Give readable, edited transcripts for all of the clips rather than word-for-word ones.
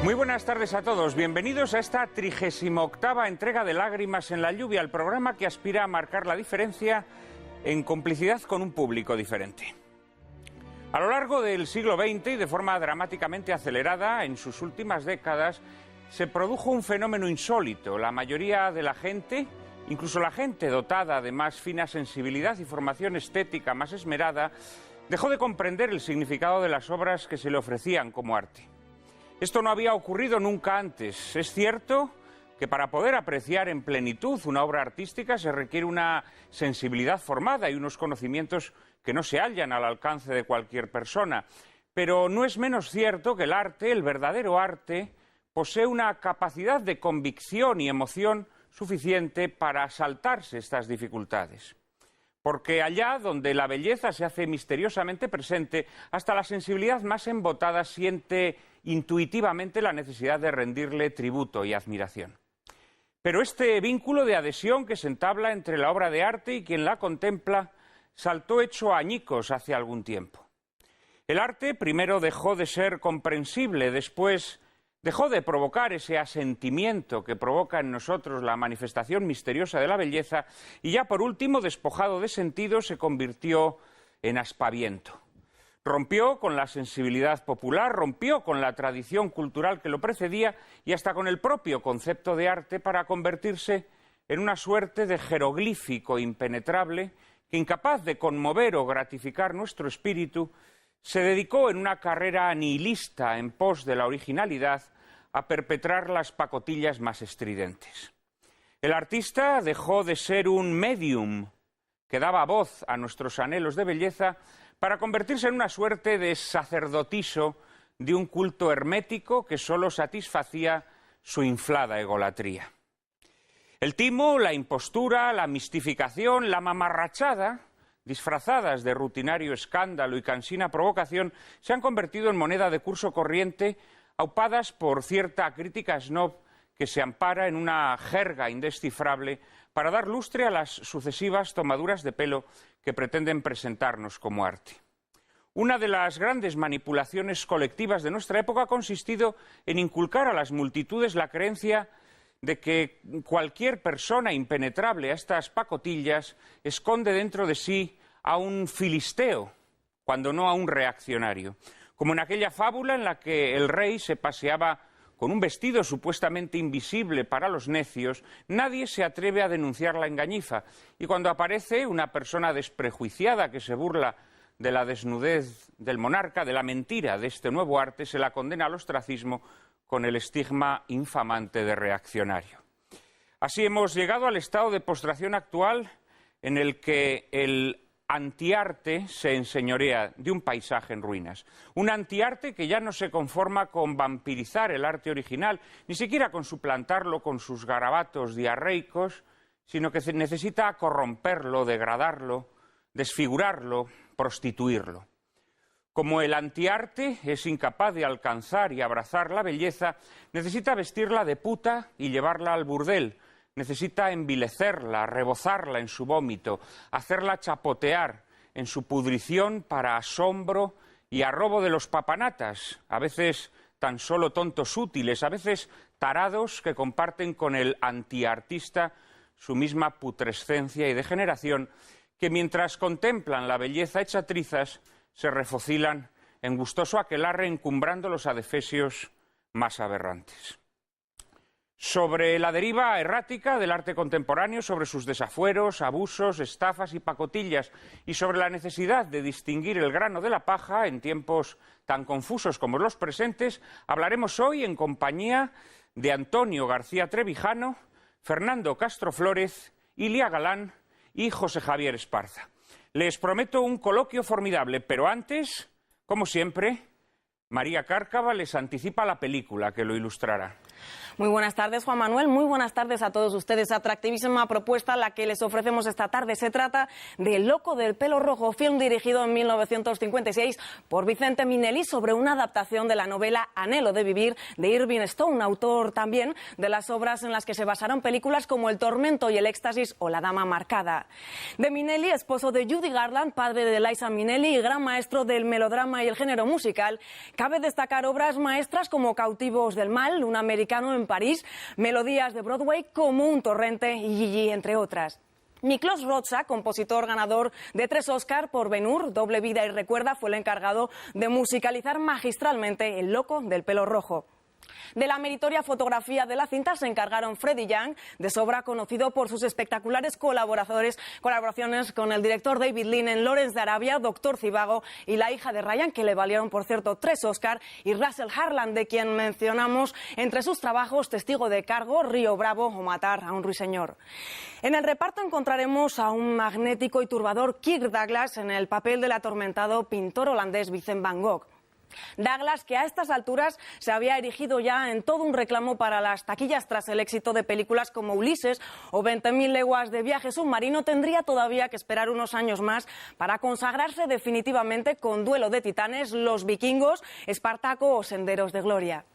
Muy buenas tardes a todos. Bienvenidos a esta 38ª entrega de Lágrimas en la lluvia, el programa que aspira a marcar la diferencia en complicidad con un público diferente. A lo largo del siglo XX y de forma dramáticamente acelerada en sus últimas décadas, se produjo un fenómeno insólito. La mayoría de la gente, incluso la gente dotada de más fina sensibilidad y formación estética más esmerada, dejó de comprender el significado de las obras que se le ofrecían como arte. Esto no había ocurrido nunca antes. Es cierto que para poder apreciar en plenitud una obra artística se requiere una sensibilidad formada y unos conocimientos que no se hallan al alcance de cualquier persona. Pero no es menos cierto que el arte, el verdadero arte, posee una capacidad de convicción y emoción suficiente para saltarse estas dificultades. Porque allá donde la belleza se hace misteriosamente presente, hasta la sensibilidad más embotada siente intuitivamente la necesidad de rendirle tributo y admiración. Pero este vínculo de adhesión que se entabla entre la obra de arte y quien la contempla saltó hecho añicos hace algún tiempo. El arte primero dejó de ser comprensible, después dejó de provocar ese asentimiento que provoca en nosotros la manifestación misteriosa de la belleza y ya por último, despojado de sentido, se convirtió en aspaviento. Rompió con la sensibilidad popular, rompió con la tradición cultural que lo precedía y hasta con el propio concepto de arte para convertirse en una suerte de jeroglífico impenetrable que, incapaz de conmover o gratificar nuestro espíritu, se dedicó en una carrera nihilista en pos de la originalidad a perpetrar las pacotillas más estridentes. El artista dejó de ser un medium que daba voz a nuestros anhelos de belleza para convertirse en una suerte de sacerdotiso de un culto hermético que solo satisfacía su inflada egolatría. El timo, la impostura, la mistificación, la mamarrachada, disfrazadas de rutinario escándalo y cansina provocación, se han convertido en moneda de curso corriente, aupadas por cierta crítica snob que se ampara en una jerga indescifrable para dar lustre a las sucesivas tomaduras de pelo que pretenden presentarnos como arte. Una de las grandes manipulaciones colectivas de nuestra época ha consistido en inculcar a las multitudes la creencia de que cualquier persona impenetrable a estas pacotillas esconde dentro de sí a un filisteo, cuando no a un reaccionario, como en aquella fábula en la que el rey se paseaba con un vestido supuestamente invisible para los necios. Nadie se atreve a denunciar la engañifa, y cuando aparece una persona desprejuiciada que se burla de la desnudez del monarca, de la mentira de este nuevo arte, se la condena al ostracismo con el estigma infamante de reaccionario. Así hemos llegado al estado de postración actual en el que el antiarte se enseñorea de un paisaje en ruinas. Un antiarte que ya no se conforma con vampirizar el arte original, ni siquiera con suplantarlo con sus garabatos diarreicos, sino que necesita corromperlo, degradarlo, desfigurarlo, prostituirlo. Como el antiarte es incapaz de alcanzar y abrazar la belleza, necesita vestirla de puta y llevarla al burdel. Necesita envilecerla, rebozarla en su vómito, hacerla chapotear en su pudrición para asombro y arrobo de los papanatas, a veces tan solo tontos útiles, a veces tarados que comparten con el antiartista su misma putrescencia y degeneración, que mientras contemplan la belleza hecha trizas, se refocilan en gustoso aquelarre encumbrando los adefesios más aberrantes. Sobre la deriva errática del arte contemporáneo, sobre sus desafueros, abusos, estafas y pacotillas, y sobre la necesidad de distinguir el grano de la paja en tiempos tan confusos como los presentes, hablaremos hoy en compañía de Antonio García Trevijano, Fernando Castro Flórez, Ilia Galán y José Javier Esparza. Les prometo un coloquio formidable, pero antes, como siempre, María Cárcava les anticipa la película que lo ilustrará. Muy buenas tardes, Juan Manuel. Muy buenas tardes a todos ustedes. Atractivísima propuesta la que les ofrecemos esta tarde. Se trata de El loco del pelo rojo, film dirigido en 1956 por Vicente Minnelli sobre una adaptación de la novela Anhelo de vivir de Irving Stone, autor también de las obras en las que se basaron películas como El tormento y el éxtasis o La dama marcada. De Minnelli, esposo de Judy Garland, padre de Liza Minnelli y gran maestro del melodrama y el género musical, cabe destacar obras maestras como Cautivos del mal, Un americano en París, Melodías de Broadway, Como un torrente y Gigi, entre otras. Miklos Rozsa, compositor ganador de 3 Oscar por Ben-Hur, Doble vida y recuerda, fue el encargado de musicalizar magistralmente El loco del pelo rojo. De la meritoria fotografía de la cinta se encargaron Freddie Young, de sobra conocido por sus espectaculares colaboraciones con el director David Lean en Lawrence de Arabia, Doctor Zhivago y La hija de Ryan, que le valieron, por cierto, 3 Oscar, y Russell Harlan, de quien mencionamos entre sus trabajos Testigo de cargo, Río Bravo o Matar a un ruiseñor. En el reparto encontraremos a un magnético y turbador Kirk Douglas en el papel del atormentado pintor holandés Vincent van Gogh. Douglas, que a estas alturas se había erigido ya en todo un reclamo para las taquillas tras el éxito de películas como Ulises o 20.000 leguas de viaje submarino, tendría todavía que esperar unos años más para consagrarse definitivamente con Duelo de Titanes, Los Vikingos, Espartaco o Senderos de Gloria.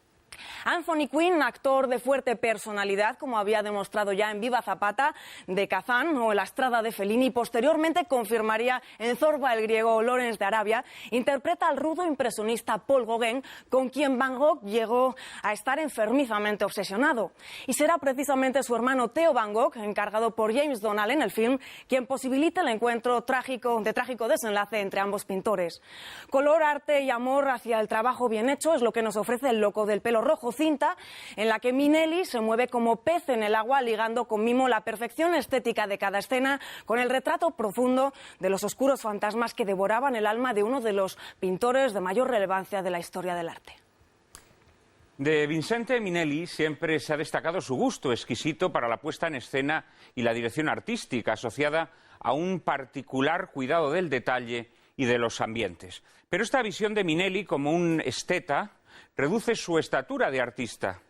Anthony Quinn, actor de fuerte personalidad, como había demostrado ya en Viva Zapata de Kazán o La Estrada de Fellini, y posteriormente confirmaría en Zorba el griego o Lawrence de Arabia, interpreta al rudo impresionista Paul Gauguin, con quien Van Gogh llegó a estar enfermizamente obsesionado. Y será precisamente su hermano Theo Van Gogh, encargado por James Donald en el film, quien posibilita el encuentro trágico desenlace entre ambos pintores. Color, arte y amor hacia el trabajo bien hecho es lo que nos ofrece El loco del pelo rojo, cinta en la que Minnelli se mueve como pez en el agua, ligando con mimo la perfección estética de cada escena con el retrato profundo de los oscuros fantasmas que devoraban el alma de uno de los pintores de mayor relevancia de la historia del arte. De Vicente Minnelli siempre se ha destacado su gusto exquisito para la puesta en escena y la dirección artística, asociada a un particular cuidado del detalle y de los ambientes. Pero esta visión de Minnelli como un esteta reduce su estatura de artista,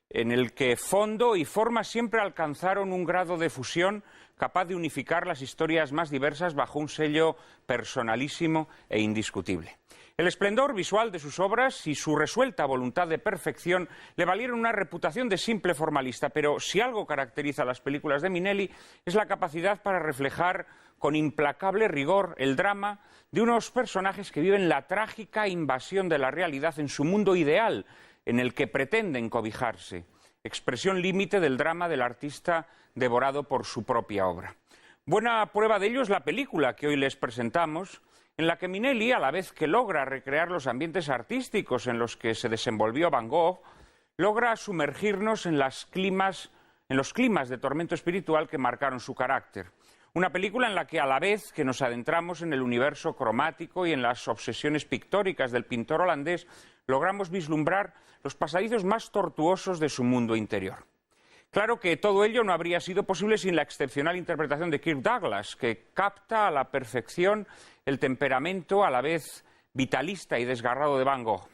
en el que fondo y forma siempre alcanzaron un grado de fusión capaz de unificar las historias más diversas bajo un sello personalísimo e indiscutible. El esplendor visual de sus obras y su resuelta voluntad de perfección le valieron una reputación de simple formalista, pero si algo caracteriza a las películas de Minnelli es la capacidad para reflejar con implacable rigor el drama de unos personajes que viven la trágica invasión de la realidad en su mundo ideal, en el que pretenden cobijarse, expresión límite del drama del artista devorado por su propia obra. Buena prueba de ello es la película que hoy les presentamos, en la que Minnelli, a la vez que logra recrear los ambientes artísticos en los que se desenvolvió Van Gogh, logra sumergirnos en los climas de tormento espiritual que marcaron su carácter. Una película en la que, a la vez que nos adentramos en el universo cromático y en las obsesiones pictóricas del pintor holandés, logramos vislumbrar los pasadizos más tortuosos de su mundo interior. Claro que todo ello no habría sido posible sin la excepcional interpretación de Kirk Douglas, que capta a la perfección el temperamento a la vez vitalista y desgarrado de Van Gogh.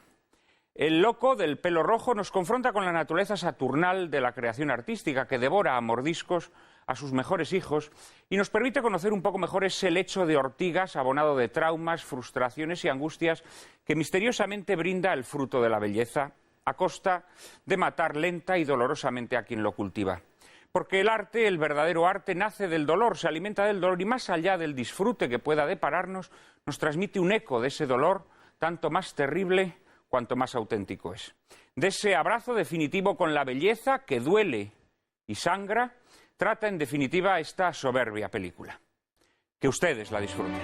El loco del pelo rojo nos confronta con la naturaleza saturnal de la creación artística, que devora a mordiscos a sus mejores hijos y nos permite conocer un poco mejor ese lecho de ortigas abonado de traumas, frustraciones y angustias que misteriosamente brinda el fruto de la belleza, a costa de matar lenta y dolorosamente a quien lo cultiva. Porque el arte, el verdadero arte, nace del dolor, se alimenta del dolor y más allá del disfrute que pueda depararnos, nos transmite un eco de ese dolor, tanto más terrible cuanto más auténtico es. De ese abrazo definitivo con la belleza que duele y sangra, trata en definitiva esta soberbia película. Que ustedes la disfruten.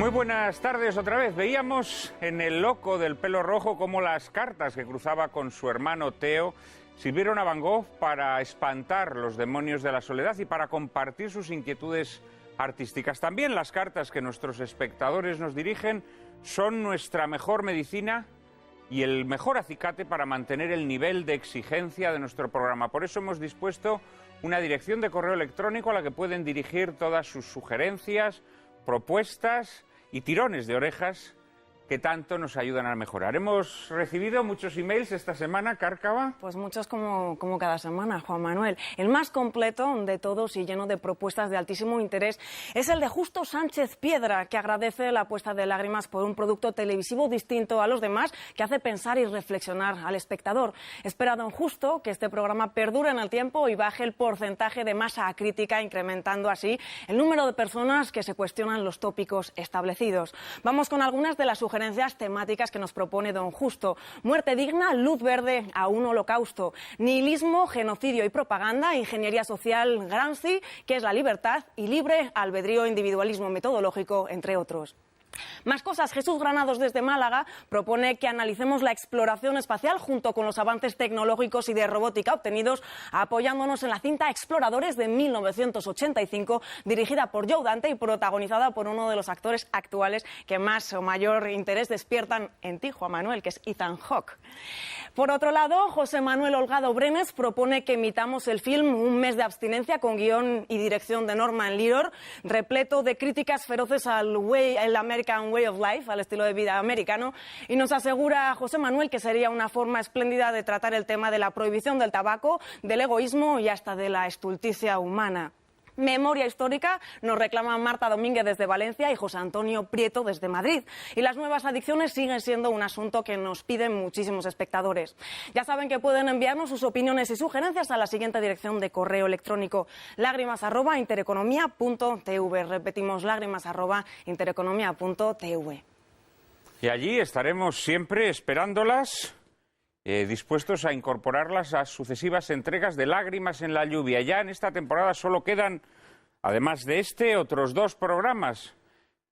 Muy buenas tardes otra vez. Veíamos en El loco del pelo rojo cómo las cartas que cruzaba con su hermano Teo sirvieron a Van Gogh para espantar los demonios de la soledad y para compartir sus inquietudes artísticas. También las cartas que nuestros espectadores nos dirigen son nuestra mejor medicina y el mejor acicate para mantener el nivel de exigencia de nuestro programa. Por eso hemos dispuesto una dirección de correo electrónico a la que pueden dirigir todas sus sugerencias, propuestas y tirones de orejas que tanto nos ayudan a mejorar. Hemos recibido muchos emails esta semana, Cárcava. Pues muchos como cada semana, Juan Manuel. El más completo de todos y lleno de propuestas de altísimo interés es el de Justo Sánchez Piedra, que agradece la puesta de lágrimas por un producto televisivo distinto a los demás que hace pensar y reflexionar al espectador. Espera don Justo que este programa perdure en el tiempo y baje el porcentaje de masa crítica, incrementando así el número de personas que se cuestionan los tópicos establecidos. Vamos con algunas de las sugerencias temáticas que nos propone don Justo. Muerte digna, luz verde a un holocausto. Nihilismo, genocidio y propaganda. Ingeniería social, Gramsci, que es la libertad, y libre albedrío, individualismo metodológico, entre otros. Más cosas. Jesús Granados desde Málaga propone que analicemos la exploración espacial junto con los avances tecnológicos y de robótica obtenidos apoyándonos en la cinta Exploradores de 1985, dirigida por Joe Dante y protagonizada por uno de los actores actuales que más o mayor interés despiertan en ti, Juan Manuel, que es Ethan Hawke. Por otro lado, José Manuel Holgado Brenes propone que emitamos el film Un mes de abstinencia, con guión y dirección de Norman Lear, repleto de críticas feroces al American Way of Life, al estilo de vida americano, y nos asegura José Manuel que sería una forma espléndida de tratar el tema de la prohibición del tabaco, del egoísmo y hasta de la estulticia humana. Memoria histórica nos reclama Marta Domínguez desde Valencia y José Antonio Prieto desde Madrid. Y las nuevas adicciones siguen siendo un asunto que nos piden muchísimos espectadores. Ya saben que pueden enviarnos sus opiniones y sugerencias a la siguiente dirección de correo electrónico: lágrimas@intereconomia.tv. Repetimos, lágrimas@intereconomia.tv. Y allí estaremos siempre esperándolas, dispuestos a incorporarlas a sucesivas entregas de Lágrimas en la lluvia. Ya en esta temporada solo quedan, además de este, otros 2 programas,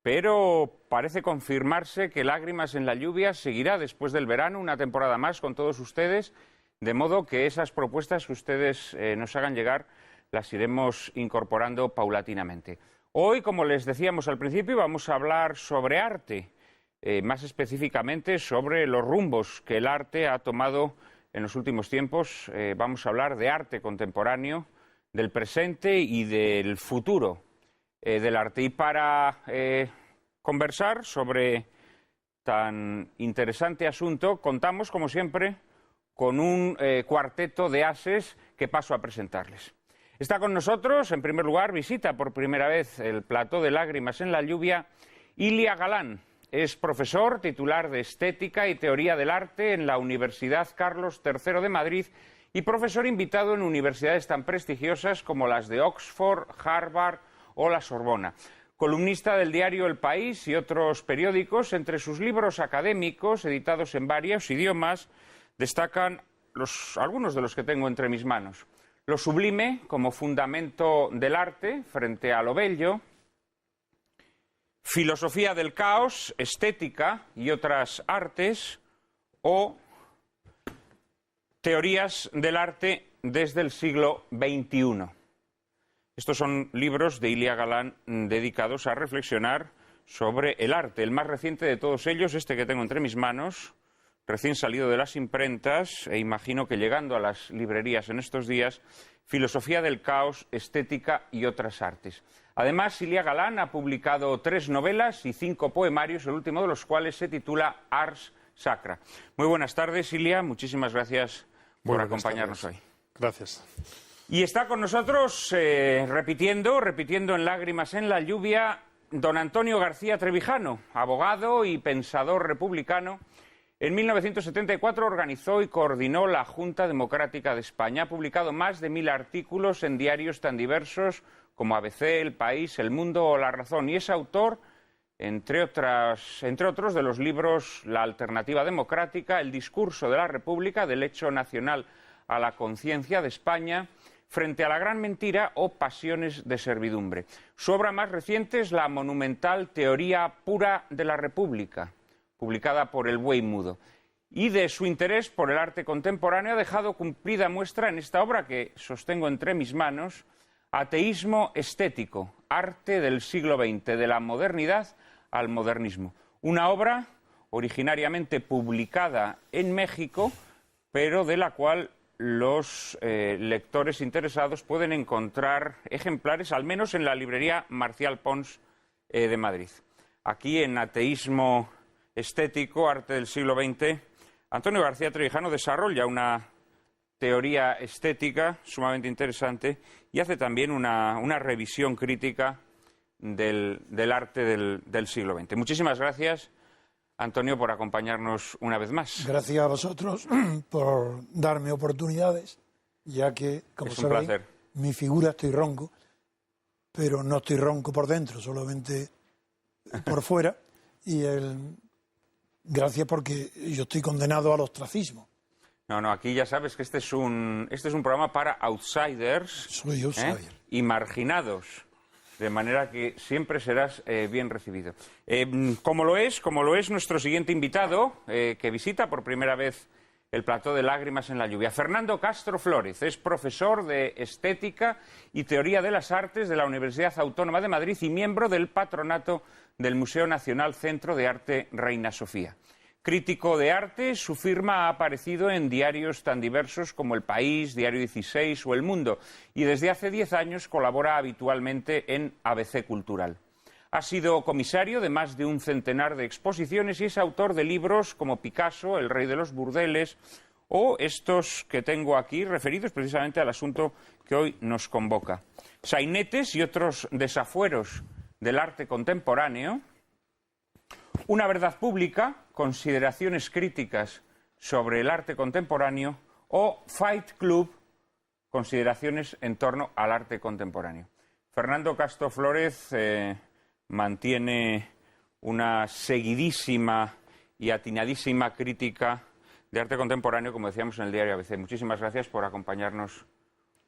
pero parece confirmarse que Lágrimas en la lluvia seguirá después del verano, una temporada más con todos ustedes, de modo que esas propuestas que ustedes nos hagan llegar las iremos incorporando paulatinamente. Hoy, como les decíamos al principio, vamos a hablar sobre arte. Más específicamente sobre los rumbos que el arte ha tomado en los últimos tiempos. Vamos a hablar de arte contemporáneo, del presente y del futuro del arte. Y para conversar sobre tan interesante asunto, contamos, como siempre, con un cuarteto de ases que paso a presentarles. Está con nosotros, en primer lugar, visita por primera vez el plató de Lágrimas en la lluvia, Ilia Galán. Es profesor titular de Estética y Teoría del Arte en la Universidad Carlos III de Madrid y profesor invitado en universidades tan prestigiosas como las de Oxford, Harvard o la Sorbona. Columnista del diario El País y otros periódicos, entre sus libros académicos editados en varios idiomas destacan algunos de los que tengo entre mis manos. Lo sublime como fundamento del arte frente a lo bello, Filosofía del caos, estética y otras artes, o Teorías del arte desde el siglo XXI. Estos son libros de Ilia Galán dedicados a reflexionar sobre el arte. El más reciente de todos ellos, este que tengo entre mis manos, recién salido de las imprentas, e imagino que llegando a las librerías en estos días, Filosofía del caos, estética y otras artes. Además, Ilia Galán ha publicado 3 novelas y 5 poemarios, el último de los cuales se titula Ars Sacra. Muy buenas tardes, Ilia. Muchísimas gracias por acompañarnos hoy. Gracias. Y está con nosotros, repitiendo en Lágrimas en la lluvia, don Antonio García Trevijano, abogado y pensador republicano. En 1974 organizó y coordinó la Junta Democrática de España. Ha publicado más de 1000 artículos en diarios tan diversos como ABC, El País, El Mundo o La Razón. Y es autor, entre otros, de los libros La Alternativa Democrática, El Discurso de la República, del hecho nacional a la conciencia de España frente a la gran mentira o pasiones de servidumbre. Su obra más reciente es la monumental Teoría pura de la República, publicada por El Buey Mudo. Y de su interés por el arte contemporáneo ha dejado cumplida muestra en esta obra que sostengo entre mis manos, Ateísmo estético, arte del siglo XX, de la modernidad al modernismo. Una obra originariamente publicada en México, pero de la cual los lectores interesados pueden encontrar ejemplares, al menos en la librería Marcial Pons de Madrid. Aquí en Ateísmo estético, arte del siglo XX, Antonio García Trevijano desarrolla una teoría estética sumamente interesante y hace también una revisión crítica del arte del siglo XX. Muchísimas gracias, Antonio, por acompañarnos una vez más. Gracias a vosotros por darme oportunidades, ya que, como sabéis, mi figura estoy ronco, pero no estoy ronco por dentro, solamente por fuera. Gracias porque yo estoy condenado al ostracismo. No, aquí ya sabes que este es un programa para outsiders. Soy outsider. Y marginados, de manera que siempre serás bien recibido. Como lo es nuestro siguiente invitado, que visita por primera vez el plató de Lágrimas en la lluvia. Fernando Castro Flórez es profesor de Estética y Teoría de las Artes de la Universidad Autónoma de Madrid y miembro del patronato del Museo Nacional Centro de Arte Reina Sofía. Crítico de arte, su firma ha aparecido en diarios tan diversos como El País, Diario 16 o El Mundo, y desde hace 10 años colabora habitualmente en ABC Cultural. Ha sido comisario de más de un centenar de exposiciones y es autor de libros como Picasso, El rey de los burdeles, o estos que tengo aquí referidos precisamente al asunto que hoy nos convoca. Sainetes y otros desafueros del arte contemporáneo, Una verdad pública, consideraciones críticas sobre el arte contemporáneo, o Fight Club, consideraciones en torno al arte contemporáneo. Fernando Castro Flórez mantiene una seguidísima y atinadísima crítica de arte contemporáneo, como decíamos en el diario ABC. Muchísimas gracias por acompañarnos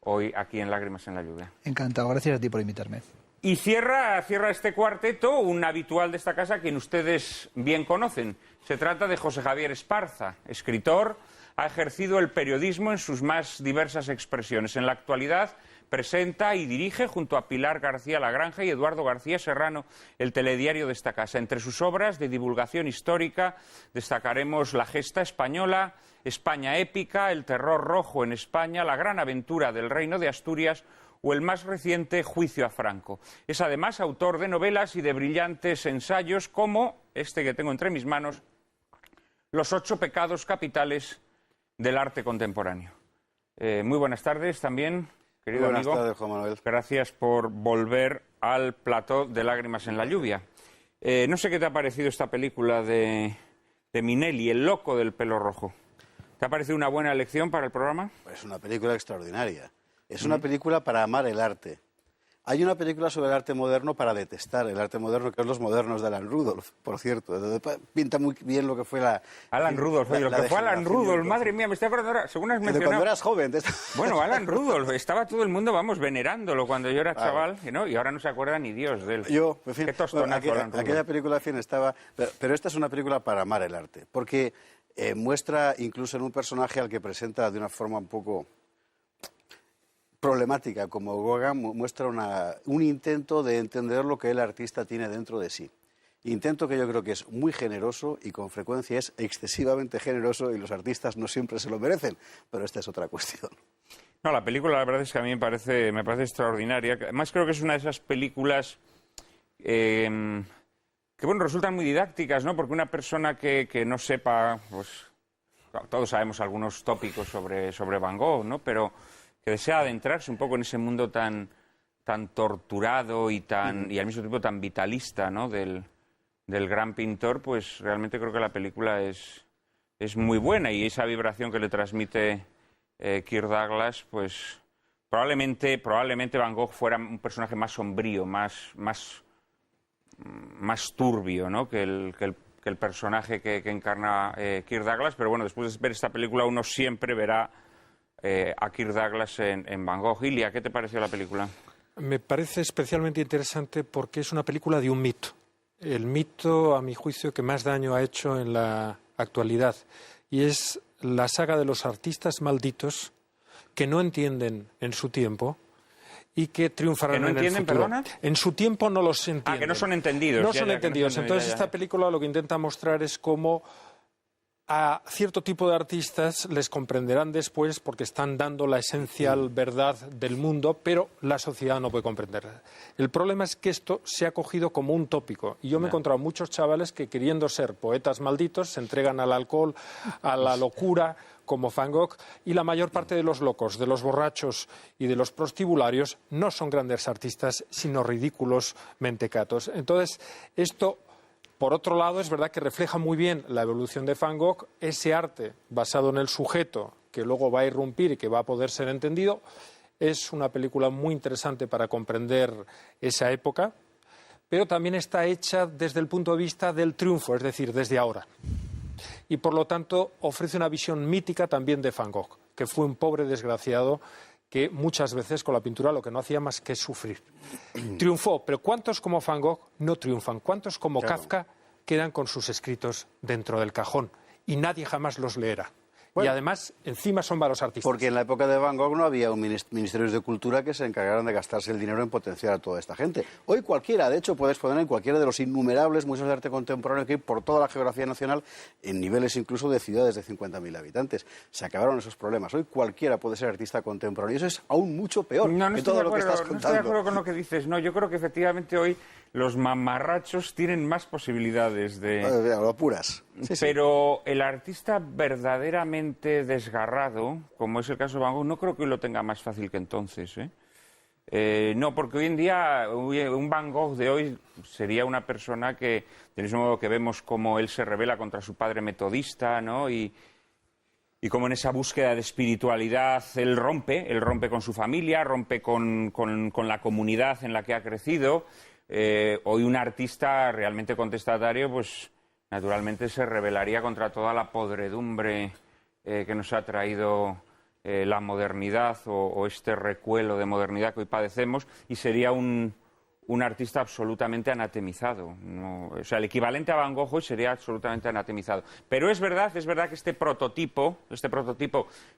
hoy aquí en Lágrimas en la lluvia. Encantado, gracias a ti por invitarme. Y cierra este cuarteto un habitual de esta casa, quien ustedes bien conocen. Se trata de José Javier Esparza, escritor. Ha ejercido el periodismo en sus más diversas expresiones. En la actualidad presenta y dirige, junto a Pilar García Lagranja y Eduardo García Serrano, el telediario de esta casa. Entre sus obras de divulgación histórica destacaremos La gesta española, España épica, El terror rojo en España, La gran aventura del Reino de Asturias o el más reciente Juicio a Franco. Es además autor de novelas y de brillantes ensayos como este que tengo entre mis manos, Los 8 pecados capitales del arte contemporáneo. Muy buenas tardes también, querido amigo. Buenas tardes, Juan Manuel. Gracias por volver al plató de Lágrimas en la lluvia. No sé qué te ha parecido esta película de Minelli, El loco del pelo rojo. ¿Te ha parecido una buena elección para el programa? Es una película extraordinaria. Es una película para amar el arte. Hay una película sobre el arte moderno para detestar el arte moderno, que es Los modernos de Alan Rudolph, por cierto. Pinta muy bien lo que fue la... Alan Rudolph, oye, lo que fue Alan Rudolph, madre mía, me estoy acordando ahora, según has mencionado... Cuando eras joven. Bueno, Alan Rudolph, estaba todo el mundo, venerándolo cuando yo era chaval, ¿no? Y ahora no se acuerda ni Dios de él. En fin, qué tostonazo, Alan Rudolph. Aquella película, en fin, estaba... Pero esta es una película para amar el arte, porque muestra, incluso en un personaje al que presenta de una forma un poco problemática, como Gauguin, muestra un intento de entender lo que el artista tiene dentro de sí. Intento que yo creo que es muy generoso y con frecuencia es excesivamente generoso y los artistas no siempre se lo merecen, pero esta es otra cuestión. No, la película la verdad es que a mí me parece extraordinaria. Además creo que es una de esas películas que bueno, resultan muy didácticas, ¿no? Porque una persona que no sepa, pues todos sabemos algunos tópicos sobre Van Gogh, ¿no? Pero que desea adentrarse un poco en ese mundo tan torturado y al mismo tiempo tan vitalista, ¿no? del gran pintor, pues realmente creo que la película es muy buena, y esa vibración que le transmite Kirk Douglas, pues probablemente Van Gogh fuera un personaje más sombrío, más turbio, ¿no? que el personaje que encarna Kirk Douglas, pero bueno, después de ver esta película uno siempre verá a Kirk Douglas en Van Gogh. Ilia, ¿qué te pareció la película? Me parece especialmente interesante porque es una película de un mito. El mito, a mi juicio, que más daño ha hecho en la actualidad. Y es la saga de los artistas malditos que no entienden en su tiempo y que triunfarán en el futuro. ¿Perdona? En su tiempo no los entienden. Ah, que no son entendidos. No son entendidos. Entonces esta película lo que intenta mostrar es cómo a cierto tipo de artistas les comprenderán después porque están dando la esencial verdad del mundo, pero la sociedad no puede comprenderla. El problema es que esto se ha cogido como un tópico. Y yo me he encontrado muchos chavales que, queriendo ser poetas malditos, se entregan al alcohol, a la locura, como Van Gogh, y la mayor parte de los locos, de los borrachos y de los prostibularios no son grandes artistas, sino ridículos mentecatos. Entonces, esto, por otro lado, es verdad que refleja muy bien la evolución de Van Gogh, ese arte basado en el sujeto que luego va a irrumpir y que va a poder ser entendido. Es una película muy interesante para comprender esa época, pero también está hecha desde el punto de vista del triunfo, es decir, desde ahora. Y por lo tanto ofrece una visión mítica también de Van Gogh, que fue un pobre desgraciado que muchas veces con la pintura lo que no hacía más que sufrir. Triunfó, pero ¿cuántos como Van Gogh no triunfan? ¿Cuántos como Kafka quedan con sus escritos dentro del cajón y nadie jamás los leerá? Bueno, y además, encima son malos artistas. Porque en la época de Van Gogh no había un ministerios de cultura que se encargaran de gastarse el dinero en potenciar a toda esta gente. Hoy cualquiera, de hecho, puedes poner en cualquiera de los innumerables museos de arte contemporáneo que hay por toda la geografía nacional, en niveles incluso de ciudades de 50.000 habitantes. Se acabaron esos problemas. Hoy cualquiera puede ser artista contemporáneo. Y eso es aún mucho peor que todo lo que estás contando. No estoy de acuerdo con lo que dices. No, yo creo que efectivamente hoy los mamarrachos tienen más posibilidades de... Lo apuras. Sí, pero el artista verdaderamente desgarrado, como es el caso de Van Gogh, no creo que hoy lo tenga más fácil que entonces, no, porque hoy en día un Van Gogh de hoy sería una persona que, del mismo modo que vemos cómo él se rebela contra su padre metodista, ¿no? Y como en esa búsqueda de espiritualidad él rompe con su familia, rompe con la comunidad en la que ha crecido. Hoy un artista realmente contestatario, pues naturalmente se rebelaría contra toda la podredumbre que nos ha traído la modernidad o este recuelo de modernidad que hoy padecemos, y sería un artista absolutamente anatemizado. No, o sea, el equivalente a Van Gogh hoy sería absolutamente anatemizado. Pero es verdad que este prototipo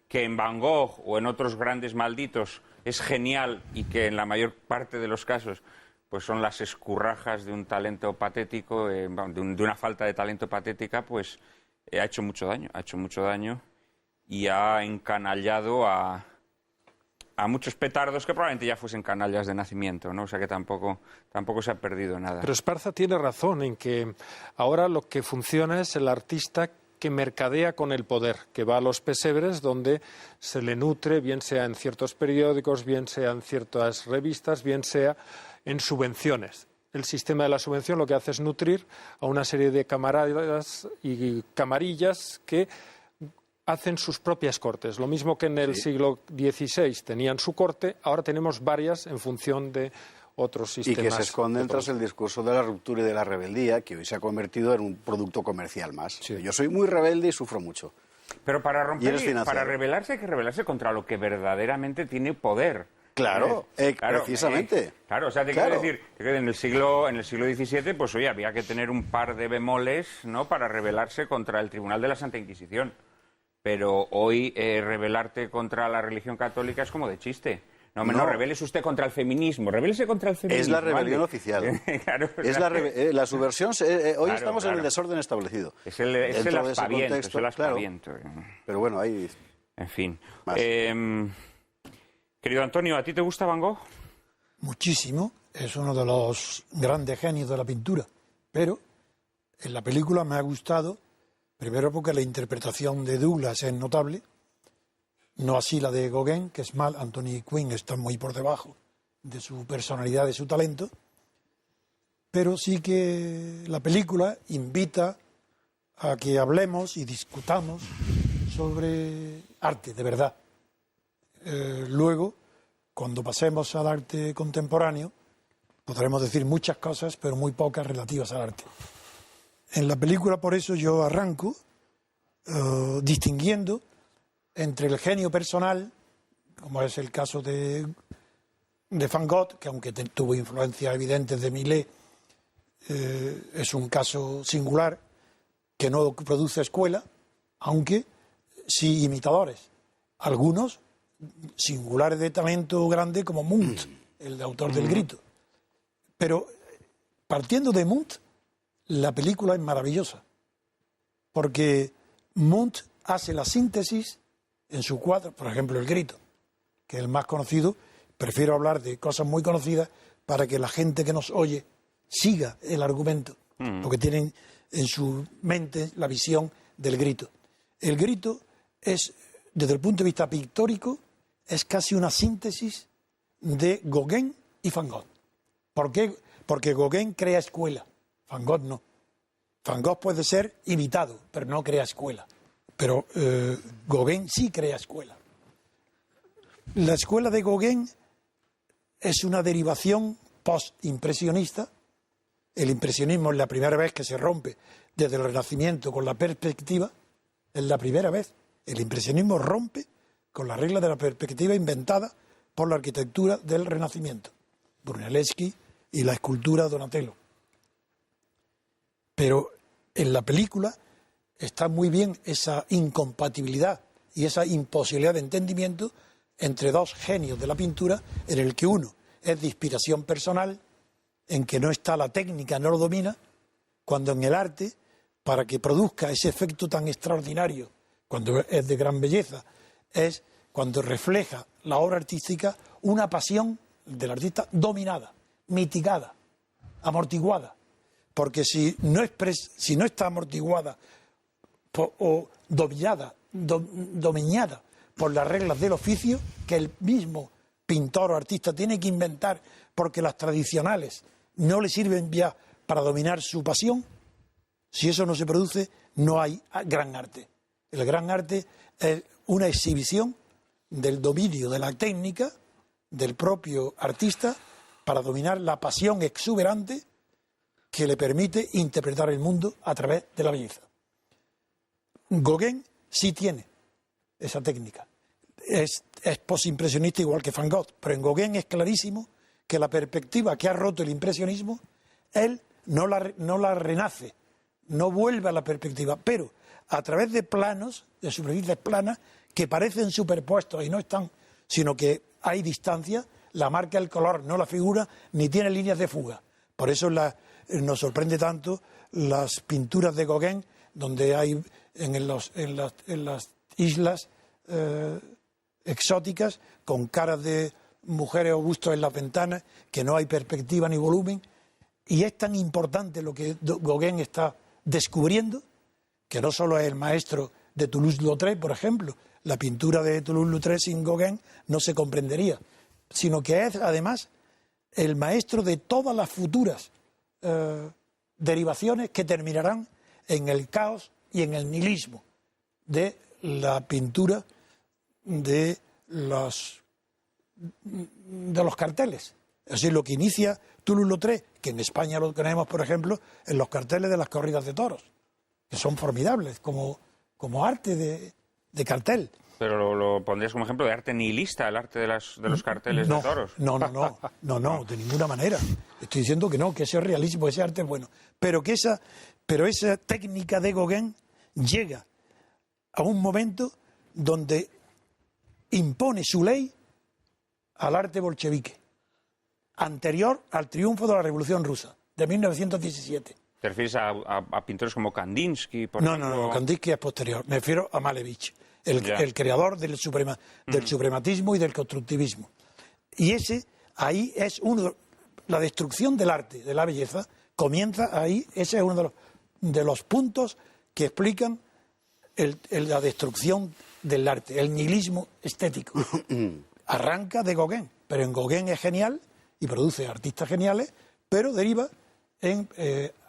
que en Van Gogh o en otros grandes malditos es genial y que en la mayor parte de los casos pues son las escurrajas de un talento patético, de una falta de talento patética, pues ha hecho mucho daño y ha encanallado a muchos petardos que probablemente ya fuesen canallas de nacimiento, ¿no? O sea que tampoco se ha perdido nada. Pero Esparza tiene razón en que ahora lo que funciona es el artista que mercadea con el poder, que va a los pesebres donde se le nutre, bien sea en ciertos periódicos, bien sea en ciertas revistas, bien sea en subvenciones. El sistema de la subvención lo que hace es nutrir a una serie de camaradas y camarillas que hacen sus propias cortes. Lo mismo que en el siglo XVI tenían su corte, ahora tenemos varias en función de otros sistemas. Y que se esconden tras el discurso de la ruptura y de la rebeldía, que hoy se ha convertido en un producto comercial más. Sí. Yo soy muy rebelde y sufro mucho. Pero para rebelarse hay que rebelarse contra lo que verdaderamente tiene poder. Claro, precisamente. Claro, o sea, te quiero decir que en el siglo XVII, pues oye, había que tener un par de bemoles, ¿no?, para rebelarse contra el Tribunal de la Santa Inquisición. Pero hoy rebelarte contra la religión católica es como de chiste. No, rebeles usted contra el feminismo, rebélese contra el feminismo. Es la rebelión oficial. Claro, es la subversión. Hoy estamos en el desorden establecido. Es el aspaviento. Pero bueno, ahí... En fin. Querido Antonio, ¿a ti te gusta Van Gogh? Muchísimo. Es uno de los grandes genios de la pintura. Pero en la película me ha gustado, primero porque la interpretación de Douglas es notable, no así la de Gauguin, que es mal. Anthony Quinn está muy por debajo de su personalidad, de su talento. Pero sí que la película invita a que hablemos y discutamos sobre arte, de verdad. Luego, cuando pasemos al arte contemporáneo, podremos decir muchas cosas, pero muy pocas relativas al arte. En la película, por eso, yo arranco distinguiendo entre el genio personal como es el caso de Van Gogh, que aunque tuvo influencias evidentes de Millet, es un caso singular que no produce escuela, aunque sí imitadores. Algunos singulares de talento grande como Munch, el autor del Grito. Pero partiendo de Munch, la película es maravillosa, porque Munch hace la síntesis en su cuadro, por ejemplo, El Grito, que es el más conocido. Prefiero hablar de cosas muy conocidas para que la gente que nos oye siga el argumento, porque tienen en su mente la visión del Grito. El Grito es, desde el punto de vista pictórico, es casi una síntesis de Gauguin y Van Gogh. ¿Por qué? Porque Gauguin crea escuela, Van Gogh no. Van Gogh puede ser imitado, pero no crea escuela. Pero Gauguin sí crea escuela. La escuela de Gauguin es una derivación post-impresionista. El impresionismo es la primera vez que se rompe desde el Renacimiento con la perspectiva. Es la primera vez. El impresionismo rompe con la regla de la perspectiva inventada por la arquitectura del Renacimiento. Brunelleschi y la escultura Donatello. Pero en la película está muy bien esa incompatibilidad y esa imposibilidad de entendimiento entre dos genios de la pintura, en el que uno es de inspiración personal, en que no está la técnica, no lo domina, cuando en el arte, para que produzca ese efecto tan extraordinario, cuando es de gran belleza, es cuando refleja la obra artística una pasión del artista dominada, mitigada, amortiguada. Porque si no está amortiguada o dominada por las reglas del oficio, que el mismo pintor o artista tiene que inventar porque las tradicionales no le sirven ya para dominar su pasión, si eso no se produce, no hay gran arte. El gran arte es una exhibición del dominio de la técnica del propio artista para dominar la pasión exuberante que le permite interpretar el mundo a través de la belleza. Gauguin sí tiene esa técnica. Es posimpresionista igual que Van Gogh, pero en Gauguin es clarísimo que la perspectiva que ha roto el impresionismo, él no la renace, no vuelve a la perspectiva, pero a través de planos, de superficies planas, que parecen superpuestos y no están, sino que hay distancia, la marca el color, no la figura, ni tiene líneas de fuga. Por eso nos sorprende tanto las pinturas de Gauguin, donde hay en las islas exóticas, con caras de mujeres o bustos en las ventanas, que no hay perspectiva ni volumen. Y es tan importante lo que Gauguin está descubriendo, que no solo es el maestro de Toulouse-Lautrec, por ejemplo. La pintura de Toulouse-Lautrec sin Gauguin no se comprendería, sino que es además el maestro de todas las futuras derivaciones que terminarán en el caos y en el nihilismo de la pintura de los carteles. Es decir, lo que inicia Toulouse-Lautrec, que en España lo tenemos, por ejemplo, en los carteles de las corridas de toros, que son formidables como arte de cartel. Pero lo pondrías como ejemplo de arte nihilista, el arte de los carteles de toros. No, de ninguna manera. Estoy diciendo que no, que ese es realismo, ese arte es bueno. Pero esa técnica de Gauguin llega a un momento donde impone su ley al arte bolchevique, anterior al triunfo de la Revolución Rusa, de 1917. ¿Te refieres a pintores como Kandinsky, por ejemplo? No, Kandinsky es posterior. Me refiero a Malevich, el creador del suprematismo y del constructivismo. Y ahí es la destrucción del arte, de la belleza, comienza ahí. Ese es uno de los puntos que explican la destrucción del arte, el nihilismo estético. Arranca de Gauguin, pero en Gauguin es genial y produce artistas geniales, pero deriva en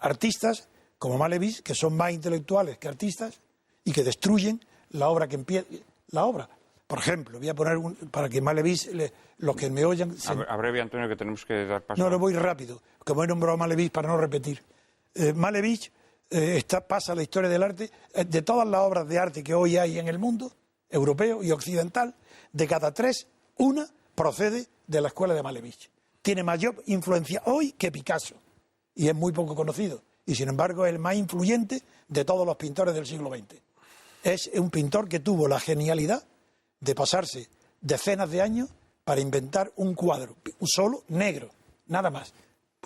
artistas como Malevich, que son más intelectuales que artistas y que destruyen la obra que empieza. La obra, por ejemplo, voy a poner para que Malevich, los que me oyan... Abrevia, Antonio, que tenemos que dar paso. No, voy rápido, como he nombrado a Malevich para no repetir. Malevich pasa la historia del arte, de todas las obras de arte que hoy hay en el mundo, europeo y occidental, de cada 3 Una procede de la escuela de Malevich. Tiene mayor influencia hoy que Picasso y es muy poco conocido. Y sin embargo es el más influyente de todos los pintores del siglo XX. Es un pintor que tuvo la genialidad de pasarse decenas de años para inventar un cuadro, solo negro, nada más,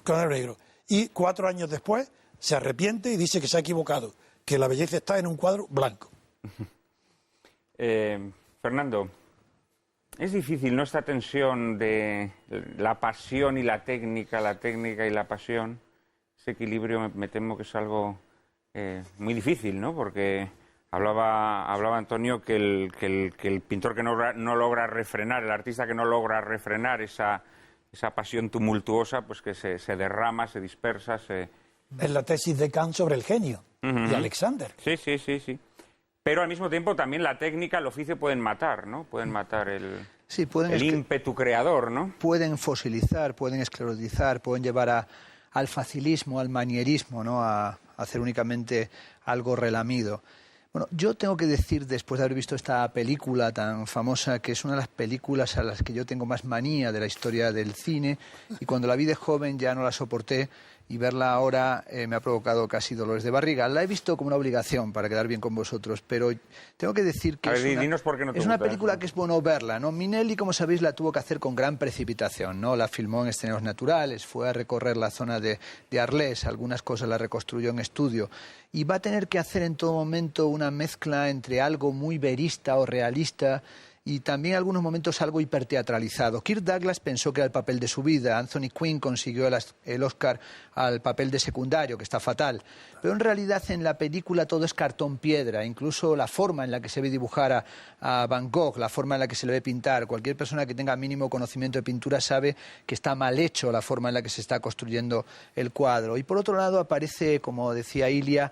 cuadro negro. Y 4 años después se arrepiente y dice que se ha equivocado, que la belleza está en un cuadro blanco. Fernando, es difícil, ¿no?, esta tensión de la pasión y la técnica y la pasión. Ese equilibrio me temo que es algo muy difícil, ¿no? Porque hablaba Antonio que el pintor que no logra refrenar, el artista que no logra refrenar esa pasión tumultuosa, pues que se derrama, se dispersa, Es la tesis de Kant sobre el genio, y Alexander. Sí. Pero al mismo tiempo también la técnica, el oficio pueden matar, ¿no? Pueden matar el ímpetu creador, ¿no? Pueden fosilizar, pueden esclerotizar, pueden llevar al facilismo, al manierismo, ¿no? A hacer únicamente algo relamido. Bueno, yo tengo que decir, después de haber visto esta película tan famosa, que es una de las películas a las que yo tengo más manía de la historia del cine, y cuando la vi de joven ya no la soporté, y verla ahora me ha provocado casi dolores de barriga. La he visto como una obligación para quedar bien con vosotros, pero tengo que decir que es una película que es bueno verla, ¿no? Minelli, como sabéis, la tuvo que hacer con gran precipitación, ¿no? La filmó en escenarios naturales, fue a recorrer la zona de Arles, algunas cosas la reconstruyó en estudio, y va a tener que hacer en todo momento una mezcla entre algo muy verista o realista y también en algunos momentos algo hiperteatralizado. Kirk Douglas pensó que era el papel de su vida, Anthony Quinn consiguió el Oscar al papel de secundario, que está fatal, pero en realidad en la película todo es cartón piedra, incluso la forma en la que se ve dibujar a Van Gogh, la forma en la que se le ve pintar. Cualquier persona que tenga mínimo conocimiento de pintura sabe que está mal hecho la forma en la que se está construyendo el cuadro. Y por otro lado aparece, como decía Ilia,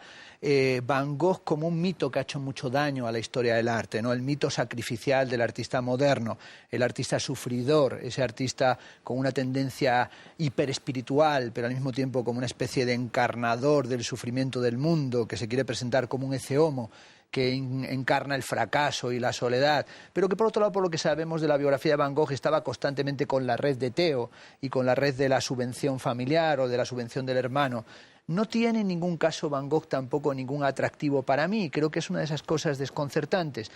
Van Gogh como un mito que ha hecho mucho daño a la historia del arte, ¿no? El mito sacrificial del artista moderno, el artista sufridor, ese artista con una tendencia hiperespiritual, pero al mismo tiempo como una especie de encarnador del sufrimiento del mundo, que se quiere presentar como un ecce homo, que encarna el fracaso y la soledad, pero que por otro lado, por lo que sabemos de la biografía de Van Gogh, estaba constantemente con la red de Theo y con la red de la subvención familiar o de la subvención del hermano. No tiene en ningún caso Van Gogh tampoco ningún atractivo para mí. Creo que es una de esas cosas desconcertantes.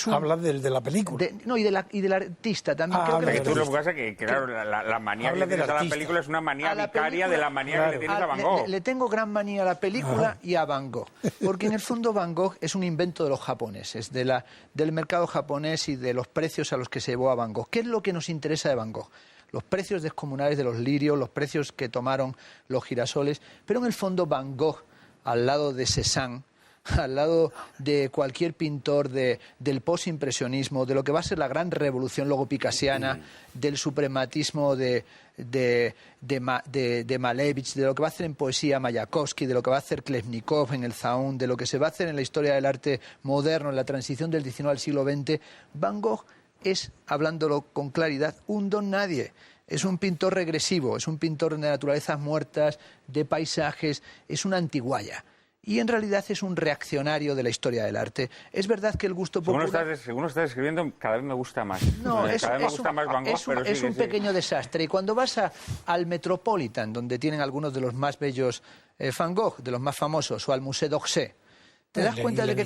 Hablas de la película. No, y del artista también. Lo que pasa es que, claro, la manía que tienes a la película es una manía vicaria de la manía que le tienes a Van Gogh. Le tengo gran manía a la película y a Van Gogh. Porque en el fondo Van Gogh es un invento de los japoneses, del mercado japonés y de los precios a los que se llevó a Van Gogh. ¿Qué es lo que nos interesa de Van Gogh? Los precios descomunales de los lirios, los precios que tomaron los girasoles, pero en el fondo Van Gogh, al lado de Cézanne, al lado de cualquier pintor del postimpresionismo, de lo que va a ser la gran revolución logopicasiana, del suprematismo de Malevich, de lo que va a hacer en poesía Mayakovsky, de lo que va a hacer Klevnikov en el Zaun, de lo que se va a hacer en la historia del arte moderno, en la transición del XIX al siglo XX, Van Gogh es, hablándolo con claridad, un don nadie. Es un pintor regresivo, es un pintor de naturalezas muertas, de paisajes, es una antiguaya. Y en realidad es un reaccionario de la historia del arte. Es verdad que el gusto popular... Según lo estás escribiendo, cada vez me gusta más. No, cada vez me gusta más Van Gogh, es un pequeño desastre. Y cuando vas al Metropolitan, donde tienen algunos de los más bellos Van Gogh, de los más famosos, o al Musée d'Orsay, te das cuenta de que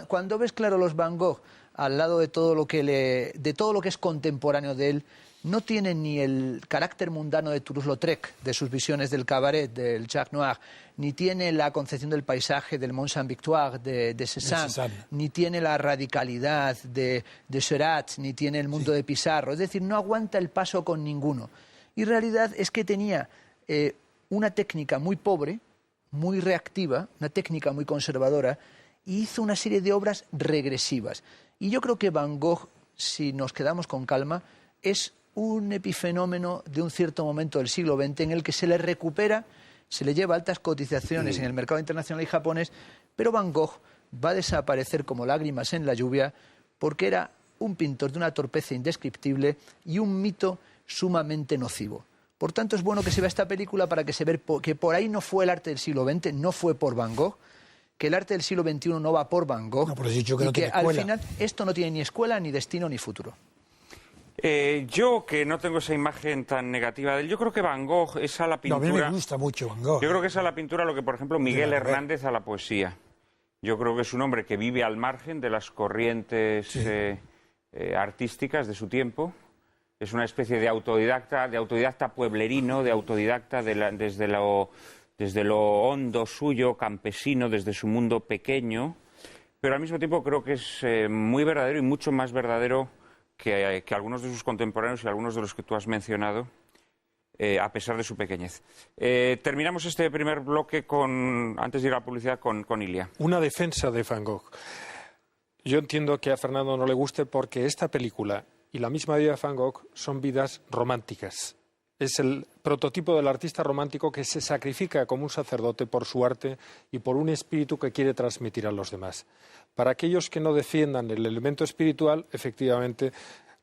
cuando ves claro los Van Gogh al lado de todo lo que es contemporáneo de él, no tiene ni el carácter mundano de Toulouse-Lautrec, de sus visiones del cabaret, del Jacques Noir, ni tiene la concepción del paisaje del Mont Saint-Victoire, de Cézanne, ni tiene la radicalidad de Seurat, ni tiene el mundo de Pissarro. Es decir, no aguanta el paso con ninguno. Y en realidad es que tenía una técnica muy pobre, muy reactiva, una técnica muy conservadora, y hizo una serie de obras regresivas. Y yo creo que Van Gogh, si nos quedamos con calma, es un epifenómeno de un cierto momento del siglo XX en el que se le recupera, se le lleva altas cotizaciones en el mercado internacional y japonés, pero Van Gogh va a desaparecer como lágrimas en la lluvia porque era un pintor de una torpeza indescriptible y un mito sumamente nocivo. Por tanto, es bueno que se vea esta película para que se vea que por ahí no fue el arte del siglo XX, no fue por Van Gogh, que el arte del siglo XXI no va por Van Gogh, no, pero he dicho que y no que tiene al escuela. final esto no tiene ni escuela, ni destino, ni futuro. Yo, que no tengo esa imagen tan negativa de él, yo creo que Van Gogh es a la pintura... No, a mí me gusta mucho Van Gogh. Yo creo que es a la pintura lo que, por ejemplo, Miguel Hernández a la poesía. Yo creo que es un hombre que vive al margen de las corrientes artísticas de su tiempo. Es una especie de autodidacta pueblerino, de autodidacta desde lo hondo suyo, campesino, desde su mundo pequeño. Pero al mismo tiempo creo que es muy verdadero y mucho más verdadero que algunos de sus contemporáneos y algunos de los que tú has mencionado, a pesar de su pequeñez. Terminamos este primer bloque antes de ir a la publicidad, con Ilia. Una defensa de Van Gogh. Yo entiendo que a Fernando no le guste porque esta película y la misma vida de Van Gogh son vidas románticas. Es el prototipo del artista romántico que se sacrifica como un sacerdote por su arte y por un espíritu que quiere transmitir a los demás. Para aquellos que no defiendan el elemento espiritual, efectivamente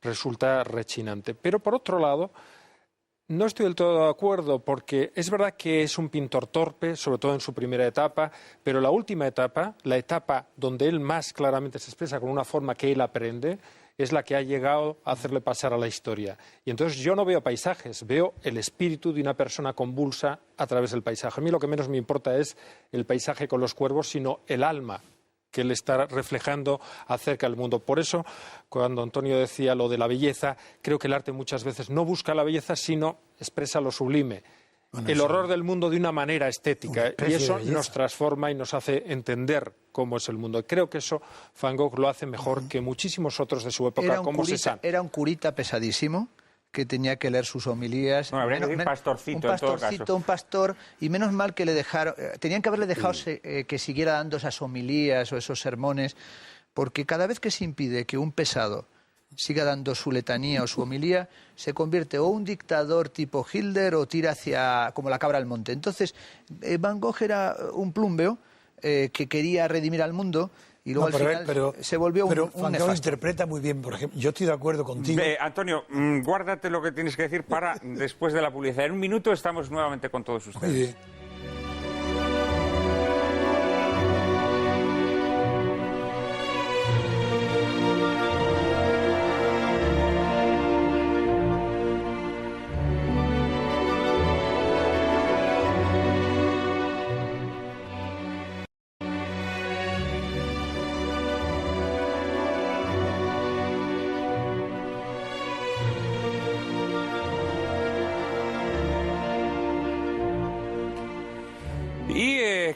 resulta rechinante. Pero por otro lado, no estoy del todo de acuerdo porque es verdad que es un pintor torpe, sobre todo en su primera etapa, pero la última etapa, la etapa donde él más claramente se expresa con una forma que él aprende, es la que ha llegado a hacerle pasar a la historia. Y entonces yo no veo paisajes, veo el espíritu de una persona convulsa a través del paisaje. A mí lo que menos me importa es el paisaje con los cuervos, sino el alma que él está reflejando acerca del mundo. Por eso, cuando Antonio decía lo de la belleza, creo que el arte muchas veces no busca la belleza, sino expresa lo sublime. Bueno, el horror del mundo de una manera estética, y eso nos transforma y nos hace entender cómo es el mundo. Y creo que eso Van Gogh lo hace mejor que muchísimos otros de su época, como Cézanne. Era un curita pesadísimo que tenía que leer sus homilías. No, habría que decir pastorcito, en todo caso. Un pastor, y menos mal que le dejaron... Tenían que haberle dejado que siguiera dando esas homilías o esos sermones, porque cada vez que se impide que un pesado siga dando su letanía o su homilía, se convierte o un dictador tipo Hitler o tira hacia como la cabra al monte. Entonces, Van Gogh era un plúmbeo que quería redimir al mundo y luego al final se volvió un Van Gogh nefasto. Interpreta muy bien, por ejemplo. Yo estoy de acuerdo contigo. Antonio, guárdate lo que tienes que decir para después de la publicidad. En un minuto estamos nuevamente con todos ustedes. Muy bien.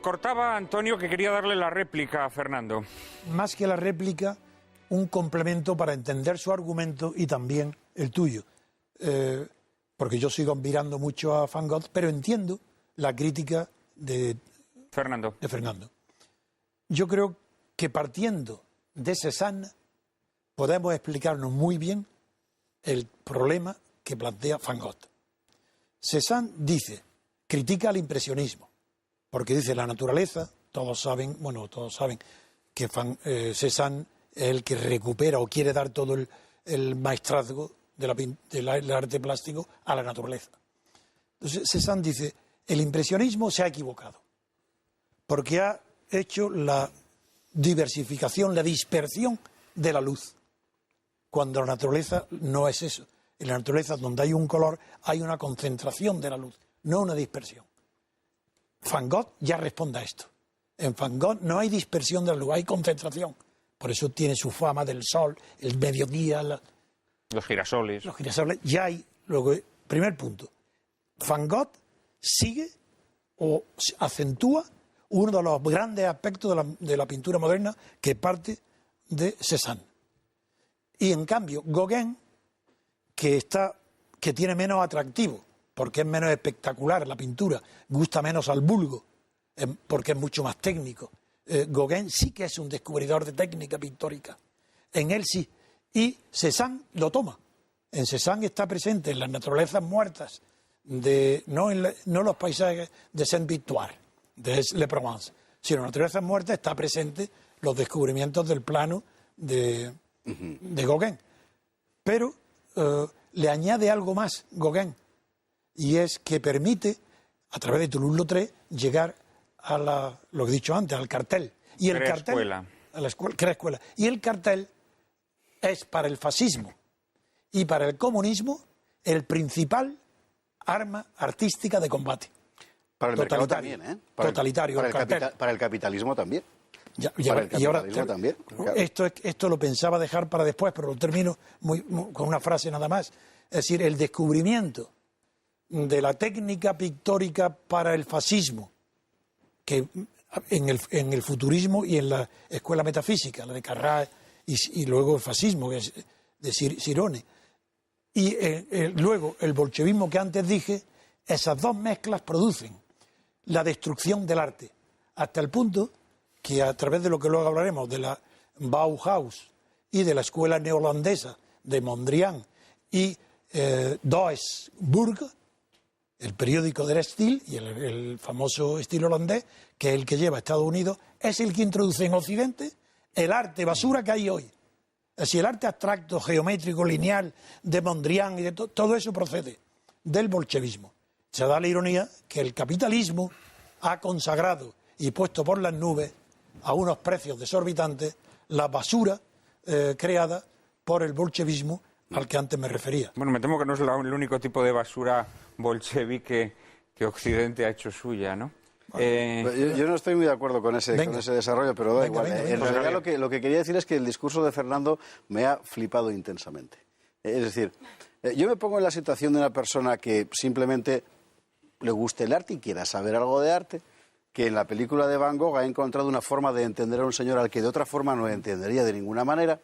Cortaba Antonio que quería darle la réplica a Fernando. Más que la réplica, un complemento para entender su argumento y también el tuyo. Porque yo sigo admirando mucho a Van Gogh, pero entiendo la crítica de Fernando. Yo creo que partiendo de Cézanne podemos explicarnos muy bien el problema que plantea Van Gogh. Cézanne critica al impresionismo, porque dice la naturaleza, todos saben que Cézanne es el que recupera o quiere dar todo el maestrazgo del arte plástico a la naturaleza. Entonces Cézanne dice, el impresionismo se ha equivocado, porque ha hecho la diversificación, la dispersión de la luz, cuando la naturaleza no es eso. En la naturaleza, donde hay un color, hay una concentración de la luz, no una dispersión. Van Gogh ya responde a esto. En Van Gogh no hay dispersión de la luz, hay concentración. Por eso tiene su fama del sol, el mediodía, los girasoles. Ya hay, luego, primer punto. Van Gogh sigue o acentúa uno de los grandes aspectos de la pintura moderna que parte de Cézanne. Y en cambio, Gauguin, que tiene menos atractivo, porque es menos espectacular la pintura, gusta menos al vulgo, porque es mucho más técnico. Gauguin sí que es un descubridor de técnica pictórica. En él sí. Y Cézanne lo toma. En Cézanne está presente en las naturalezas muertas, no los paisajes de Saint-Victoire, de Le Provence, sino en las naturalezas muertas está presente los descubrimientos del plano de Gauguin. Pero le añade algo más Gauguin, y es que permite, a través de Toulouse-Lautrec, llegar a lo que he dicho antes, al cartel. Y el cartel, a la escuela. Y el cartel es para el fascismo. y para el comunismo el principal arma artística de combate. Para el mercado también, ¿eh? Totalitario. Para el capitalismo también. Y ahora también. Claro. Esto lo pensaba dejar para después, pero lo termino con una frase nada más. Es decir, el descubrimiento de la técnica pictórica para el fascismo, que en el futurismo y en la escuela metafísica, la de Carrà y luego el fascismo, que es de Cirone, y luego el bolchevismo que antes dije, esas dos mezclas producen la destrucción del arte, hasta el punto que a través de lo que luego hablaremos, de la Bauhaus y de la escuela neerlandesa de Mondrian y Duisburg, el periódico del estilo y el famoso estilo holandés, que es el que lleva a Estados Unidos, es el que introduce en Occidente el arte basura que hay hoy. Es decir, el arte abstracto, geométrico, lineal, de Mondrian y de todo eso procede del bolchevismo. Se da la ironía que el capitalismo ha consagrado y puesto por las nubes a unos precios desorbitantes la basura creada por el bolchevismo al que antes me refería. Bueno, me temo que no es el único tipo de basura bolchevique que Occidente ha hecho suya, ¿no? Yo no estoy muy de acuerdo con ese desarrollo, pero da igual. En realidad lo que quería decir es que el discurso de Fernando me ha flipado intensamente. Es decir, yo me pongo en la situación de una persona que simplemente le guste el arte y quiera saber algo de arte, que en la película de Van Gogh ha encontrado una forma de entender a un señor al que de otra forma no entendería de ninguna manera,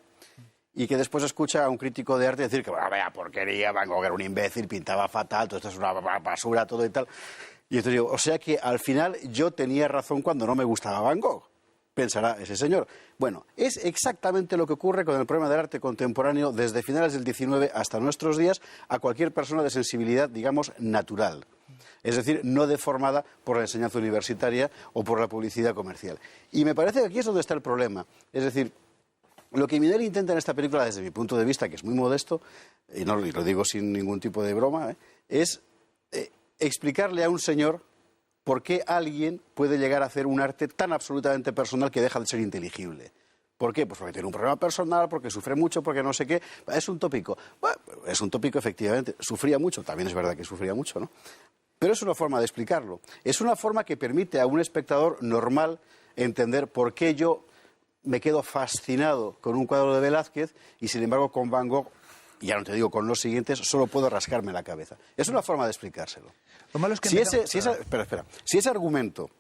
y que después escucha a un crítico de arte decir que, bueno, vaya porquería, Van Gogh era un imbécil, pintaba fatal, todo esto es una basura, todo y tal. Y entonces digo, o sea que al final yo tenía razón cuando no me gustaba Van Gogh, pensará ese señor. Bueno, es exactamente lo que ocurre con el problema del arte contemporáneo desde finales del XIX hasta nuestros días a cualquier persona de sensibilidad, digamos, natural. Es decir, no deformada por la enseñanza universitaria o por la publicidad comercial. Y me parece que aquí es donde está el problema. Es decir, lo que Minelli intenta en esta película, desde mi punto de vista, que es muy modesto, y lo digo sin ningún tipo de broma, es explicarle a un señor por qué alguien puede llegar a hacer un arte tan absolutamente personal que deja de ser inteligible. ¿Por qué? Pues porque tiene un problema personal, porque sufre mucho, porque no sé qué. Es un tópico. Bueno, es un tópico, efectivamente. Sufría mucho, también es verdad que sufría mucho, ¿no? Pero es una forma de explicarlo. Es una forma que permite a un espectador normal entender por qué yo me quedo fascinado con un cuadro de Velázquez y, sin embargo, con Van Gogh, ya no te digo con los siguientes, solo puedo rascarme la cabeza. Es una forma de explicárselo. Lo malo es que si ese argumento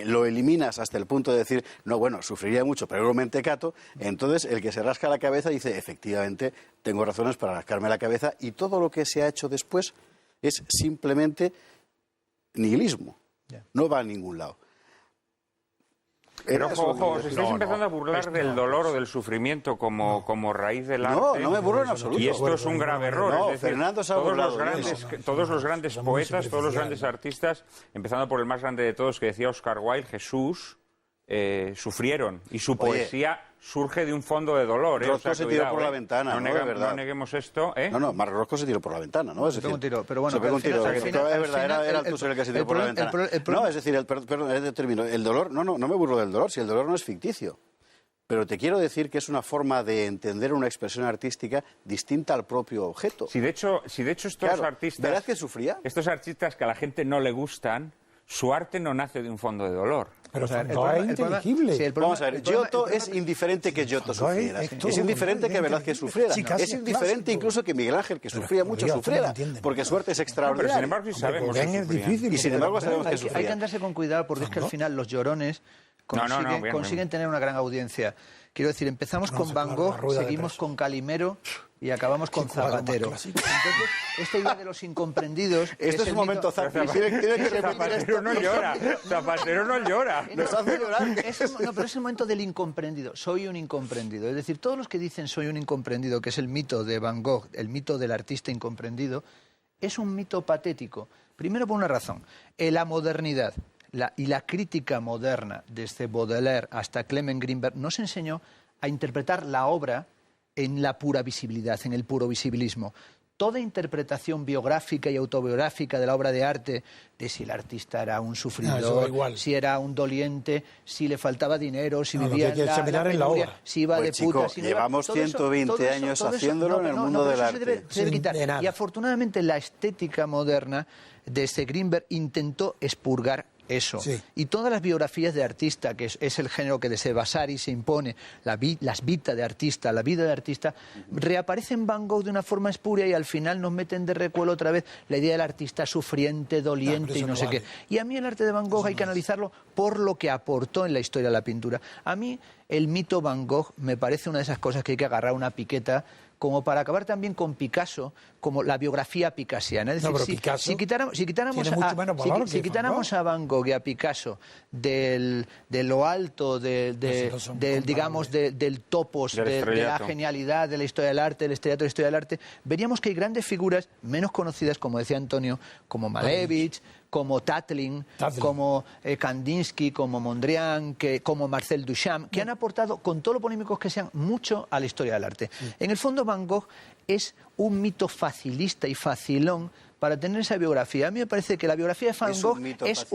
lo eliminas hasta el punto de decir, no, bueno, sufriría mucho, pero era un mentecato, entonces el que se rasca la cabeza dice, efectivamente, tengo razones para rascarme la cabeza, y todo lo que se ha hecho después es simplemente nihilismo. No va a ningún lado. Pero ojo, os estáis empezando a burlar del dolor o del sufrimiento como raíz del arte. No me burlo en absoluto. Y esto es un grave error. No, es decir, Fernando se ha burlado. Todos los grandes poetas, todos los grandes artistas, empezando por el más grande de todos, que decía Oscar Wilde, Jesús, sufrieron. Y su poesía surge de un fondo de dolor. Roscoe se tiró por la ventana, no neguemos esto. No, Marc Roscoe se tiró por la ventana, ¿no? Se pegó un tiro, pero bueno. Se pegó un tiro. Es verdad, era el que se tiró por la ventana. No, es decir, el dolor, no me burlo del dolor, si el dolor no es ficticio. Pero te quiero decir que es una forma de entender una expresión artística distinta al propio objeto. Si de hecho estos artistas... ¿Verás que sufría? Estos artistas que a la gente no le gustan, su arte no nace de un fondo de dolor. Pero no es inteligible. Vamos a ver, Giotto es indiferente que Giotto sufriera. Es indiferente que Velázquez sufriera. Es indiferente incluso que Miguel Ángel, que sufría mucho, sufriera. Porque su arte es extraordinaria. Pero sin embargo sí sabemos que es difícil. Y sin embargo sabemos que sufría. Hay que andarse con cuidado porque es que al final los llorones consiguen tener una gran audiencia. Quiero decir, empezamos con Van Gogh, seguimos con Calimero y acabamos con Zapatero. Entonces, esta idea de los incomprendidos... Esto es un momento, Zapatero no llora. Zapatero no llora. Nos hace llorar. No, pero es el momento del incomprendido. Soy un incomprendido. Es decir, todos los que dicen soy un incomprendido, que es el mito de Van Gogh, el mito del artista incomprendido, es un mito patético. Primero por una razón. La modernidad y la crítica moderna, desde Baudelaire hasta Clement Greenberg, nos enseñó a interpretar la obra en la pura visibilidad, en el puro visibilismo. toda interpretación biográfica y autobiográfica de la obra de arte, de si el artista era un sufridor, si era un doliente, si le faltaba dinero, si vivía en la penuria, si iba de puta, si no iba... Llevamos 120 años haciéndolo en el mundo del arte. Se debe quitar. Y afortunadamente la estética moderna de Greenberg intentó expurgar eso. Sí. Y todas las biografías de artista, que es el género que desde Vasari se impone, las vidas de artista, la vida de artista, reaparecen Van Gogh de una forma espuria y al final nos meten de recuelo otra vez la idea del artista sufriente, doliente y no sé qué. Y a mí el arte de Van Gogh hay que analizarlo por lo que aportó en la historia de la pintura. A mí el mito Van Gogh me parece una de esas cosas que hay que agarrar una piqueta, como para acabar también con Picasso, como la biografía picasiana. Es decir, si quitáramos a Van Gogh y a Picasso de lo alto, digamos, del topos, de la genialidad de la historia del arte, del estrellato de la historia del arte, veríamos que hay grandes figuras menos conocidas, como decía Antonio, como Malevich, como Tatlin, como Kandinsky, como Mondrian, como Marcel Duchamp, que han aportado, con todo lo polémicos que sean, mucho a la historia del arte. Sí. En el fondo, Van Gogh es un mito facilista y facilón para tener esa biografía. A mí me parece que la biografía de Van Gogh es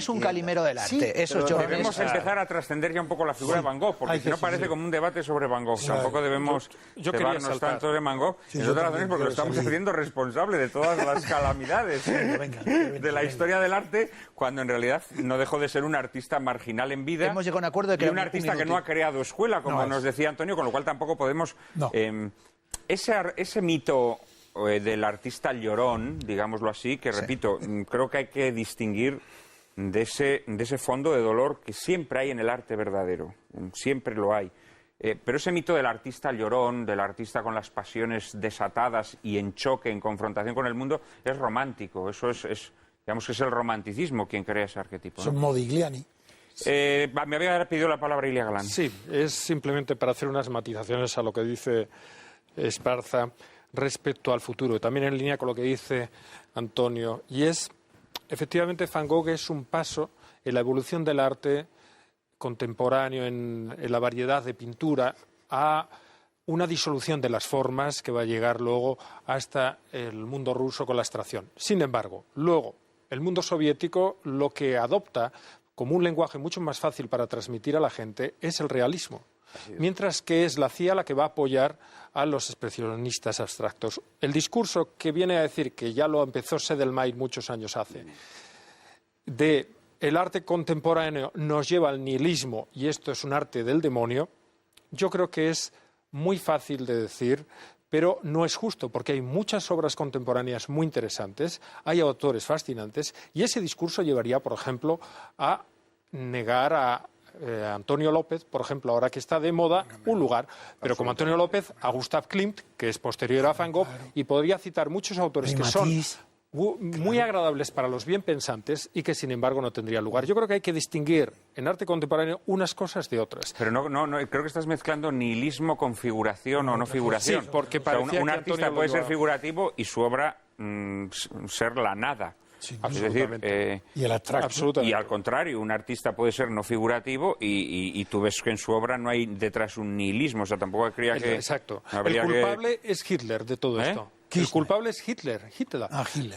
un calimero del arte. Sí, eso debemos empezar a trascender ya un poco la figura de Van Gogh, porque si no parece como un debate sobre Van Gogh. Tampoco debemos llevarnos tanto de Van Gogh, entre otras razones porque lo estamos haciendo responsable de todas las calamidades de la historia del arte, cuando en realidad no dejó de ser un artista marginal en vida. Hemos llegado a un acuerdo de que y un artista que no ha creado escuela, como nos decía Antonio, con lo cual tampoco podemos... Ese mito del artista llorón, digámoslo así, que repito, creo que hay que distinguir de ese fondo de dolor que siempre hay en el arte verdadero, siempre lo hay. Pero ese mito del artista llorón, del artista con las pasiones desatadas y en choque, en confrontación con el mundo, es romántico. Eso digamos que es el romanticismo quien crea ese arquetipo, ¿no? Son Modigliani. Me había pedido la palabra Ilia Galán. Sí, es simplemente para hacer unas matizaciones a lo que dice Esparza respecto al futuro, también en línea con lo que dice Antonio, y es, efectivamente, Van Gogh es un paso en la evolución del arte contemporáneo, en la variedad de pintura, a una disolución de las formas que va a llegar luego hasta el mundo ruso con la abstracción. Sin embargo, luego, el mundo soviético lo que adopta como un lenguaje mucho más fácil para transmitir a la gente es el realismo. Mientras que es la CIA la que va a apoyar a los expresionistas abstractos. El discurso que viene a decir, que ya lo empezó Sedlmayr muchos años hace, de el arte contemporáneo nos lleva al nihilismo y esto es un arte del demonio, yo creo que es muy fácil de decir, pero no es justo, porque hay muchas obras contemporáneas muy interesantes, hay autores fascinantes, y ese discurso llevaría, por ejemplo, a negar a Antonio López, por ejemplo, ahora que está de moda, un lugar, pero como Antonio López, a Gustav Klimt, que es posterior a Van Gogh, y podría citar muchos autores que son muy agradables para los bien pensantes y que, sin embargo, no tendrían lugar. Yo creo que hay que distinguir en arte contemporáneo unas cosas de otras. Pero no creo que estás mezclando nihilismo con figuración o no figuración. Sí, porque un artista puede ser figurativo y su obra ser la nada. Sí, es decir, y el abstracto. Y al contrario, un artista puede ser no figurativo y tú ves que en su obra no hay detrás un nihilismo, o sea, tampoco creía que... Exacto. El culpable es Hitler de todo esto. El culpable es Hitler.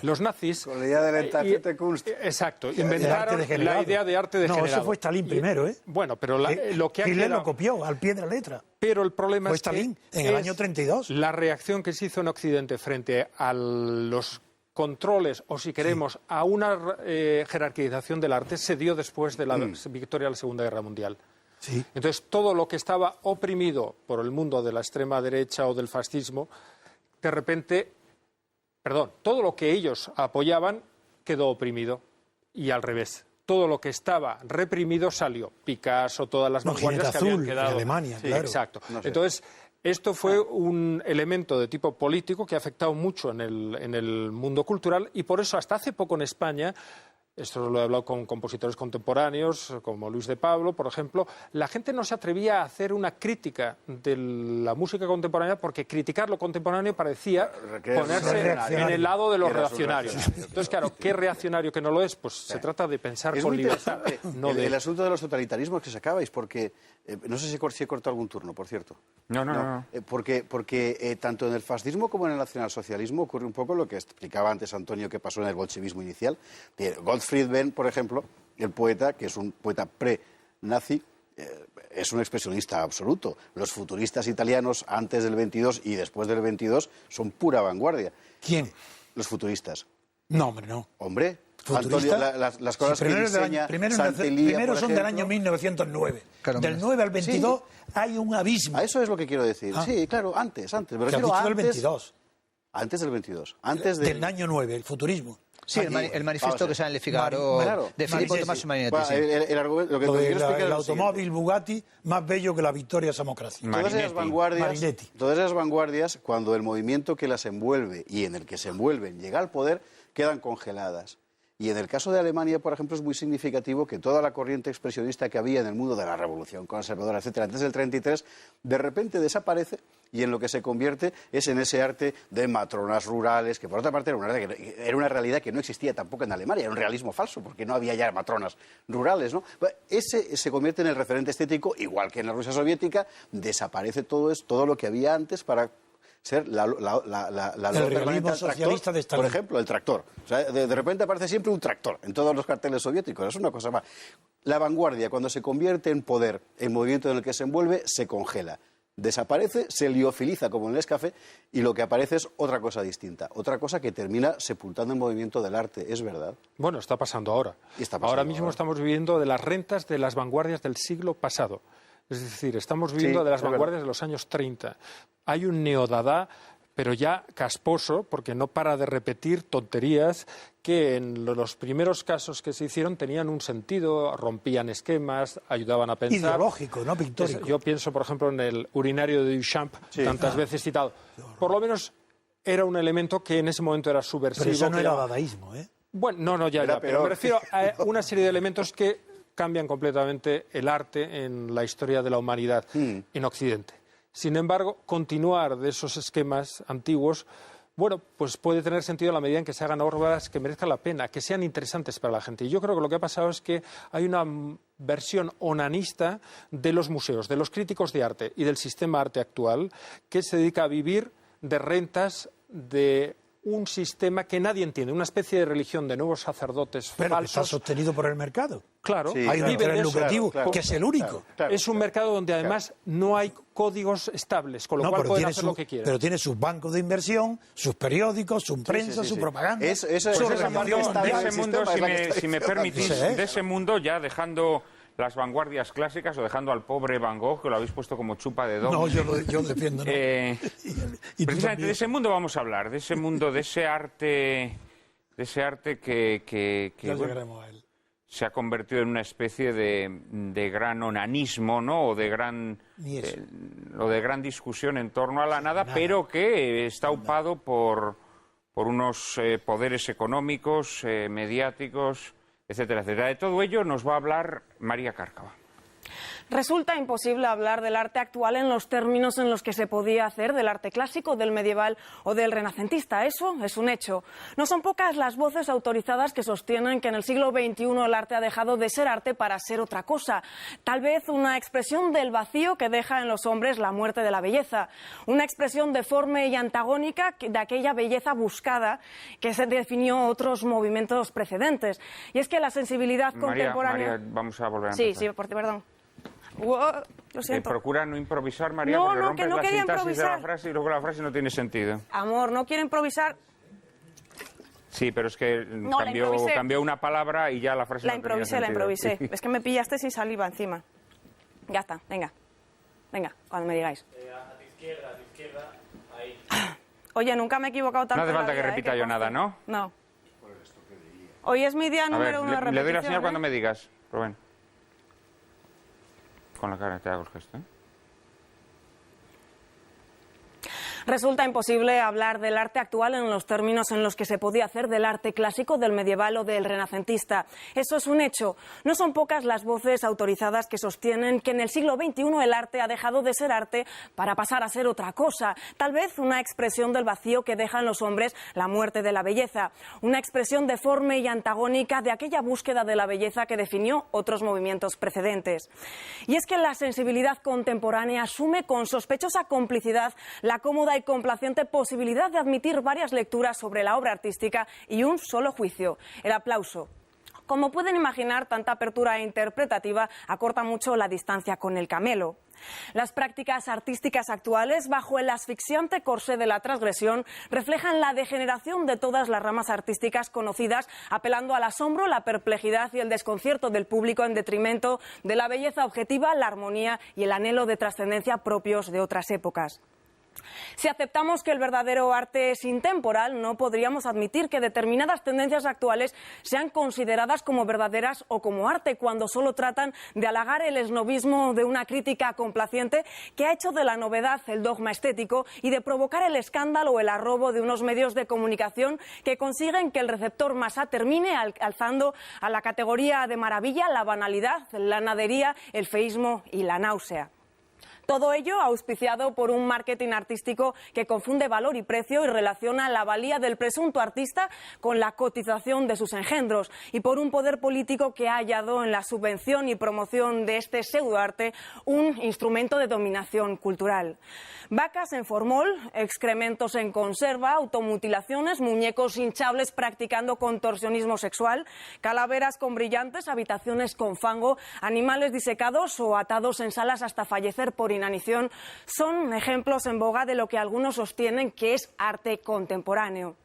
Los nazis... Con la idea de la Entartete Kunst. Exacto. Inventaron la idea de arte degenerado. No, eso fue Stalin primero, ¿eh? Bueno, pero lo que ha Hitler lo copió al pie de la letra. Pero el problema fue es Stalin, que en el año 32. La reacción que se hizo en Occidente frente a los controles, o si queremos, a una jerarquización del arte, se dio después de la victoria de la Segunda Guerra Mundial. Sí. Entonces, todo lo que estaba oprimido por el mundo de la extrema derecha o del fascismo, de repente, todo lo que ellos apoyaban quedó oprimido, y al revés. Todo lo que estaba reprimido salió. Picasso, todas las vanguardias que habían quedado. En Alemania, claro. Exacto. No sé. Entonces, esto fue un elemento de tipo político que ha afectado mucho en el mundo cultural, y por eso hasta hace poco en España esto lo he hablado con compositores contemporáneos, como Luis de Pablo, por ejemplo, la gente no se atrevía a hacer una crítica de la música contemporánea porque criticar lo contemporáneo parecía ponerse en el lado de los reaccionarios. Entonces, claro, ¿qué reaccionario que no lo es? Pues se trata de pensar con libertad. El asunto de los totalitarismos que sacabais, porque no sé si he cortado algún turno, por cierto. No. Porque tanto en el fascismo como en el nacionalsocialismo ocurre un poco lo que explicaba antes Antonio que pasó en el bolchevismo inicial. Gottfried Benn, por ejemplo, el poeta, que es un poeta pre-nazi, es un expresionista absoluto. Los futuristas italianos antes del 22 y después del 22 son pura vanguardia. ¿Quién? Los futuristas. No, hombre, no. Hombre, ¿Futurista? Antonio, las cosas sí, que diseña primero son del año 1909. Claro, del 9 al 22 hay un abismo. A eso es lo que quiero decir. Sí, claro, antes. Me ¿Qué has refiero dicho del antes, 22? Antes del 22. Del año 9, el futurismo. Sí, el manifiesto que sale en Le Figaro de Filippo Tommaso Marinetti. Lo que quiero explicar el automóvil Bugatti más bello que la victoria Samocracia. Todas esas vanguardias, cuando el movimiento que las envuelve y en el que se envuelven llega al poder, quedan congeladas. Y en el caso de Alemania, por ejemplo, es muy significativo que toda la corriente expresionista que había en el mundo de la revolución conservadora, etcétera, antes del 33, de repente desaparece y en lo que se convierte es en ese arte de matronas rurales, que por otra parte era una realidad que no existía tampoco en Alemania, era un realismo falso, porque no había ya matronas rurales, ¿no? Ese se convierte en el referente estético, igual que en la Rusia soviética, desaparece todo lo que había antes para ser la el realismo socialista de Stalin. Por ejemplo, el tractor. O sea, de repente aparece siempre un tractor en todos los carteles soviéticos. Es una cosa más. La vanguardia, cuando se convierte en poder, el movimiento en el que se envuelve, se congela. Desaparece, se liofiliza como en el Nescafé y lo que aparece es otra cosa distinta. Otra cosa que termina sepultando el movimiento del arte. ¿Es verdad? Bueno, está pasando ahora. Ahora mismo estamos viviendo de las rentas de las vanguardias del siglo pasado. Es decir, estamos viviendo de las vanguardias de los años 30. Hay un neodadá, pero ya casposo, porque no para de repetir tonterías que en los primeros casos que se hicieron tenían un sentido, rompían esquemas, ayudaban a pensar. Ideológico, no pictórico. Yo pienso, por ejemplo, en el urinario de Duchamp, tantas veces citado. Por lo menos era un elemento que en ese momento era subversivo. Pero eso no era dadaísmo, ¿eh? Bueno, ya. Pero me refiero a una serie de elementos que cambian completamente el arte en la historia de la humanidad en Occidente. Sin embargo, continuar de esos esquemas antiguos, bueno, pues puede tener sentido a la medida en que se hagan obras que merezcan la pena, que sean interesantes para la gente. Y yo creo que lo que ha pasado es que hay una versión onanista de los museos, de los críticos de arte y del sistema arte actual, que se dedica a vivir de rentas de un sistema que nadie entiende, una especie de religión de nuevos sacerdotes pero falsos. Pero está sostenido por el mercado. Claro. Sí, hay un interés lucrativo, que es el único. Claro. Es un mercado donde además no hay códigos estables, con lo cual pueden hacer lo que quieran. Pero tiene sus bancos de inversión, sus periódicos, su prensa, su propaganda. De ese mundo, si me permitís, de ese mundo ya dejando las vanguardias clásicas o dejando al pobre Van Gogh, que lo habéis puesto como chupa de domo. No, yo defiendo. ¿No? Precisamente de ese mundo vamos a hablar, de ese mundo, de ese arte que ya llegaremos a él. Se ha convertido en una especie de gran onanismo, ¿no? O de gran discusión en torno a la nada, pero que está upado por unos poderes económicos, mediáticos, etcétera, etcétera. De todo ello nos va a hablar María Cárcava. Resulta imposible hablar del arte actual en los términos en los que se podía hacer del arte clásico, del medieval o del renacentista. Eso es un hecho. No son pocas las voces autorizadas que sostienen que en el siglo XXI el arte ha dejado de ser arte para ser otra cosa. Tal vez una expresión del vacío que deja en los hombres la muerte de la belleza. Una expresión deforme y antagónica de aquella belleza buscada que se definió otros movimientos precedentes. Y es que la sensibilidad contemporánea... María, vamos a volver a empezar. Sí, perdón. Lo siento. Procura no improvisar, María, porque rompes la sintaxis de la frase y luego la frase no tiene sentido. Amor, no quiero improvisar. Sí, pero es que cambió una palabra y ya la frase no tenía sentido. La improvisé. Es que me pillaste sin saliva encima. Ya está, venga, cuando me digáis. A tu izquierda, ahí. Oye, nunca me he equivocado tanto. No hace falta que repita yo nada, ¿no? No. Hoy es mi día número 1 de repetición. Le doy la señal cuando me digas, Rubén. Con la cara te hago el gesto, ¿eh? Resulta imposible hablar del arte actual en los términos en los que se podía hacer del arte clásico, del medieval o del renacentista. Eso es un hecho. No son pocas las voces autorizadas que sostienen que en el siglo XXI el arte ha dejado de ser arte para pasar a ser otra cosa. Tal vez una expresión del vacío que deja en los hombres la muerte de la belleza. Una expresión deforme y antagónica de aquella búsqueda de la belleza que definió otros movimientos precedentes. Y es que la sensibilidad contemporánea asume con sospechosa complicidad la cómoda y complaciente posibilidad de admitir varias lecturas sobre la obra artística y un solo juicio, el aplauso. Como pueden imaginar, tanta apertura interpretativa acorta mucho la distancia con el camelo. Las prácticas artísticas actuales, bajo el asfixiante corsé de la transgresión, reflejan la degeneración de todas las ramas artísticas conocidas, apelando al asombro, la perplejidad y el desconcierto del público en detrimento de la belleza objetiva, la armonía y el anhelo de trascendencia propios de otras épocas. Si aceptamos que el verdadero arte es intemporal, no podríamos admitir que determinadas tendencias actuales sean consideradas como verdaderas o como arte, cuando solo tratan de halagar el esnobismo de una crítica complaciente que ha hecho de la novedad el dogma estético y de provocar el escándalo o el arrobo de unos medios de comunicación que consiguen que el receptor masa termine alzando a la categoría de maravilla la banalidad, la nadería, el feísmo y la náusea. Todo ello auspiciado por un marketing artístico que confunde valor y precio y relaciona la valía del presunto artista con la cotización de sus engendros, y por un poder político que ha hallado en la subvención y promoción de este pseudoarte un instrumento de dominación cultural. Vacas en formol, excrementos en conserva, automutilaciones, muñecos hinchables practicando contorsionismo sexual, calaveras con brillantes, habitaciones con fango, animales disecados o atados en salas hasta fallecer por inanición, son ejemplos en boga de lo que algunos sostienen que es arte contemporáneo.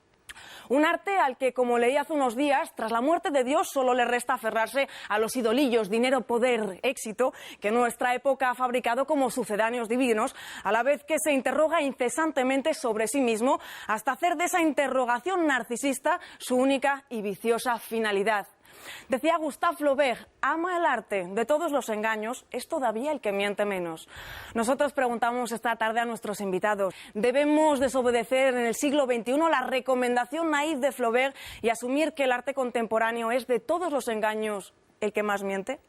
Un arte al que, como leí hace unos días, tras la muerte de Dios solo le resta aferrarse a los idolillos, dinero, poder, éxito, que nuestra época ha fabricado como sucedáneos divinos, a la vez que se interroga incesantemente sobre sí mismo hasta hacer de esa interrogación narcisista su única y viciosa finalidad. Decía Gustave Flaubert, ama el arte, de todos los engaños, es todavía el que miente menos. Nosotros preguntamos esta tarde a nuestros invitados, ¿debemos desobedecer en el siglo XXI la recomendación naif de Flaubert y asumir que el arte contemporáneo es de todos los engaños el que más miente?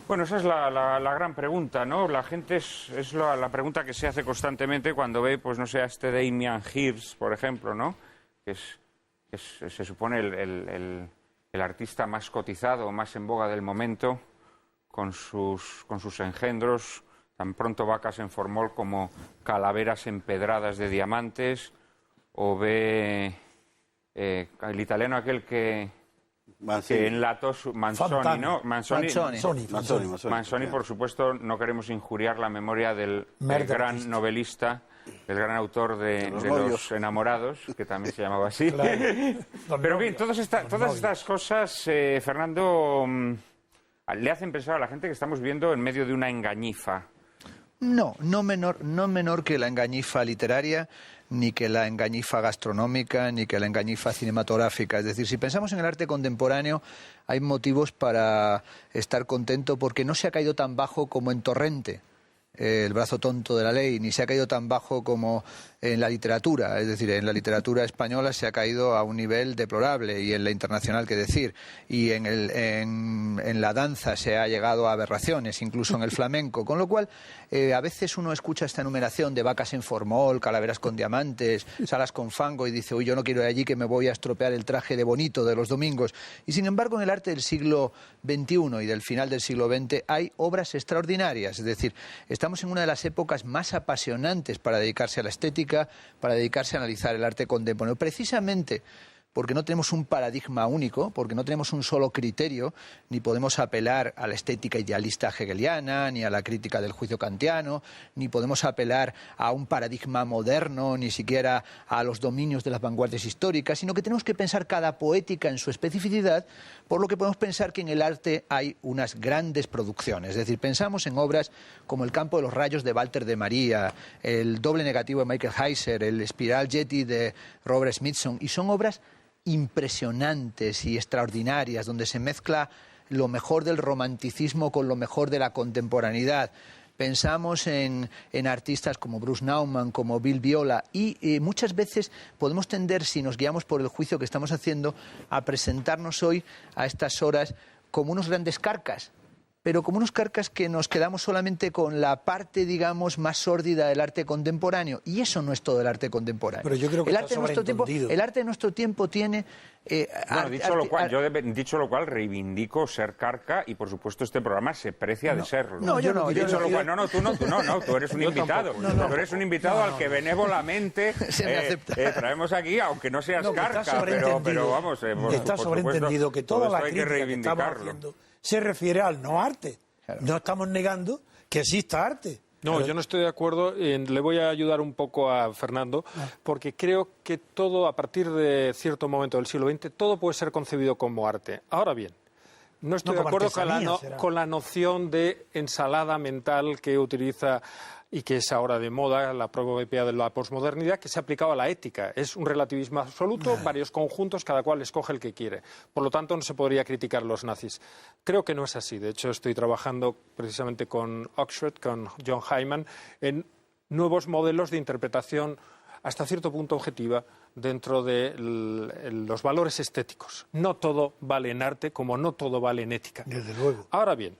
Bueno, esa es la gran pregunta, ¿no? La gente es la pregunta que se hace constantemente cuando ve, pues no sé, a este Damien Hirst, por ejemplo, ¿no? Que se supone el artista más cotizado, más en boga del momento, con sus engendros, tan pronto vacas en formol como calaveras empedradas de diamantes, o ve el italiano aquel que enlató Manzoni, ¿no? Manzoni, por supuesto, no queremos injuriar la memoria del gran novelista, el gran autor de Los Enamorados, que también se llamaba así. Claro. Pero bien, todas estas cosas, Fernando, le hacen pensar a la gente que estamos viviendo en medio de una engañifa. No menor que la engañifa literaria, ni que la engañifa gastronómica, ni que la engañifa cinematográfica. Es decir, si pensamos en el arte contemporáneo, hay motivos para estar contento porque no se ha caído tan bajo como en Torrente, el brazo tonto de la ley, ni se ha caído tan bajo como en la literatura. Es decir, en la literatura española se ha caído a un nivel deplorable, y en la internacional, qué decir, y en la danza se ha llegado a aberraciones, incluso en el flamenco, con lo cual a veces uno escucha esta enumeración de vacas en formol, calaveras con diamantes, salas con fango, y dice, uy, yo no quiero ir allí que me voy a estropear el traje de bonito de los domingos. Y sin embargo, en el arte del siglo XXI y del final del siglo XX hay obras extraordinarias. Es decir, estamos en una de las épocas más apasionantes para dedicarse a la estética, para dedicarse a analizar el arte contemporáneo, precisamente porque no tenemos un paradigma único, porque no tenemos un solo criterio, ni podemos apelar a la estética idealista hegeliana, ni a la crítica del juicio kantiano, ni podemos apelar a un paradigma moderno, ni siquiera a los dominios de las vanguardias históricas, sino que tenemos que pensar cada poética en su especificidad, por lo que podemos pensar que en el arte hay unas grandes producciones. Es decir, pensamos en obras como El campo de los rayos de Walter de María, El doble negativo de Michael Heiser, El espiral Yeti de Robert Smithson, y son obras impresionantes y extraordinarias, donde se mezcla lo mejor del romanticismo con lo mejor de la contemporaneidad. pensamos en artistas como Bruce Nauman, como Bill Viola, y muchas veces podemos tender, si nos guiamos por el juicio que estamos haciendo, a presentarnos hoy a estas horas como unos grandes carcas, pero como unos carcas que nos quedamos solamente con la parte, digamos, más sórdida del arte contemporáneo. Y eso no es todo el arte contemporáneo. Pero yo creo que el arte de nuestro tiempo tiene... dicho lo cual, reivindico ser carca y, por supuesto, este programa se precia de serlo. No, yo no. Tú eres un invitado. Tú eres un invitado al que benévolamente traemos aquí, aunque no seas carca, pero vamos... está sobreentendido que toda la crítica que estamos haciendo se refiere al no arte. Claro. No estamos negando que exista arte. No, yo no estoy de acuerdo. Le voy a ayudar un poco a Fernando, porque creo que todo, a partir de cierto momento del siglo XX, todo puede ser concebido como arte. Ahora bien, no estoy de acuerdo con la noción de ensalada mental que utiliza y que es ahora de moda, la propia de la posmodernidad, que se ha aplicado a la ética. Es un relativismo absoluto, varios conjuntos, cada cual escoge el que quiere. Por lo tanto, no se podría criticar a los nazis. Creo que no es así. De hecho, estoy trabajando precisamente con Oxford, con John Hyman, en nuevos modelos de interpretación hasta cierto punto objetiva dentro de los valores estéticos. No todo vale en arte como no todo vale en ética. Desde luego. Ahora bien,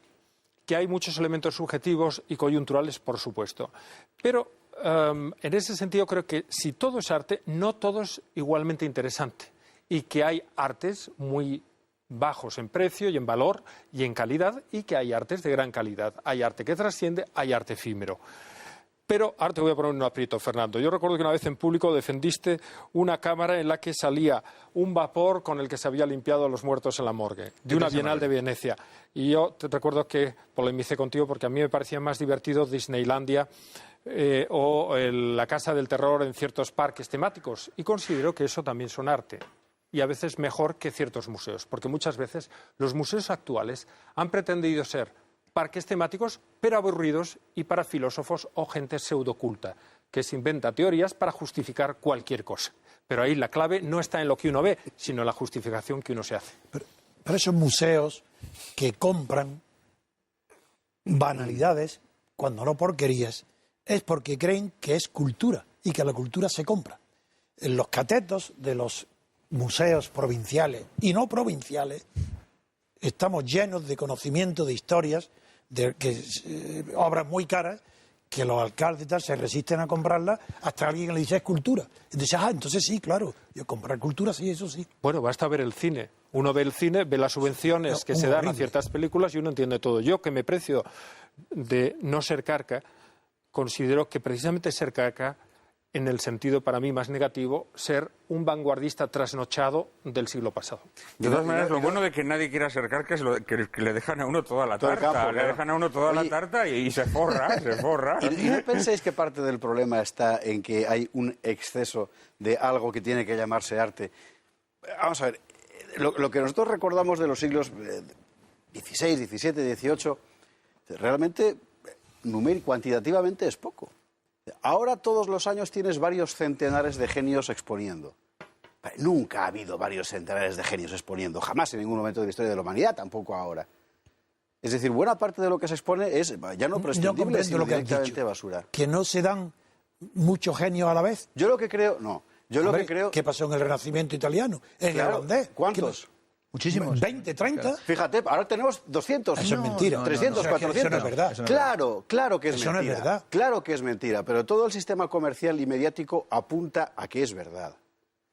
que hay muchos elementos subjetivos y coyunturales, por supuesto. Pero en ese sentido creo que si todo es arte, no todo es igualmente interesante. Y que hay artes muy bajos en precio y en valor y en calidad, y que hay artes de gran calidad. Hay arte que trasciende, hay arte efímero. Pero ahora te voy a poner un aprieto, Fernando. Yo recuerdo que una vez en público defendiste una cámara en la que salía un vapor con el que se había limpiado a los muertos en la morgue, de una Bienal de Venecia. Y yo te recuerdo que polemicé contigo porque a mí me parecía más divertido Disneylandia o la Casa del Terror en ciertos parques temáticos. Y considero que eso también son arte. Y a veces mejor que ciertos museos, porque muchas veces los museos actuales han pretendido ser parques temáticos, pero aburridos y para filósofos o gente pseudoculta, que se inventa teorías para justificar cualquier cosa. Pero ahí la clave no está en lo que uno ve, sino en la justificación que uno se hace. Pero esos museos que compran banalidades, cuando no porquerías, es porque creen que es cultura y que la cultura se compra. En los catetos de los museos provinciales y no provinciales estamos llenos de conocimiento, de historias, obras muy caras, que los alcaldes tal se resisten a comprarlas hasta alguien le dice es cultura. Y dice, entonces sí, claro, yo comprar cultura sí, eso sí. Bueno, basta ver el cine. Uno ve el cine, ve las subvenciones que se dan a ciertas películas y uno entiende todo. Yo, que me precio de no ser carca, considero que precisamente ser carca, en el sentido para mí más negativo, ser un vanguardista trasnochado del siglo pasado. De todas maneras, lo bueno de que nadie quiera ser carca es que le dejan a uno toda la tarta. Le dejan a uno toda la tarta y se forra, se forra. ¿Y no pensáis que parte del problema está en que hay un exceso de algo que tiene que llamarse arte? Vamos a ver, lo que nosotros recordamos de los siglos XVI, XVII, XVIII, realmente cuantitativamente es poco. Ahora todos los años tienes varios centenares de genios exponiendo. Nunca ha habido varios centenares de genios exponiendo, jamás en ningún momento de la historia de la humanidad, tampoco ahora. Es decir, buena parte de lo que se expone es ya no prescindible, sino directamente basura. ¿Que no se dan muchos genios a la vez? Yo lo que creo, no. Yo lo que creo... ¿Qué pasó en el Renacimiento italiano? ¿En el holandés? ¿Cuántos? Muchísimos. 20, 30. Fíjate, ahora tenemos 200. Eso es mentira. 300, 400. Eso no es verdad. Claro que es eso mentira. No es verdad. Claro que es mentira, pero todo el sistema comercial y mediático apunta a que es verdad.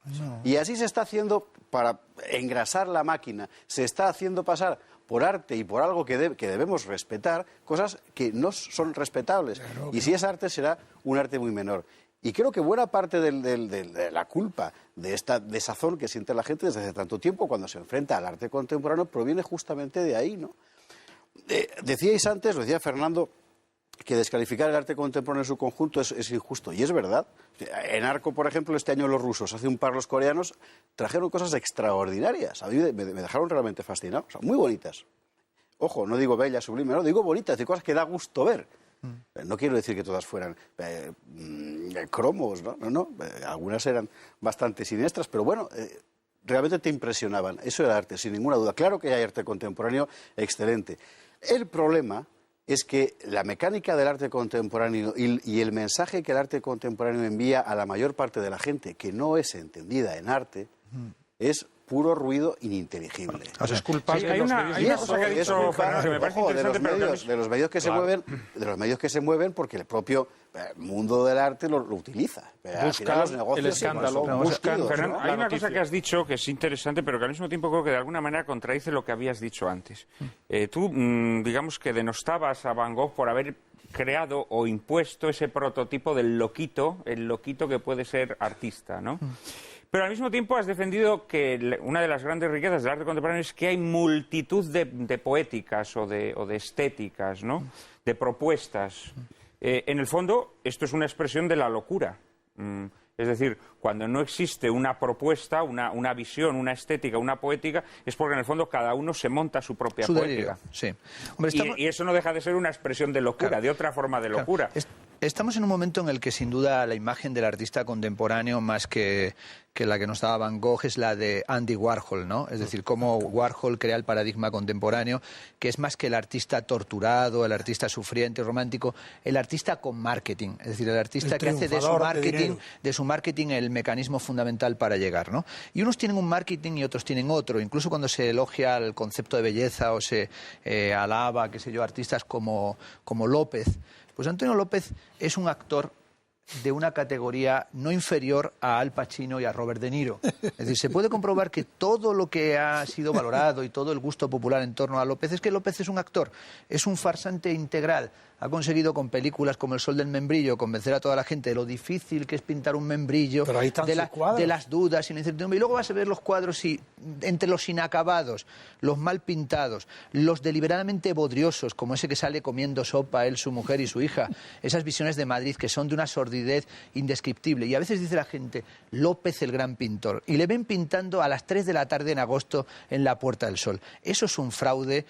No. Y así se está haciendo para engrasar la máquina, se está haciendo pasar por arte y por algo que debemos respetar, cosas que no son respetables. Claro, y si es arte, será un arte muy menor. Y creo que buena parte de la culpa de esta desazón que siente la gente desde hace tanto tiempo cuando se enfrenta al arte contemporáneo proviene justamente de ahí, ¿no? Decíais antes, lo decía Fernando, que descalificar el arte contemporáneo en su conjunto es injusto. Y es verdad. En Arco, por ejemplo, este año los rusos, hace un par los coreanos, trajeron cosas extraordinarias. A mí me dejaron realmente fascinado. O sea, muy bonitas. Ojo, no digo bellas, sublimes, no, digo bonitas, de cosas que da gusto ver. No quiero decir que todas fueran cromos, no. Algunas eran bastante siniestras, pero bueno, realmente te impresionaban. Eso era arte, sin ninguna duda. Claro que hay arte contemporáneo excelente. El problema es que la mecánica del arte contemporáneo y el mensaje que el arte contemporáneo envía a la mayor parte de la gente que no es entendida en arte es puro ruido ininteligible. O sea, es culpa hay una cosa que ha dicho Fernando que me parece interesante, de los medios que se mueven, porque el propio mundo del arte lo utiliza. Busca el escándalo, Fernando, hay una cosa que has dicho que es interesante, pero que al mismo tiempo creo que de alguna manera contradice lo que habías dicho antes. Tú, digamos que denostabas a Van Gogh por haber creado o impuesto ese prototipo del loquito, el loquito que puede ser artista, ¿no? Pero al mismo tiempo has defendido que una de las grandes riquezas del arte contemporáneo es que hay multitud de poéticas o de estéticas, ¿no? De propuestas. En el fondo, esto es una expresión de la locura. Es decir, cuando no existe una propuesta, una visión, una estética, una poética, es porque en el fondo cada uno se monta su propia poética. Sí. Hombre, y eso no deja de ser una expresión de locura, claro, de otra forma de locura. Claro. Estamos en un momento en el que sin duda la imagen del artista contemporáneo, más que la que nos daba Van Gogh, es la de Andy Warhol, ¿no? Es decir, cómo Warhol crea el paradigma contemporáneo, que es más que el artista torturado, el artista sufriente, romántico, el artista con marketing. Es decir, el artista que hace de su marketing el mecanismo fundamental para llegar, ¿no? Y unos tienen un marketing y otros tienen otro. Incluso cuando se elogia el concepto de belleza o se alaba, qué sé yo, artistas como López. Pues Antonio López es un actor de una categoría no inferior a Al Pacino y a Robert De Niro. Es decir, se puede comprobar que todo lo que ha sido valorado y todo el gusto popular en torno a López es que López es un actor, es un farsante integral. Ha conseguido con películas como El sol del membrillo convencer a toda la gente de lo difícil que es pintar un membrillo, de las dudas y la incertidumbre. Y luego vas a ver los cuadros entre los inacabados, los mal pintados, los deliberadamente bodriosos, como ese que sale comiendo sopa él, su mujer y su hija. Esas visiones de Madrid que son de una sordidez indescriptible. Y a veces dice la gente, López el gran pintor. Y le ven pintando a las 3 de la tarde en agosto en la Puerta del Sol. Eso es un fraude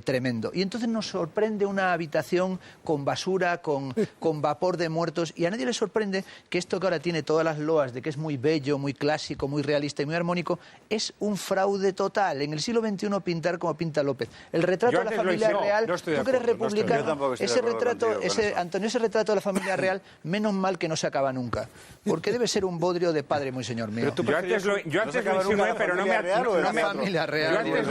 tremendo. Y entonces nos sorprende una habitación con basura, con vapor de muertos, y a nadie le sorprende que esto que ahora tiene todas las loas de que es muy bello, muy clásico, muy realista y muy armónico, es un fraude total. En el siglo XXI pintar como pinta López. El retrato de la familia real, tú que eres republicano, ese retrato de la familia real, menos mal que no se acaba nunca, porque debe ser un bodrio de padre, muy señor mío. Yo antes lo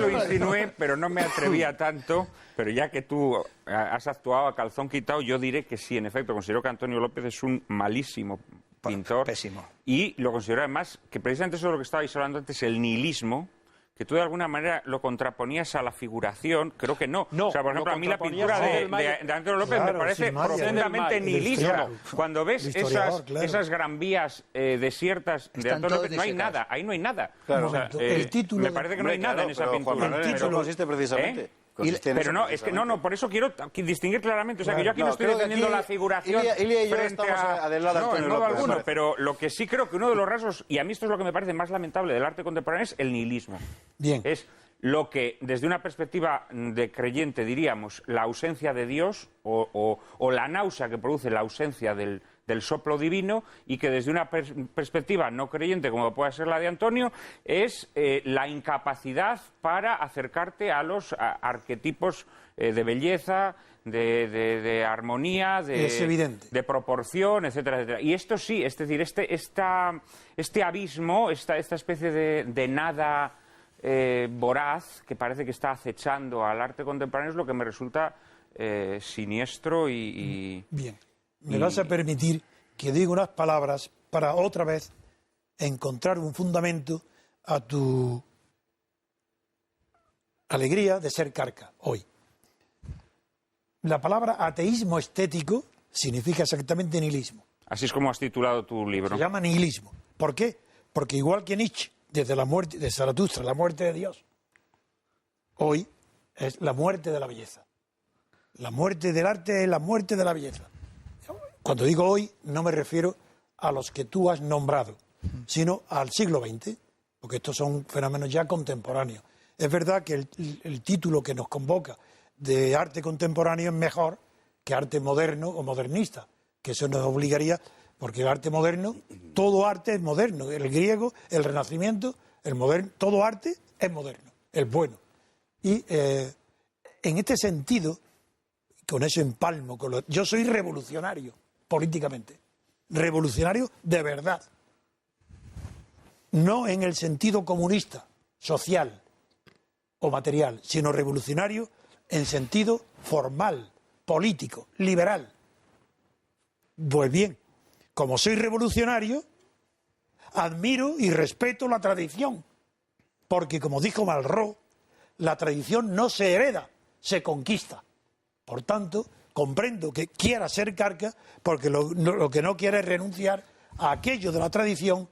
insinué, pero no me atrevía tanto. Pero ya que tú has actuado a calzón quitado, yo diré que sí, en efecto, considero que Antonio López es un malísimo pintor. Pésimo. Y lo considero además que precisamente eso es lo que estabais hablando antes, el nihilismo, que tú de alguna manera lo contraponías a la creo que no. O sea, por ejemplo, a mí la pintura de Antonio López me parece profundamente nihilista. Cuando ves esas gran vías desiertas de Antonio López, no hay nada, ahí no hay nada. Claro, o sea, el título me parece que no hay nada en esa pintura. El título consiste precisamente... Pero no, es que no, por eso quiero distinguir claramente. O sea, que yo aquí no estoy defendiendo la figuración frente a... No, alguno, pero lo que sí creo que uno de los rasgos, y a mí esto es lo que me parece más lamentable del arte contemporáneo, es el nihilismo. Bien. Es lo que, desde una perspectiva de creyente, diríamos, la ausencia de Dios o la náusea que produce la ausencia del soplo divino, y que desde una perspectiva no creyente, como puede ser la de Antonio, es la incapacidad para acercarte a los arquetipos de belleza, de armonía, de proporción, etcétera, etcétera. Y esto sí, es decir, este abismo, esta especie de nada voraz que parece que está acechando al arte contemporáneo es lo que me resulta siniestro y... Bien. Me vas a permitir que diga unas palabras para otra vez encontrar un fundamento a tu alegría de ser carca hoy. La palabra ateísmo estético significa exactamente nihilismo. Así es como has titulado tu libro. Se llama nihilismo. ¿Por qué? Porque igual que Nietzsche, desde la muerte de Zaratustra, la muerte de Dios, hoy es la muerte de la belleza. La muerte del arte es la muerte de la belleza. Cuando digo hoy, no me refiero a los que tú has nombrado, sino al siglo XX, porque estos son fenómenos ya contemporáneos. Es verdad que el título que nos convoca de arte contemporáneo es mejor que arte moderno o modernista, que eso nos obligaría, porque el arte moderno, todo arte es moderno. El griego, el Renacimiento, el moderno, todo arte es moderno, es bueno. Y en este sentido, con eso empalmo. Yo soy revolucionario políticamente, revolucionario de verdad, no en el sentido comunista, social o material, sino revolucionario en sentido formal, político, liberal. Pues bien, como soy revolucionario, admiro y respeto la tradición, porque como dijo Malraux, la tradición no se hereda, se conquista. Por tanto, comprendo que quiera ser carca, porque lo que no quiere es renunciar a aquello de la tradición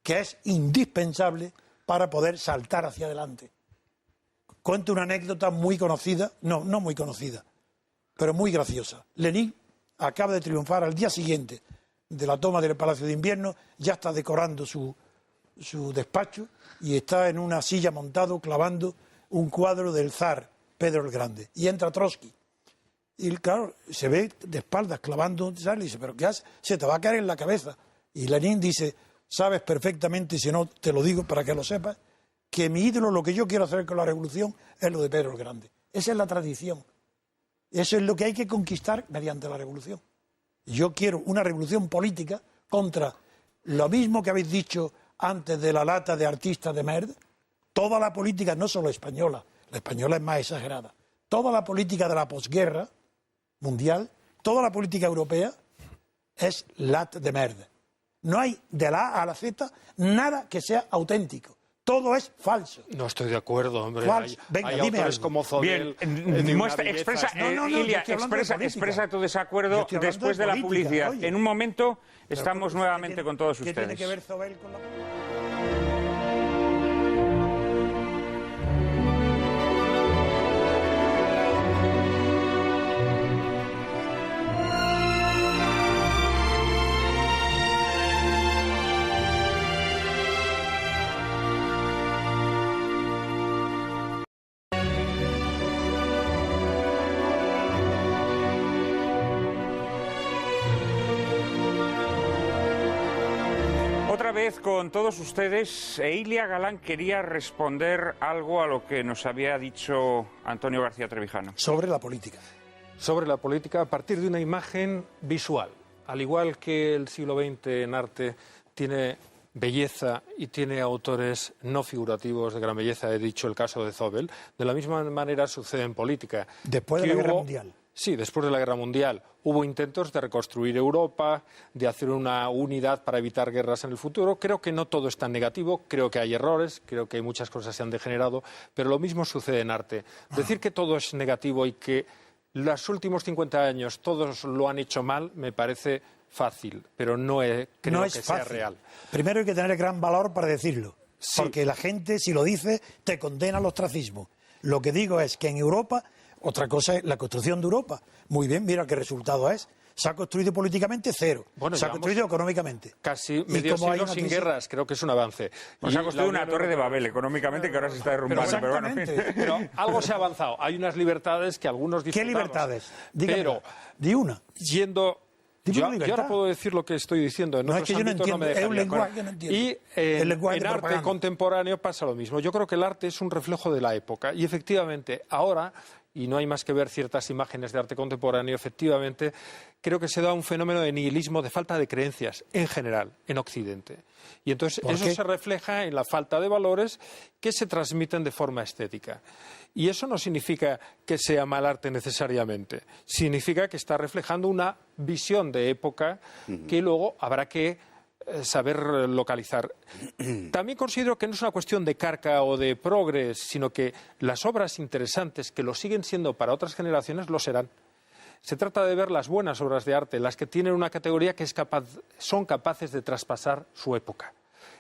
que es indispensable para poder saltar hacia adelante. Cuento una anécdota muy conocida, no muy conocida, pero muy graciosa. Lenin acaba de triunfar al día siguiente de la toma del Palacio de Invierno, ya está decorando su despacho y está en una silla montado clavando un cuadro del zar Pedro el Grande. Y entra Trotsky. Y claro, se ve de espaldas clavando un zar y dice, ¿pero qué haces? Se te va a caer en la cabeza. Y Lenin dice, sabes perfectamente, si no te lo digo para que lo sepas, que mi ídolo, lo que yo quiero hacer con la revolución, es lo de Pedro el Grande. Esa es la tradición. Eso es lo que hay que conquistar mediante la revolución. Yo quiero una revolución política contra lo mismo que habéis dicho antes de la lata de artistas de Merd. Toda la política, no solo española, la española es más exagerada, toda la política de la posguerra mundial, toda la política europea es lat de Merd. No hay de la A a la Z nada que sea auténtico. Todo es falso. No estoy de acuerdo, hombre. Falso. Venga, hay dime autores algo. como Zobel. Expresa tu desacuerdo después de la publicidad. Oye, en un momento estamos nuevamente con todos ¿Qué ustedes. tiene que ver Zobel con la... Otra vez con todos ustedes, Ilia Galán quería responder algo a lo que nos había dicho Antonio García Trevijano. Sobre la política. Sobre la política a partir de una imagen visual. Al igual que el siglo XX en arte tiene belleza y tiene autores no figurativos de gran belleza, he dicho el caso de Zobel, de la misma manera sucede en política. Después de la Guerra Mundial. Sí, después de la Guerra Mundial hubo intentos de reconstruir Europa, de hacer una unidad para evitar guerras en el futuro. Creo que no todo es tan negativo, creo que hay errores, creo que muchas cosas se han degenerado, pero lo mismo sucede en arte. Decir que todo es negativo y que los últimos 50 años todos lo han hecho mal me parece fácil, pero no creo que sea real. Primero hay que tener gran valor para decirlo, Sí. porque la gente, si lo dice, te condena al ostracismo. Lo que digo es que en Europa, otra cosa es la construcción de Europa. Muy bien, mira qué resultado es. Se ha construido políticamente cero. Bueno, se ha construido económicamente. Casi medio siglo sin guerras, creo que es un avance. Pues se ha construido una torre de Babel económicamente que ahora se está derrumbando. Pero bueno, en fin. Pero algo se ha avanzado. Hay unas libertades que algunos disfrutamos. ¿Qué libertades? Dígame, Pero di una. yendo... Yo ahora puedo decir lo que estoy diciendo. En otros es que yo no ámbitos entiendo. me Es un dejaría. lenguaje que no entiendo. Y El lenguaje en de arte propaganda. contemporáneo pasa lo mismo. Yo creo que el arte es un reflejo de la época. Y efectivamente, ahora, y no hay más que ver ciertas imágenes de arte contemporáneo, efectivamente, creo que se da un fenómeno de nihilismo, de falta de creencias, en general, en Occidente. Y entonces eso se refleja en la falta de valores que se transmiten de forma estética. Y eso no significa que sea mal arte necesariamente. Significa que está reflejando una visión de época que luego habrá que saber localizar. También considero que no es una cuestión de carca o de progres, sino que las obras interesantes que lo siguen siendo para otras generaciones lo serán. Se trata de ver las buenas obras de arte, las que tienen una categoría que son capaces de traspasar su época.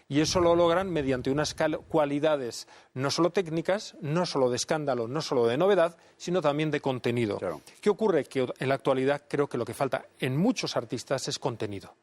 Y eso lo logran mediante unas cualidades no solo técnicas, no solo de escándalo, no solo de novedad, sino también de contenido. Claro. ¿Qué ocurre? Que en la actualidad creo que lo que falta en muchos artistas es contenido.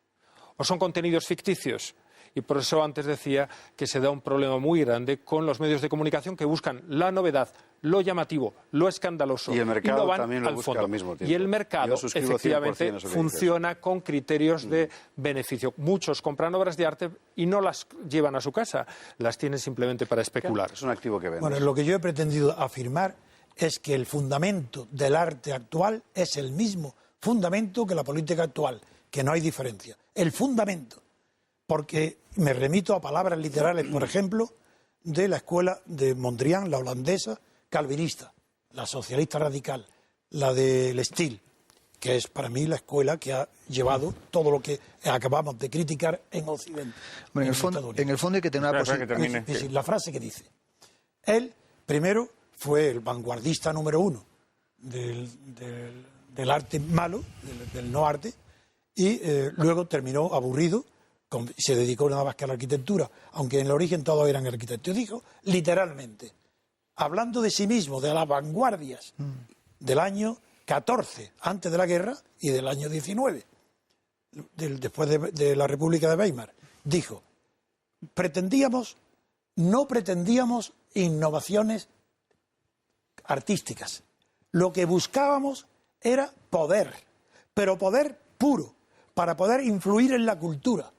O son contenidos ficticios. Y por eso antes decía que se da un problema muy grande con los medios de comunicación que buscan la novedad, lo llamativo, lo escandaloso. Y el mercado no van también lo al busca fondo. al mismo tiempo. Y el mercado, Yo suscribo 100% efectivamente, eso que funciona con criterios de beneficio. Muchos compran obras de arte y no las llevan a su casa, las tienen simplemente para especular. Es un activo que vende. Bueno, lo que yo he pretendido afirmar es que el fundamento del arte actual es el mismo fundamento que la política actual, que no hay diferencia. El fundamento, porque me remito a palabras literales, por ejemplo, de la escuela de Mondrian, la holandesa, calvinista, la socialista radical, la del Steel, que es para mí la escuela que ha llevado todo lo que acabamos de criticar en Occidente. Bueno, en el fondo hay que tener una posición. La frase que dice, él primero fue el vanguardista número uno del arte malo, del no arte, y luego terminó aburrido, se dedicó nada más que a la arquitectura, aunque en el origen todos eran arquitectos. Dijo, literalmente, hablando de sí mismo, de las vanguardias del año 14, antes de la guerra, y del año 19, después de la República de Weimar, dijo, no pretendíamos innovaciones artísticas. Lo que buscábamos era poder, pero poder puro, para poder influir en la cultura.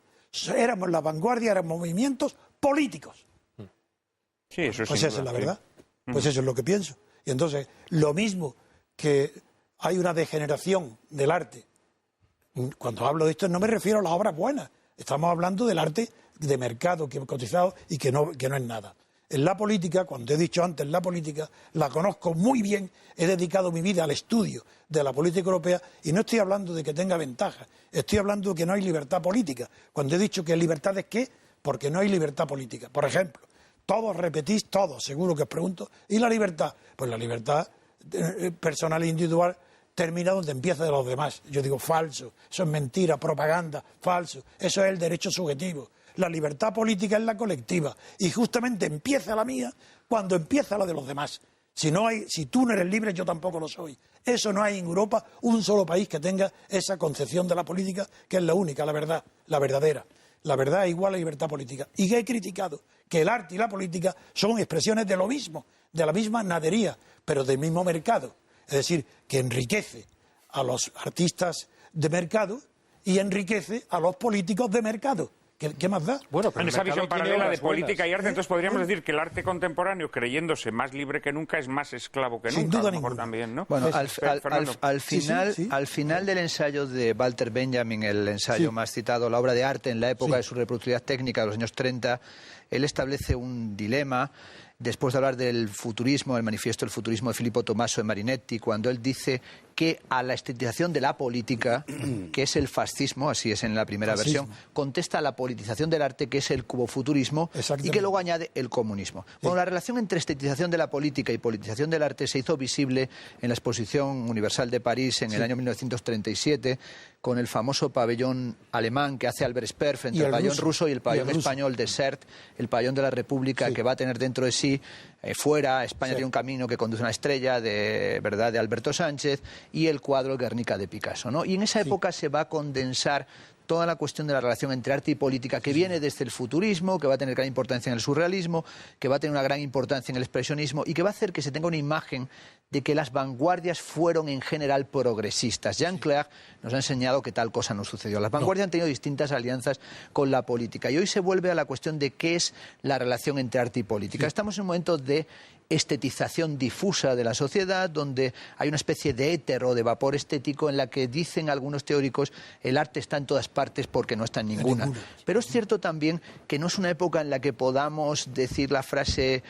Éramos la vanguardia, eran movimientos políticos. Sí, eso pues esa es la verdad. Pues eso es lo que pienso. Y entonces, lo mismo que hay una degeneración del arte. Cuando hablo de esto no me refiero a las obras buenas. Estamos hablando del arte de mercado que he cotizado y que no es nada. En la política, cuando he dicho antes, la política la conozco muy bien, he dedicado mi vida al estudio de la política europea y no estoy hablando de que tenga ventajas, estoy hablando de que no hay libertad política. Cuando he dicho que libertad es ¿qué? Porque no hay libertad política. Por ejemplo, todos repetís, todos, seguro que os pregunto, ¿y la libertad? Pues la libertad personal e individual termina donde empieza de los demás. Yo digo falso, eso es mentira, propaganda, falso, eso es el derecho subjetivo. La libertad política es la colectiva y justamente empieza la mía cuando empieza la de los demás. Si tú no eres libre, yo tampoco lo soy. Eso no hay en Europa un solo país que tenga esa concepción de la política, que es la única, la verdad, la verdadera. La verdad es igual a libertad política. Y que he criticado que el arte y la política son expresiones de lo mismo, de la misma nadería, pero del mismo mercado. Es decir, que enriquece a los artistas de mercado y enriquece a los políticos de mercado. ¿Qué más da? Bueno, pero en esa visión paralela de política y arte, entonces podríamos decir que el arte contemporáneo, creyéndose más libre que nunca, es más esclavo que nunca. Sin duda a lo mejor ninguna. También, ¿no? Bueno, al final del ensayo de Walter Benjamin, el ensayo más citado, la obra de arte en la época de su reproductividad técnica de los años 30, él establece un dilema. Después de hablar del futurismo, el manifiesto del futurismo de Filippo Tommaso e Marinetti, cuando él dice que a la estetización de la política, que es el fascismo, así es en la primera versión, contesta a la politización del arte, que es el cubofuturismo, y que luego añade el comunismo. Bueno, la relación entre estetización de la política y politización del arte se hizo visible en la Exposición Universal de París en el año 1937, con el famoso pabellón alemán que hace Albert Speer frente al pabellón ruso y el pabellón español Desert, el pabellón de la República, que va a tener dentro de sí fuera, España tiene un camino que conduce a una estrella de Alberto Sánchez, y el cuadro Guernica de Picasso, ¿no? Y en esa época se va a condensar toda la cuestión de la relación entre arte y política, que viene desde el futurismo, que va a tener gran importancia en el surrealismo, que va a tener una gran importancia en el expresionismo y que va a hacer que se tenga una imagen de que las vanguardias fueron en general progresistas. Jean Clair nos ha enseñado que tal cosa no sucedió. Las vanguardias han tenido distintas alianzas con la política y hoy se vuelve a la cuestión de qué es la relación entre arte y política. Estamos en un momento de estetización difusa de la sociedad, donde hay una especie de éter o de vapor estético en la que dicen algunos teóricos el arte está en todas partes porque no está en ninguna. Pero es cierto también que no es una época en la que podamos decir la frase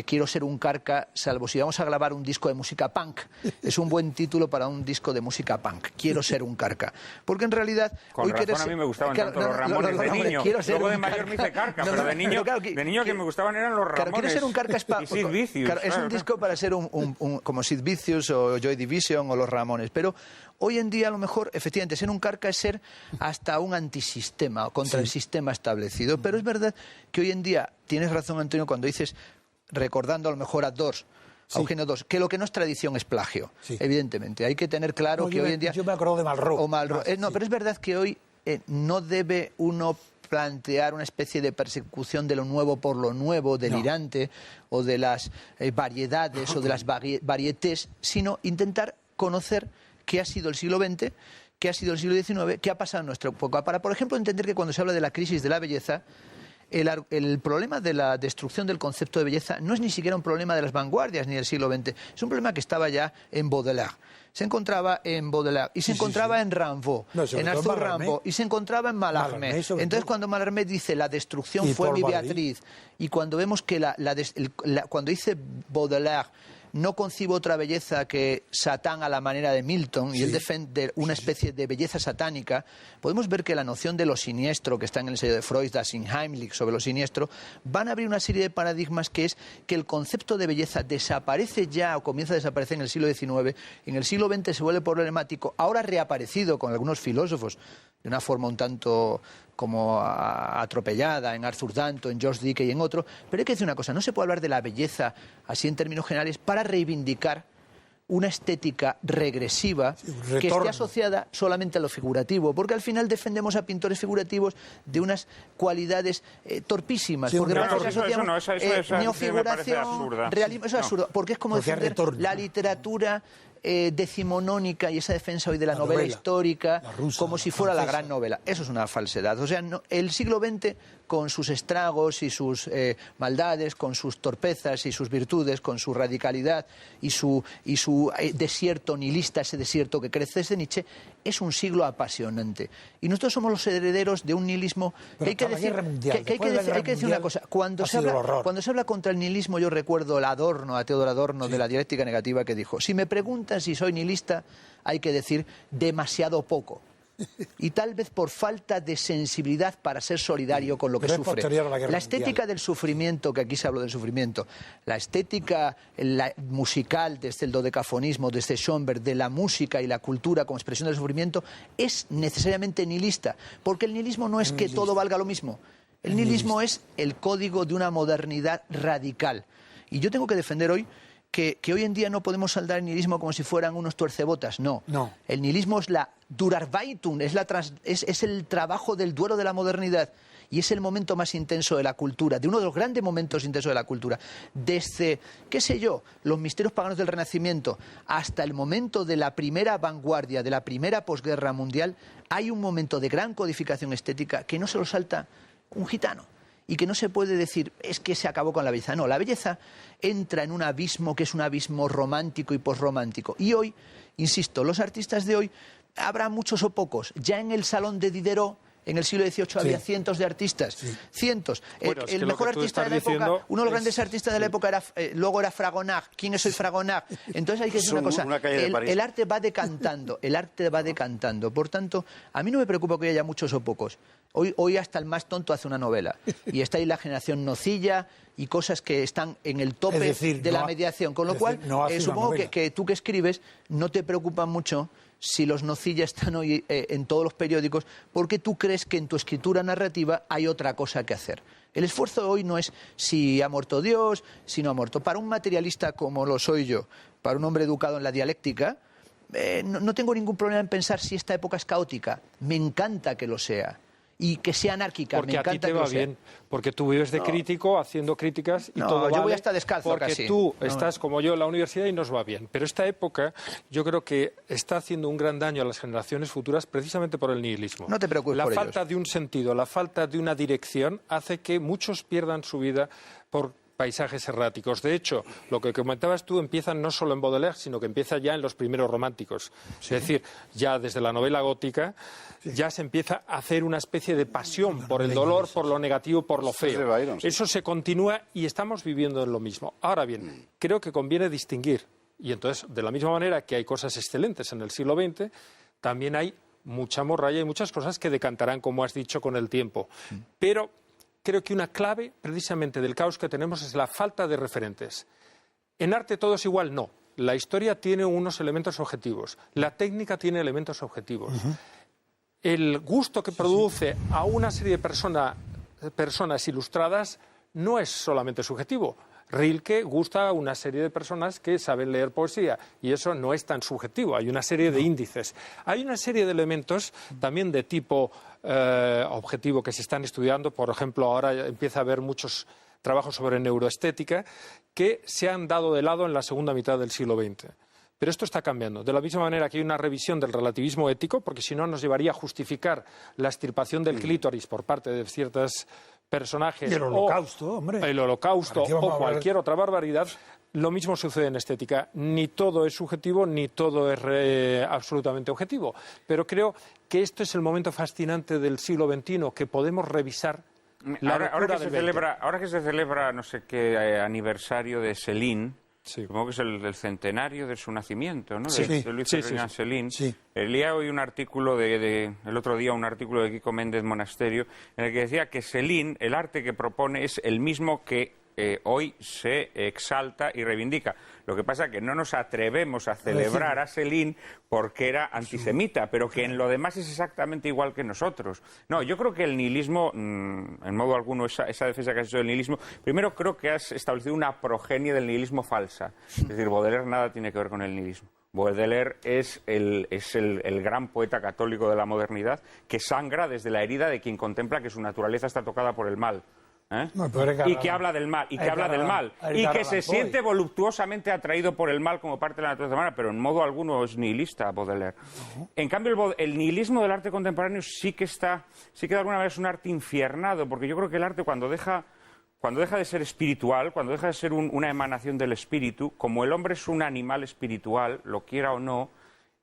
quiero ser un carca, salvo si vamos a grabar un disco de música punk. Es un buen título para un disco de música punk. Quiero ser un carca. Porque en realidad... Con razón a mí me gustaban tanto los Ramones de niño. Luego de mayor me hice carca, pero de niño que me gustaban eran los Ramones. Claro, quiero ser un carca y Sid Vicious. Claro, es un disco para ser como Sid Vicious o Joy Division o los Ramones. Pero hoy en día a lo mejor, efectivamente, ser un carca es ser hasta un antisistema, contra el sistema establecido. Pero es verdad que hoy en día, tienes razón Antonio, cuando dices... recordando a lo mejor a Dors, a Eugenio Dors, que lo que no es tradición es plagio, evidentemente. Hay que tener claro que hoy en día... Yo me acuerdo de Malraux. Pero es verdad que hoy no debe uno plantear una especie de persecución de lo nuevo por lo nuevo, delirante, o de las variedades o de las varietés, sino intentar conocer qué ha sido el siglo XX, qué ha sido el siglo XIX, qué ha pasado en nuestra época. Para, por ejemplo, entender que cuando se habla de la crisis de la belleza... el problema de la destrucción del concepto de belleza no es ni siquiera un problema de las vanguardias ni del siglo XX, es un problema que estaba ya en Baudelaire. Se encontraba en Baudelaire y se encontraba en Rimbaud, en Arthur Rimbaud, y se encontraba en Mallarmé. Entonces, cuando Mallarmé dice la destrucción fue mi Beatriz, y cuando vemos que cuando dice Baudelaire no concibo otra belleza que Satán a la manera de Milton, y él defiende una especie de belleza satánica, podemos ver que la noción de lo siniestro, que está en el sello de Freud, das Unheimlich, sobre lo siniestro, van a abrir una serie de paradigmas, que es que el concepto de belleza desaparece ya, o comienza a desaparecer en el siglo XIX, en el siglo XX se vuelve problemático, ahora ha reaparecido con algunos filósofos, de una forma un tanto como atropellada, en Arthur Danto, en George Dickey y en otros, pero hay que decir una cosa, no se puede hablar de la belleza así en términos generales para reivindicar una estética regresiva que esté asociada solamente a lo figurativo, porque al final defendemos a pintores figurativos de unas cualidades torpísimas, porque asociamos neofiguración, realismo, eso es absurdo, porque es como defender la literatura decimonónica y esa defensa hoy de la novela histórica rusa, como si fuera la gran novela. Eso es una falsedad. O sea, el siglo XX, con sus estragos y sus maldades, con sus torpezas y sus virtudes, con su radicalidad y su desierto nihilista, ese desierto que crece desde Nietzsche, es un siglo apasionante. Y nosotros somos los herederos de un nihilismo que hay que decir una cosa. Cuando se habla contra el nihilismo, yo recuerdo a Teodor Adorno, de la dialéctica negativa, que dijo: si me preguntan si soy nihilista, hay que decir demasiado poco. Y tal vez por falta de sensibilidad para ser solidario con lo que sufre. La estética del sufrimiento, que aquí se habló del sufrimiento, la estética musical desde el dodecafonismo, desde Schoenberg, de la música y la cultura como expresión del sufrimiento, es necesariamente nihilista, porque el nihilismo no es que todo valga lo mismo. El nihilismo es el código de una modernidad radical. Y yo tengo que defender hoy que hoy en día no podemos saldar el nihilismo como si fueran unos tuercebotas, no. El nihilismo es la Durarbeitung, es el trabajo del duelo de la modernidad, y es el momento más intenso de la cultura, de uno de los grandes momentos intensos de la cultura. Desde, qué sé yo, los misterios paganos del Renacimiento hasta el momento de la primera vanguardia, de la primera posguerra mundial, hay un momento de gran codificación estética que no se lo salta un gitano. Y que no se puede decir, es que se acabó con la belleza. No, la belleza entra en un abismo que es un abismo romántico y posromántico. Y hoy, insisto, los artistas de hoy, habrá muchos o pocos. Ya en el Salón de Diderot, en el siglo XVIII, había cientos de artistas. Cientos. Bueno, el mejor artista de la época, uno de los grandes artistas de la época luego era Fragonard. ¿Quién es hoy Fragonard? Entonces hay que decir una cosa, el arte va decantando, Por tanto, a mí no me preocupa que haya muchos o pocos. Hoy hasta el más tonto hace una novela. Y está ahí la generación Nocilla y cosas que están en el tope de la mediación. Con lo cual, supongo que tú que escribes no te preocupa mucho si los Nocilla están hoy en todos los periódicos, porque tú crees que en tu escritura narrativa hay otra cosa que hacer. El esfuerzo hoy no es si ha muerto Dios, si no ha muerto. Para un materialista como lo soy yo, para un hombre educado en la dialéctica, no tengo ningún problema en pensar si esta época es caótica. Me encanta que lo sea. Y que sea anárquica. Porque a ti te va bien, porque tú vives de crítico, haciendo críticas y todo vale. Yo voy hasta descalzo porque casi. Tú estás como yo en la universidad y nos va bien. Pero esta época yo creo que está haciendo un gran daño a las generaciones futuras precisamente por el nihilismo. No te preocupes por ellos. La falta de un sentido, la falta de una dirección hace que muchos pierdan su vida por paisajes erráticos. De hecho, lo que comentabas tú empieza no solo en Baudelaire, sino que empieza ya en los primeros románticos. Es decir, ya desde la novela gótica ya se empieza a hacer una especie de pasión por el dolor, por lo negativo, por lo feo. Eso se continúa y estamos viviendo en lo mismo. Ahora bien, creo que conviene distinguir, y entonces, de la misma manera que hay cosas excelentes en el siglo XX, también hay mucha morralla y muchas cosas que decantarán, como has dicho, con el tiempo. Pero creo que una clave, precisamente, del caos que tenemos es la falta de referentes. En arte todo es igual, no. La historia tiene unos elementos objetivos. La técnica tiene elementos objetivos. El gusto que produce a una serie de personas ilustradas no es solamente subjetivo. Rilke gusta a una serie de personas que saben leer poesía y eso no es tan subjetivo. Hay una serie de índices. Hay una serie de elementos también de tipo objetivo que se están estudiando. Por ejemplo, ahora empieza a haber muchos trabajos sobre neuroestética que se han dado de lado en la segunda mitad del siglo XX. Pero esto está cambiando. De la misma manera que hay una revisión del relativismo ético, porque si no nos llevaría a justificar la extirpación del clítoris por parte de ciertas personajes y el holocausto, hombre. El holocausto o cualquier otra barbaridad, lo mismo sucede en estética. Ni todo es subjetivo, ni todo es absolutamente objetivo. Pero creo que esto es el momento fascinante del siglo XXI, que podemos revisar ahora que se celebra no sé qué aniversario de Céline, supongo que es el centenario de su nacimiento, ¿no? De Luis Ferdinand Céline. Sí. Leía hoy un artículo el otro día un artículo de Kiko Méndez Monasterio en el que decía que Céline, el arte que propone es el mismo que hoy se exalta y reivindica. Lo que pasa es que no nos atrevemos a celebrar a Céline porque era antisemita, pero que en lo demás es exactamente igual que nosotros. No, yo creo que el nihilismo, en modo alguno, esa defensa que has hecho del nihilismo, primero creo que has establecido una progenie del nihilismo falsa. Es decir, Baudelaire nada tiene que ver con el nihilismo. Baudelaire es el gran poeta católico de la modernidad que sangra desde la herida de quien contempla que su naturaleza está tocada por el mal. No, y que habla del mal, y que se siente voluptuosamente atraído por el mal como parte de la naturaleza humana, pero en modo alguno es nihilista Baudelaire. En cambio, el nihilismo del arte contemporáneo sí que de alguna manera es un arte infiernado, porque yo creo que el arte cuando deja de ser espiritual, cuando deja de ser una emanación del espíritu, como el hombre es un animal espiritual, lo quiera o no,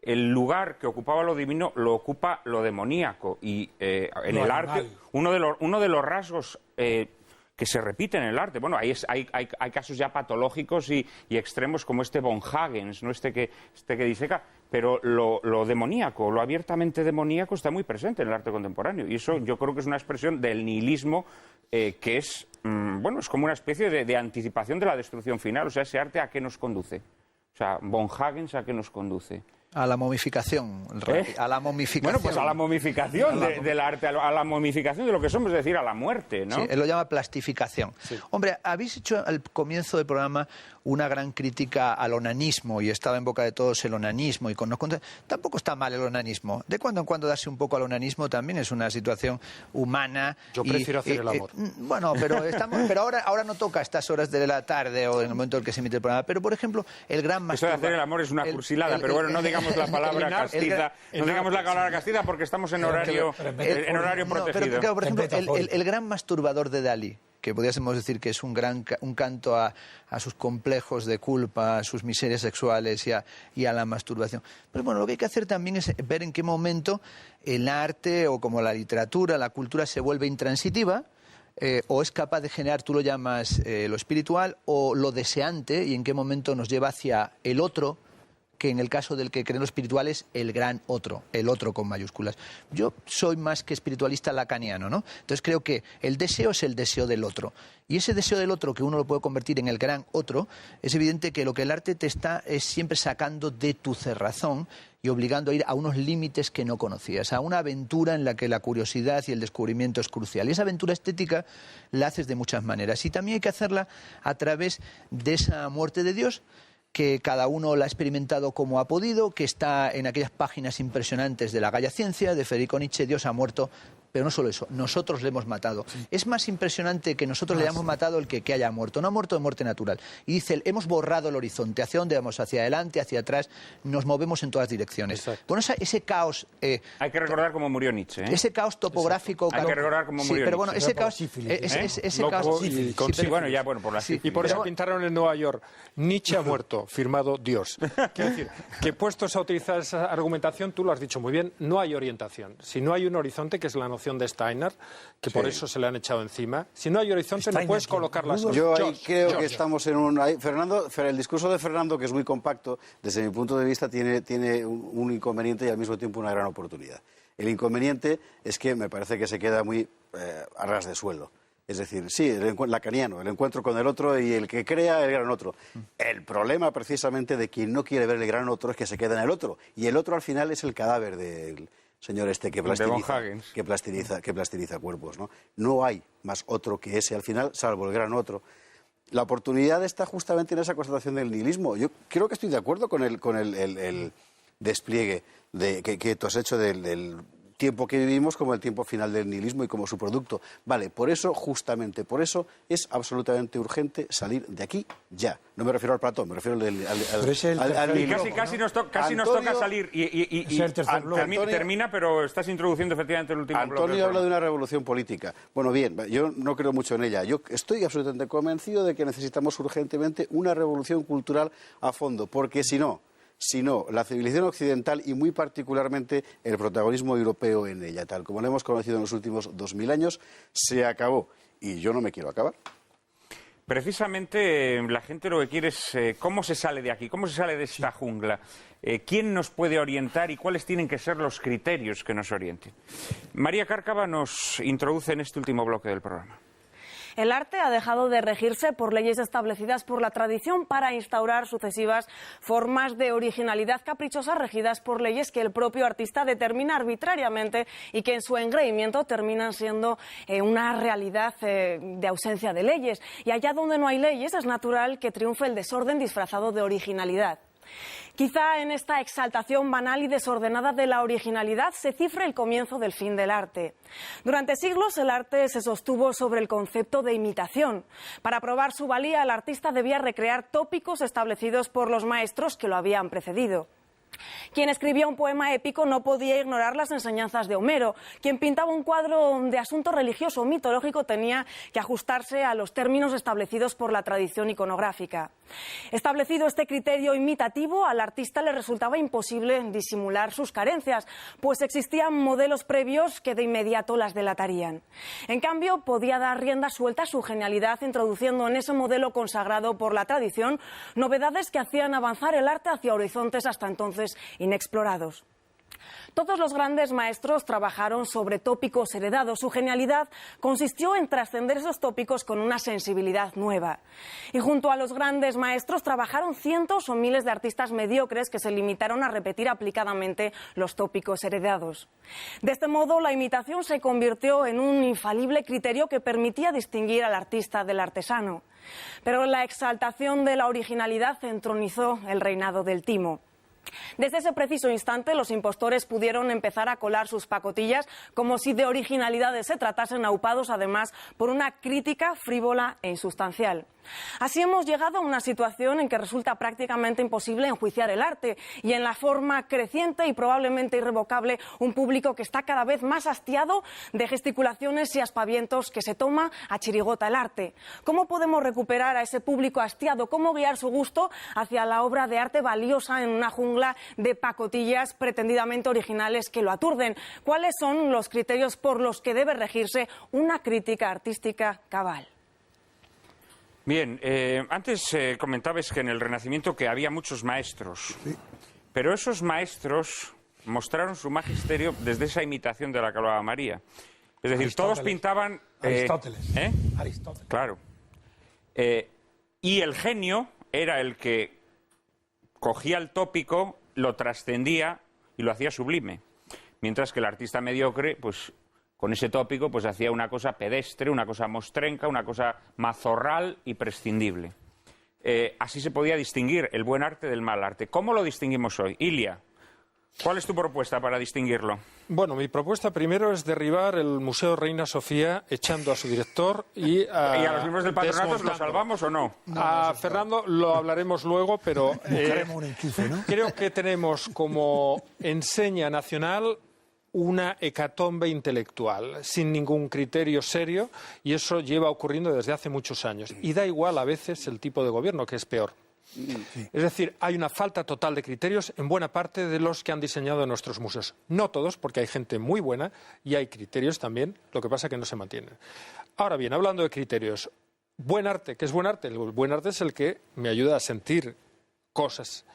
el lugar que ocupaba lo divino lo ocupa lo demoníaco. Y en el arte, uno de los rasgos que se repite en el arte, bueno, hay casos ya patológicos y extremos como este von Hagens, ¿no? este que diseca, pero lo demoníaco, lo abiertamente demoníaco está muy presente en el arte contemporáneo. Y eso yo creo que es una expresión del nihilismo que es, es como una especie de anticipación de la destrucción final. O sea, ese arte ¿a qué nos conduce? O sea, von Hagens ¿a qué nos conduce? A la momificación. A la momificación. Bueno, pues a la momificación del arte, a la momificación de lo que somos, es decir, a la muerte, ¿no? Sí, él lo llama plastificación. Sí. Hombre, habéis hecho al comienzo del programa una gran crítica al onanismo y estaba en boca de todos el onanismo y tampoco está mal el onanismo. De cuando en cuando darse un poco al onanismo también es una situación humana. Yo prefiero hacer el amor. Bueno, pero ahora no toca a estas horas de la tarde o en el momento en que se emite el programa. Pero, por ejemplo, el gran masturba... Eso de hacer el amor es una cursilada, pero bueno, no digamos la palabra castiza. No digamos la palabra castiza porque estamos en horario protegido. Pero, por ejemplo, el gran masturbador de Dalí, que podríamos decir que es un canto a sus complejos de culpa, a sus miserias sexuales y a la masturbación. Pero bueno, lo que hay que hacer también es ver en qué momento el arte o como la literatura, la cultura se vuelve intransitiva, o es capaz de generar, tú lo llamas lo espiritual, o lo deseante, y en qué momento nos lleva hacia el otro, que en el caso del que creen los espirituales, el gran otro, el otro con mayúsculas. Yo soy más que espiritualista lacaniano, ¿no? Entonces creo que el deseo es el deseo del otro. Y ese deseo del otro, que uno lo puede convertir en el gran otro, es evidente que lo que el arte te está es siempre sacando de tu cerrazón y obligando a ir a unos límites que no conocías, a una aventura en la que la curiosidad y el descubrimiento es crucial. Y esa aventura estética la haces de muchas maneras. Y también hay que hacerla a través de esa muerte de Dios, que cada uno la ha experimentado como ha podido, que está en aquellas páginas impresionantes de la Gaia Ciencia, de Federico Nietzsche. Dios ha muerto, pero no solo eso, nosotros le hemos matado. Sí. Es más impresionante que nosotros le hayamos matado el que haya muerto. No ha muerto de muerte natural. Y dice él, hemos borrado el horizonte. ¿Hacia dónde vamos? Hacia adelante, hacia atrás, nos movemos en todas direcciones. Exacto. Bueno, ese caos... hay que recordar cómo murió Nietzsche, ¿eh? Ese caos topográfico... Hay que recordar cómo murió pero bueno, Nietzsche. Ese caos... Ese caos... Por la sífilis. Y por eso pintaron en Nueva York, Nietzsche ha muerto, firmado Dios. Quiero decir, que puestos a utilizar esa argumentación, tú lo has dicho muy bien, no hay orientación. Si no hay un horizonte, que es la noción de Steiner, que por eso se le han echado encima, si no hay horizonte Steiner, no puedes colocar las cosas. Yo ahí creo que estamos en un... el discurso de Fernando, que es muy compacto, desde mi punto de vista tiene un inconveniente y al mismo tiempo una gran oportunidad. El inconveniente es que me parece que se queda muy a ras de suelo. Es decir, sí, el lacaniano, el encuentro con el otro y el que crea el gran otro. El problema precisamente de quien no quiere ver el gran otro es que se queda en el otro. Y el otro al final es el cadáver del señor que plastiniza cuerpos, ¿no? No hay más otro que ese al final, salvo el gran otro. La oportunidad está justamente en esa constatación del nihilismo. Yo creo que estoy de acuerdo con el despliegue que tú has hecho del tiempo que vivimos como el tiempo final del nihilismo y como su producto. Vale, por eso, justamente por eso, es absolutamente urgente salir de aquí ya. No me refiero al Platón, me refiero al nihilismo. Casi nos toca salir y termina, pero estás introduciendo efectivamente el último bloque. Antonio habla de una revolución política. Bueno, bien, yo no creo mucho en ella. Yo estoy absolutamente convencido de que necesitamos urgentemente una revolución cultural a fondo, porque si no, la civilización occidental y muy particularmente el protagonismo europeo en ella, tal como lo hemos conocido en los últimos 2000 años, se acabó. Y yo no me quiero acabar. Precisamente la gente lo que quiere es cómo se sale de aquí, cómo se sale de esta jungla, quién nos puede orientar y cuáles tienen que ser los criterios que nos orienten. María Cárcava nos introduce en este último bloque del programa. El arte ha dejado de regirse por leyes establecidas por la tradición para instaurar sucesivas formas de originalidad caprichosa regidas por leyes que el propio artista determina arbitrariamente y que en su engreimiento terminan siendo una realidad de ausencia de leyes. Y allá donde no hay leyes es natural que triunfe el desorden disfrazado de originalidad. Quizá en esta exaltación banal y desordenada de la originalidad se cifre el comienzo del fin del arte. Durante siglos el arte se sostuvo sobre el concepto de imitación. Para probar su valía, el artista debía recrear tópicos establecidos por los maestros que lo habían precedido. Quien escribía un poema épico no podía ignorar las enseñanzas de Homero. Quien pintaba un cuadro de asunto religioso o mitológico tenía que ajustarse a los términos establecidos por la tradición iconográfica. Establecido este criterio imitativo, al artista le resultaba imposible disimular sus carencias, pues existían modelos previos que de inmediato las delatarían. En cambio, podía dar rienda suelta a su genialidad, introduciendo en ese modelo consagrado por la tradición novedades que hacían avanzar el arte hacia horizontes hasta entonces inexplorados. Todos los grandes maestros trabajaron sobre tópicos heredados. Su genialidad consistió en trascender esos tópicos con una sensibilidad nueva. Y junto a los grandes maestros trabajaron cientos o miles de artistas mediocres que se limitaron a repetir aplicadamente los tópicos heredados. De este modo, la imitación se convirtió en un infalible criterio que permitía distinguir al artista del artesano. Pero la exaltación de la originalidad entronizó el reinado del timo. Desde ese preciso instante, los impostores pudieron empezar a colar sus pacotillas como si de originalidades se tratasen, aupados además por una crítica frívola e insustancial. Así hemos llegado a una situación en que resulta prácticamente imposible enjuiciar el arte y en la forma creciente y probablemente irrevocable un público que está cada vez más hastiado de gesticulaciones y aspavientos que se toma a chirigota el arte. ¿Cómo podemos recuperar a ese público hastiado? ¿Cómo guiar su gusto hacia la obra de arte valiosa en una jungla de pacotillas pretendidamente originales que lo aturden? ¿Cuáles son los criterios por los que debe regirse una crítica artística cabal? Bien, antes comentabais que en el Renacimiento que había muchos maestros, sí, pero esos maestros mostraron su magisterio desde esa imitación de la que hablaba María. Es decir, todos pintaban... Aristóteles. Aristóteles. Claro. Y el genio era el que cogía el tópico, lo trascendía y lo hacía sublime. Mientras que el artista mediocre, pues... con ese tópico, pues hacía una cosa pedestre, una cosa mostrenca, una cosa mazorral y prescindible. Así se podía distinguir el buen arte del mal arte. ¿Cómo lo distinguimos hoy? Ilia, ¿cuál es tu propuesta para distinguirlo? Bueno, mi propuesta primero es derribar el Museo Reina Sofía echando a su director y a los miembros del patronato. ¿Los salvamos o no? A Fernando lo hablaremos luego, pero creo que tenemos como enseña nacional una hecatombe intelectual, sin ningún criterio serio, y eso lleva ocurriendo desde hace muchos años. Y da igual a veces el tipo de gobierno, que es peor. Sí. Es decir, hay una falta total de criterios en buena parte de los que han diseñado nuestros museos. No todos, porque hay gente muy buena y hay criterios también, lo que pasa es que no se mantienen. Ahora bien, hablando de criterios, buen arte, ¿qué es buen arte? El buen arte es el que me ayuda a sentir cosas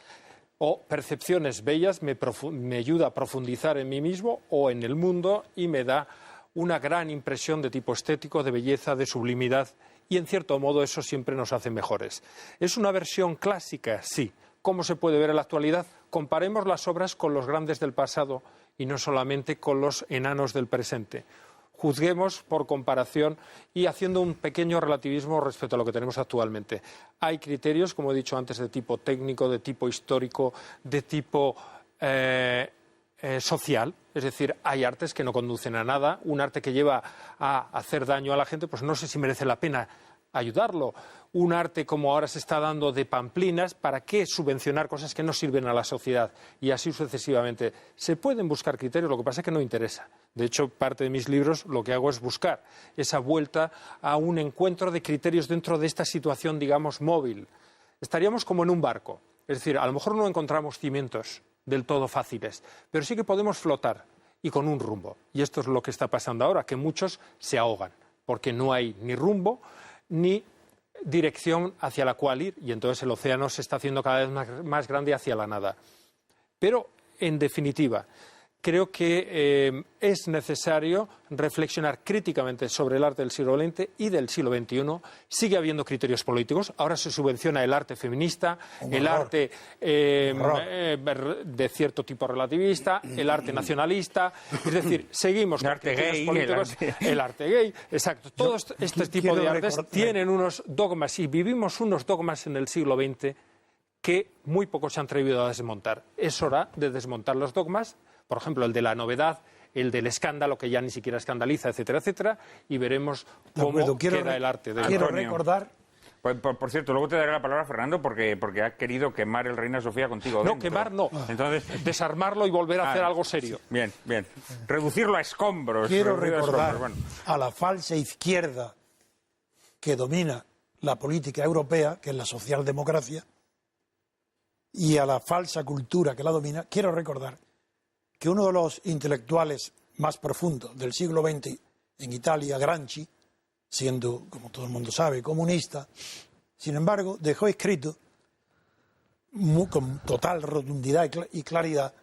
o percepciones bellas, me ayuda a profundizar en mí mismo o en el mundo y me da una gran impresión de tipo estético, de belleza, de sublimidad, y en cierto modo eso siempre nos hace mejores. ¿Es una versión clásica? Sí. ¿Cómo se puede ver en la actualidad? Comparemos las obras con los grandes del pasado y no solamente con los enanos del presente. Juzguemos por comparación y haciendo un pequeño relativismo respecto a lo que tenemos actualmente. Hay criterios, como he dicho antes, de tipo técnico, de tipo histórico, de tipo social, es decir, hay artes que no conducen a nada, un arte que lleva a hacer daño a la gente, pues no sé si merece la pena ayudarlo. Un arte como ahora se está dando de pamplinas, ¿para qué subvencionar cosas que no sirven a la sociedad? Y así sucesivamente. Se pueden buscar criterios, lo que pasa es que no interesa. De hecho, parte de mis libros lo que hago es buscar esa vuelta a un encuentro de criterios dentro de esta situación, digamos, móvil. Estaríamos como en un barco, es decir, a lo mejor no encontramos cimientos del todo fáciles, pero sí que podemos flotar y con un rumbo. Y esto es lo que está pasando ahora, que muchos se ahogan, porque no hay ni rumbo ni dirección hacia la cual ir, y entonces el océano se está haciendo cada vez más grande hacia la nada. Pero, en definitiva, creo que es necesario reflexionar críticamente sobre el arte del siglo XX y del siglo XXI. Sigue habiendo criterios políticos. Ahora se subvenciona el arte feminista, el arte de cierto tipo relativista, el arte nacionalista. Es decir, seguimos con criterios políticos. El arte gay, exacto. Todos este tipo de artes tienen unos dogmas y vivimos unos dogmas en el siglo XX que muy pocos se han atrevido a desmontar. Es hora de desmontar los dogmas. Por ejemplo, el de la novedad, el del escándalo, que ya ni siquiera escandaliza, etcétera, etcétera, y veremos cómo queda el arte. Quiero recordar... Por cierto, luego te daré la palabra a Fernando porque ha querido quemar el Reina Sofía contigo dentro. No, quemar no. Entonces, desarmarlo y volver a hacer algo serio. Bien, bien. Reducirlo a escombros. Quiero recordar a la falsa izquierda que domina la política europea, que es la socialdemocracia, y a la falsa cultura que la domina, quiero recordar que uno de los intelectuales más profundos del siglo XX en Italia, Gramsci, siendo, como todo el mundo sabe, comunista, sin embargo, dejó escrito con total rotundidad y claridad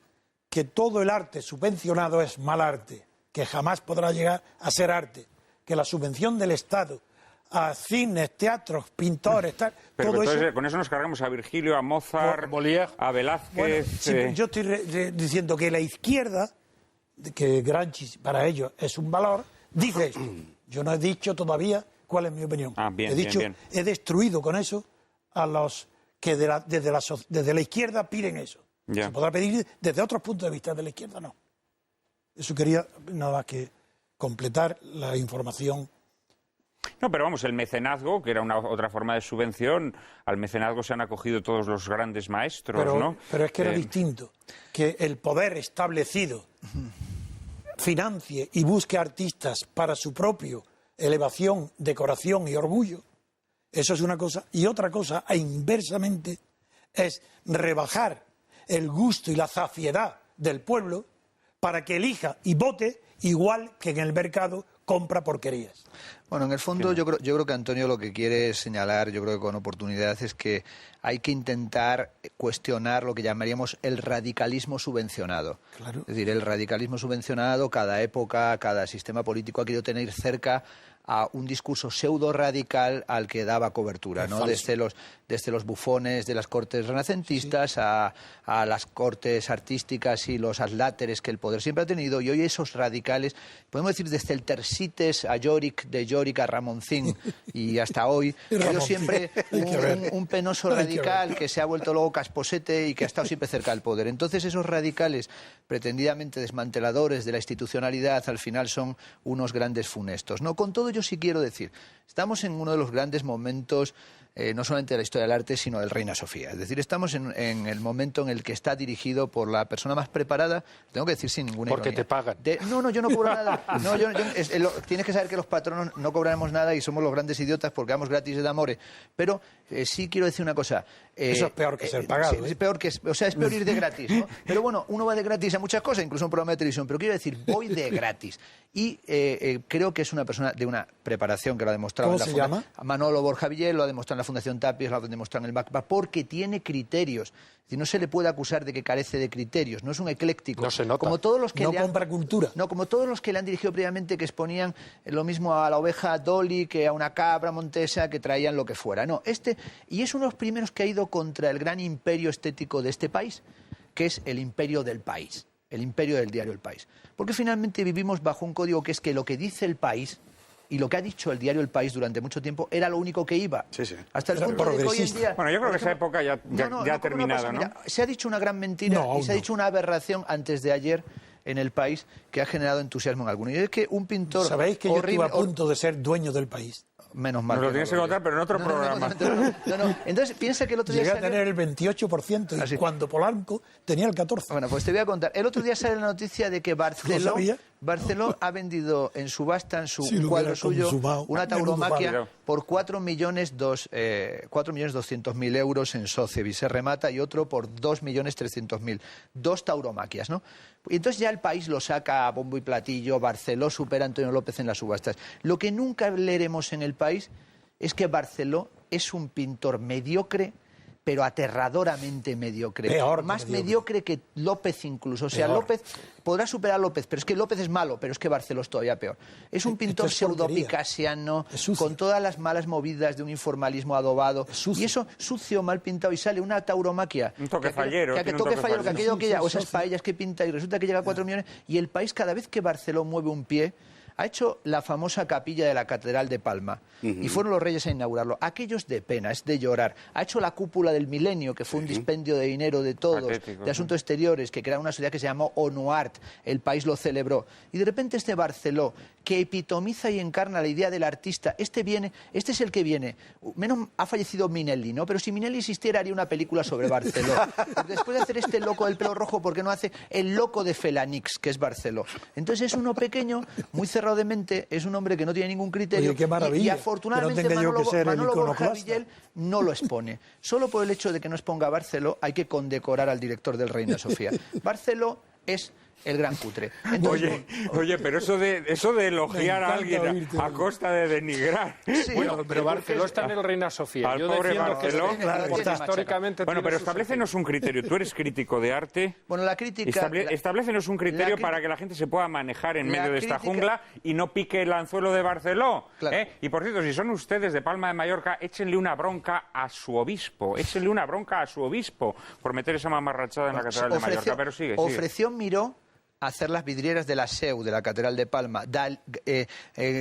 que todo el arte subvencionado es mal arte, que jamás podrá llegar a ser arte, que la subvención del Estado a cines, teatros, pintores, tal. Pero todo entonces, eso, con eso nos cargamos a Virgilio, a Mozart, a Velázquez. Bueno, sí, yo estoy diciendo que la izquierda, que Gramsci para ellos es un valor, dice esto. Yo no he dicho todavía cuál es mi opinión. Bien, he dicho, bien. He destruido con eso a los que desde la izquierda piden eso. Ya. Se podrá pedir desde otros puntos de vista, de la izquierda no. Eso quería nada más que completar la información. No, pero vamos, el mecenazgo, que era otra forma de subvención, al mecenazgo se han acogido todos los grandes maestros, ¿no? Pero es que era distinto, que el poder establecido financie y busque artistas para su propio elevación, decoración y orgullo. Eso es una cosa. Y otra cosa, e inversamente, es rebajar el gusto y la zafiedad del pueblo para que elija y vote igual que en el mercado compra porquerías. Bueno, en el fondo yo creo que Antonio lo que quiere señalar, yo creo que con oportunidad, es que hay que intentar cuestionar lo que llamaríamos el radicalismo subvencionado. Claro. Es decir, el radicalismo subvencionado, cada época, cada sistema político ha querido tener cerca a un discurso pseudo radical al que daba cobertura, ¿no? Desde los bufones de las cortes renacentistas, sí, a las cortes artísticas y los adláteres que el poder siempre ha tenido, y hoy esos radicales, podemos decir desde el Tersites a Yorick, de Yorick a Ramoncín y hasta hoy, ha sido siempre un penoso radical que se ha vuelto luego casposete y que ha estado siempre cerca del poder. Entonces esos radicales pretendidamente desmanteladores de la institucionalidad al final son unos grandes funestos, ¿no? Con todo, yo sí quiero decir, estamos en uno de los grandes momentos, no solamente de la historia del arte, sino del Reina Sofía. Es decir, estamos en el momento en el que está dirigido por la persona más preparada, tengo que decir sin ninguna ironía. Porque te pagan. No, yo no cobro nada. No, tienes que saber que los patronos no cobramos nada y somos los grandes idiotas porque damos gratis de amore. Pero sí quiero decir una cosa. Eso es peor que ser pagado. Sí, es peor ir de gratis, ¿no? Pero bueno, uno va de gratis a muchas cosas, incluso a un programa de televisión. Pero quiero decir, voy de gratis. Y creo que es una persona de una preparación que lo ha demostrado. ¿Cómo se llama? Manolo Borja Villel, lo ha demostrado en la Fundación Tapies, lo ha demostrado en el MACBA, porque tiene criterios. Es decir, no se le puede acusar de que carece de criterios, no es un ecléctico. No se nota. Como todos los que no compra cultura. No, como todos los que le han dirigido previamente, que exponían lo mismo a la oveja Dolly que a una cabra montesa, que traían lo que fuera. No, y es uno de los primeros que ha ido contra el gran imperio estético de este país, que es el imperio del país, el imperio del diario El País. Porque finalmente vivimos bajo un código que es que lo que dice El País y lo que ha dicho el diario El País durante mucho tiempo era lo único que iba. Sí, sí. Hasta el punto de que hoy en día... Bueno, yo creo que esa época ya ha terminado, ¿no? Mira, se ha dicho una gran mentira y se ha dicho una aberración antes de ayer en El País que ha generado entusiasmo en algunos. Y es que un pintor... ¿Sabéis que yo estuve a punto de ser dueño del País? Menos mal. Nos lo tienes que contar, pero en otro programa. No. Entonces, piensa que el otro día llegué a tener el 28% y cuando Polanco tenía el 14%. Bueno, pues te voy a contar. El otro día sale la noticia de que Barceló ha vendido en subasta, en su cuadro suyo, una tauromaquia por 4.200.000 euros en Sotheby's. Se remata y otro por 2.300.000. 2 tauromaquias, ¿no? Y entonces ya El País lo saca a bombo y platillo. Barceló supera a Antonio López en las subastas. Lo que nunca leeremos en El País es que Barceló es un pintor mediocre, pero aterradoramente mediocre. Más mediocre que López incluso. O sea, López podrá superar a López, pero es que López es malo, pero es que Barceló es todavía peor. Es un pintor pseudo-picasiano, con todas las malas movidas de un informalismo adobado. Y eso, sucio, mal pintado, y sale una tauromaquia. Un toque fallero. Que aquello que ya, o esas paellas que pinta, y resulta que llega a 4 millones. Y El País, cada vez que Barceló mueve un pie, ha hecho la famosa capilla de la Catedral de Palma y fueron los reyes a inaugurarlo. Aquello es de pena, es de llorar. Ha hecho la cúpula del milenio, que fue un dispendio de dinero de todos, de asuntos exteriores, que crearon una sociedad que se llamó ONUART. El País lo celebró. Y de repente este Barceló, que epitomiza y encarna la idea del artista, este es el que viene. Menos ha fallecido Minelli, ¿no? Pero si Minelli existiera haría una película sobre Barceló. Porque después de hacer este loco del pelo rojo, ¿por qué no hace el loco de Felanix, que es Barceló? Entonces es uno pequeño, muy cerrado de mente, es un hombre que no tiene ningún criterio. Oye, qué maravilla, y afortunadamente Manolo Borja Villel no lo expone. Solo por el hecho de que no exponga Barceló hay que condecorar al director del Reina Sofía. Barceló es el gran cutre. Entonces, oye, pero eso de elogiar a alguien a costa de denigrar. Sí, bueno, pero Barceló está en el Reina Sofía. Al pobre Barceló, porque históricamente. Bueno, pero establécenos un criterio. Tú eres crítico de arte. Bueno, la crítica. Establécenos un criterio para que la gente se pueda manejar en medio de esta jungla y no pique el anzuelo de Barceló. Claro. Y por cierto, si son ustedes de Palma de Mallorca, échenle una bronca a su obispo. Échenle una bronca a su obispo por meter esa mamarrachada en la Catedral de Mallorca. Pero sigue. Ofreció Miró hacer las vidrieras de la Seu, de la Catedral de Palma.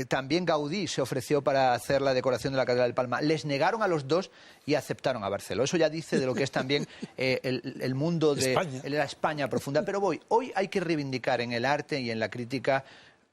También Gaudí se ofreció para hacer la decoración de la Catedral de Palma. Les negaron a los dos y aceptaron a Barceló. Eso ya dice de lo que es también el mundo de la España profunda. Pero hoy hay que reivindicar en el arte y en la crítica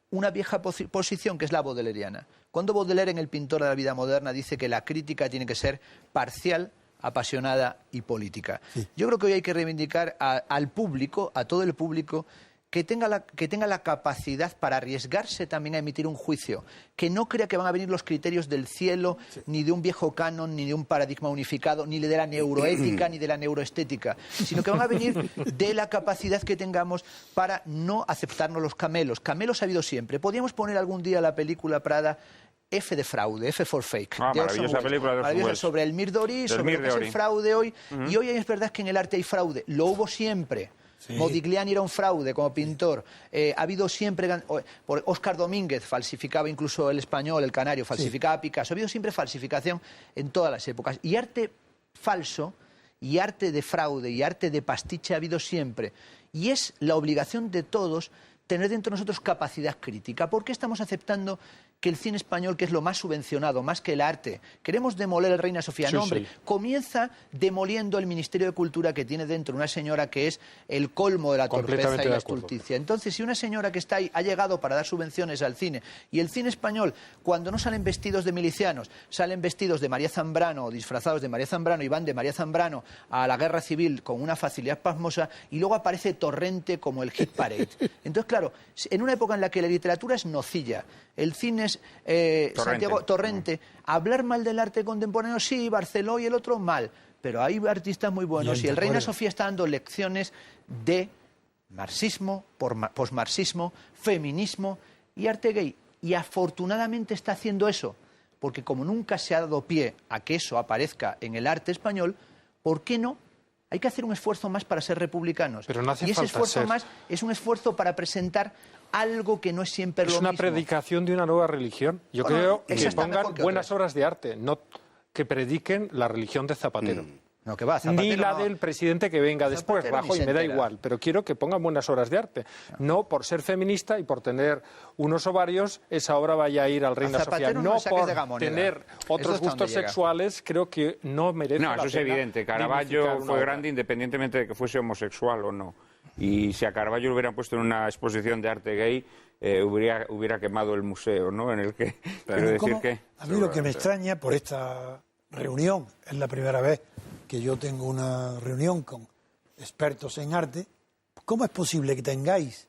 una vieja posición que es la baudelairiana. Cuando Baudelaire, en El pintor de la vida moderna, dice que la crítica tiene que ser parcial, apasionada y política. Sí. Yo creo que hoy hay que reivindicar al público, a todo el público, que tenga la capacidad para arriesgarse también a emitir un juicio, que no crea que van a venir los criterios del cielo, ni de un viejo canon, ni de un paradigma unificado, ni de la neuroética, ni de la neuroestética, sino que van a venir de la capacidad que tengamos para no aceptarnos los camelos. Camelos ha habido siempre. Podríamos poner algún día la película Prada F de fraude, F for fake. Maravillosa película de maravillosa, sobre el Mir d'Ori, sobre lo que es el fraude hoy. Y hoy es verdad que en el arte hay fraude. Lo hubo siempre. Sí. Modigliani era un fraude como pintor. Ha habido siempre... Óscar Domínguez falsificaba incluso el español, el canario, falsificaba a Picasso. Ha habido siempre falsificación en todas las épocas. Y arte falso, y arte de fraude, y arte de pastiche ha habido siempre. Y es la obligación de todos tener dentro de nosotros capacidad crítica. ¿Por qué estamos aceptando que el cine español, que es lo más subvencionado, más que el arte, queremos demoler el Reina Sofía? No, hombre, comienza demoliendo el Ministerio de Cultura que tiene dentro una señora que es el colmo de la torpeza y la estulticia. Entonces, si una señora que está ahí ha llegado para dar subvenciones al cine, y el cine español, cuando no salen vestidos de milicianos, salen vestidos de María Zambrano o disfrazados de María Zambrano y van de María Zambrano a la guerra civil con una facilidad pasmosa, y luego aparece Torrente como el hit parade. Entonces, claro, en una época en la que la literatura es nocilla, el cine es Santiago Torrente, hablar mal del arte contemporáneo, sí, Barceló y el otro mal, pero hay artistas muy buenos, y el Reina Sofía está dando lecciones de marxismo, posmarxismo, feminismo y arte gay, y afortunadamente está haciendo eso, porque como nunca se ha dado pie a que eso aparezca en el arte español, ¿por qué no? Hay que hacer un esfuerzo más para ser republicanos. Pero no hace y ese falta esfuerzo ser. Más es un esfuerzo para presentar algo que no es siempre lo mismo. Es una predicación de una nueva religión. Yo creo que pongan buenas obras de arte, no que prediquen la religión de Zapatero. No, que va, Zapatero ni la no. del presidente que venga después, Zapatero Rajoy, ni se me da entera. igual, pero quiero que pongan buenas obras de arte. No por ser feminista y por tener unos ovarios, esa obra vaya a ir al Reina Sofía. Zapatero no No le saques por de Gamoneda. tener Esto otros hasta gustos dónde llega. sexuales, creo que no merece No, la eso es pena evidente. dignificar Caravaggio una fue obra. grande independientemente de que fuese homosexual o no. Y si a Caravaggio lo hubieran puesto en una exposición de arte gay, hubiera quemado el museo, ¿no? En el que quiero decir ¿Cómo? que A mí lo que me extraña por esta reunión, es la primera vez que yo tengo una reunión con expertos en arte, ¿cómo es posible que tengáis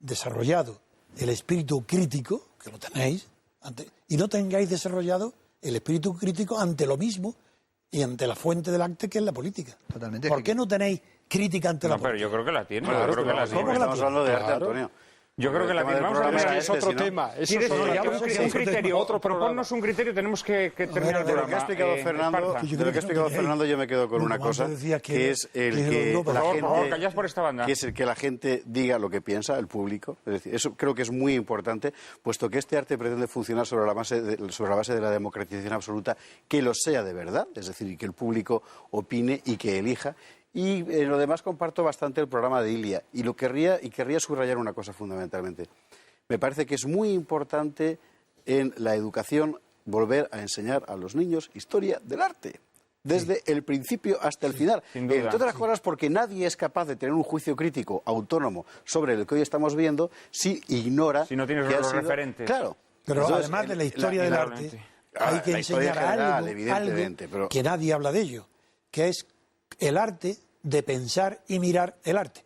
desarrollado el espíritu crítico, que lo tenéis, y no tengáis desarrollado el espíritu crítico ante lo mismo y ante la fuente del arte que es la política? Totalmente. ¿Por qué no tenéis crítica ante la no, pero política? yo creo que la tiene. Claro, yo creo que la estamos tiene. hablando de arte, Claro. Antonio. Yo creo que la El tema tiene. del Vamos a programa ver, Es este, otro si no- tema. Eso ¿Quieres son que otros un temas. criterio? Otro programa. Proponnos un criterio, tenemos que terminar el De lo que ha programa. explicado Fernando, Esparza. Que yo de lo que ha explicado Fernando, yo me quedo con una Bueno, cosa, antes decía que es el que que Europa- la Por favor, gente, callad por esta banda. que es el que la gente diga lo que piensa, el público. Es decir, eso creo que es muy importante, puesto que este arte pretende funcionar sobre la base de la democratización absoluta, que lo sea de verdad, es decir, que el público opine y que elija. Y en lo demás comparto bastante el programa de Ilia y querría subrayar una cosa fundamentalmente. Me parece que es muy importante en la educación volver a enseñar a los niños historia del arte, desde el principio hasta el final. sin duda. Entre otras cosas porque nadie es capaz de tener un juicio crítico autónomo sobre lo que hoy estamos viendo si ignora... Si no tienes que ha los sido- referentes. Claro. Pero Entonces, además de la historia del arte, hay que la historia enseñar general, algo evidentemente, pero- que nadie habla de ello, que es el arte de pensar y mirar el arte,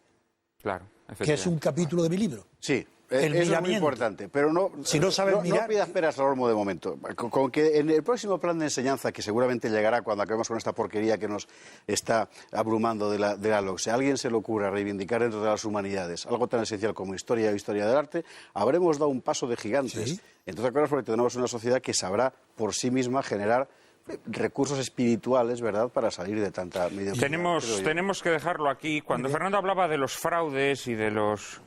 Claro, que es un capítulo de mi libro. Sí, El eso es muy miramiento. importante, pero no, Si no sabes mirar- no pidas peras al olmo de momento. Con que en el próximo plan de enseñanza, que seguramente llegará cuando acabemos con esta porquería que nos está abrumando de la LOCSE, a alguien se le ocurra reivindicar dentro de las humanidades algo tan esencial como historia o historia del arte, habremos dado un paso de gigantes. Sí. Entre otras cosas porque tenemos una sociedad que sabrá por sí misma generar recursos espirituales, ¿verdad?, para salir de tanta mediocridad. creo yo. Tenemos que dejarlo aquí. Cuando Fernando hablaba de los fraudes y de los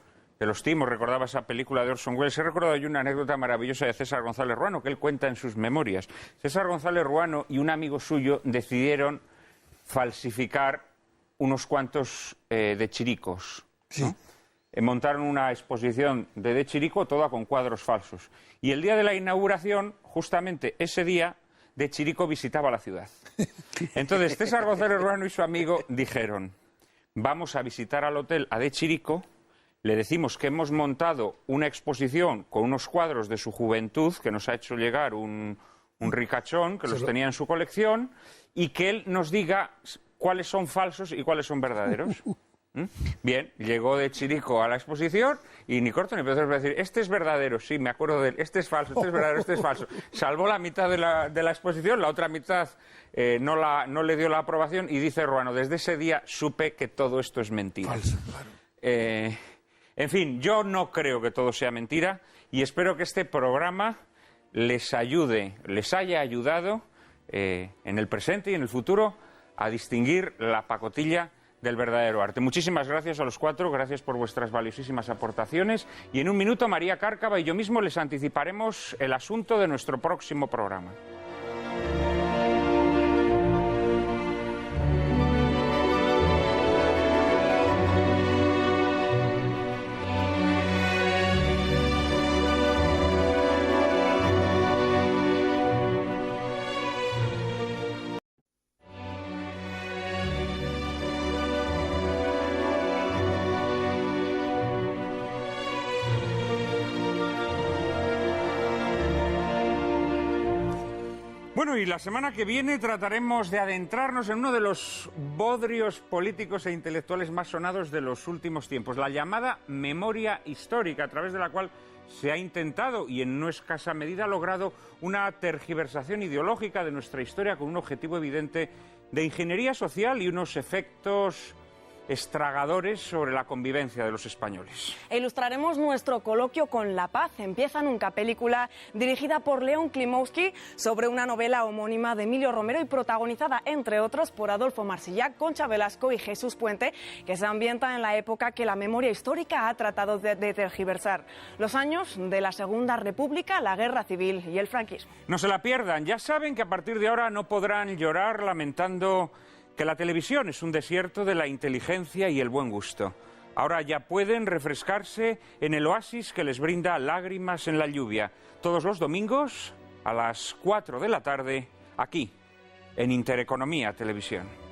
timos, recordaba esa película de Orson Welles, he recordado yo una anécdota maravillosa de César González Ruano, que él cuenta en sus memorias. César González Ruano y un amigo suyo decidieron falsificar unos cuantos de Chiricos. Sí. ¿no? Montaron una exposición de Chirico, toda con cuadros falsos. Y el día de la inauguración, justamente ese día, de Chirico visitaba la ciudad. Entonces César González Ruano y su amigo dijeron: vamos a visitar al hotel a De Chirico, le decimos que hemos montado una exposición con unos cuadros de su juventud, que nos ha hecho llegar un ricachón, que los tenía en su colección, y que él nos diga cuáles son falsos y cuáles son verdaderos. ¿Mm? Bien, llegó De Chirico a la exposición y ni corto ni perezoso para decir: este es verdadero, sí, me acuerdo de él, este es falso, este es verdadero, este es falso. Salvó la mitad de la exposición, la otra mitad no le dio la aprobación, y dice Ruano: desde ese día supe que todo esto es mentira. Falso, claro. En fin, yo no creo que todo sea mentira y espero que este programa les haya ayudado en el presente y en el futuro a distinguir la pacotilla del verdadero arte. Muchísimas gracias a los cuatro, gracias por vuestras valiosísimas aportaciones, y en un minuto María Cárcava y yo mismo les anticiparemos el asunto de nuestro próximo programa. Bueno, y la semana que viene trataremos de adentrarnos en uno de los bodrios políticos e intelectuales más sonados de los últimos tiempos, la llamada memoria histórica, a través de la cual se ha intentado y en no escasa medida logrado una tergiversación ideológica de nuestra historia con un objetivo evidente de ingeniería social y unos efectos estragadores sobre la convivencia de los españoles. Ilustraremos nuestro coloquio con La Paz. Empieza nunca, película dirigida por Leon Klimowski sobre una novela homónima de Emilio Romero y protagonizada, entre otros, por Adolfo Marsillac, Concha Velasco y Jesús Puente, que se ambienta en la época que la memoria histórica ha tratado de tergiversar. Los años de la Segunda República, la Guerra Civil y el franquismo. No se la pierdan. Ya saben que a partir de ahora no podrán llorar lamentando que la televisión es un desierto de la inteligencia y el buen gusto. Ahora ya pueden refrescarse en el oasis que les brinda Lágrimas en la lluvia, todos los domingos a las 4 de la tarde, aquí, en Intereconomía Televisión.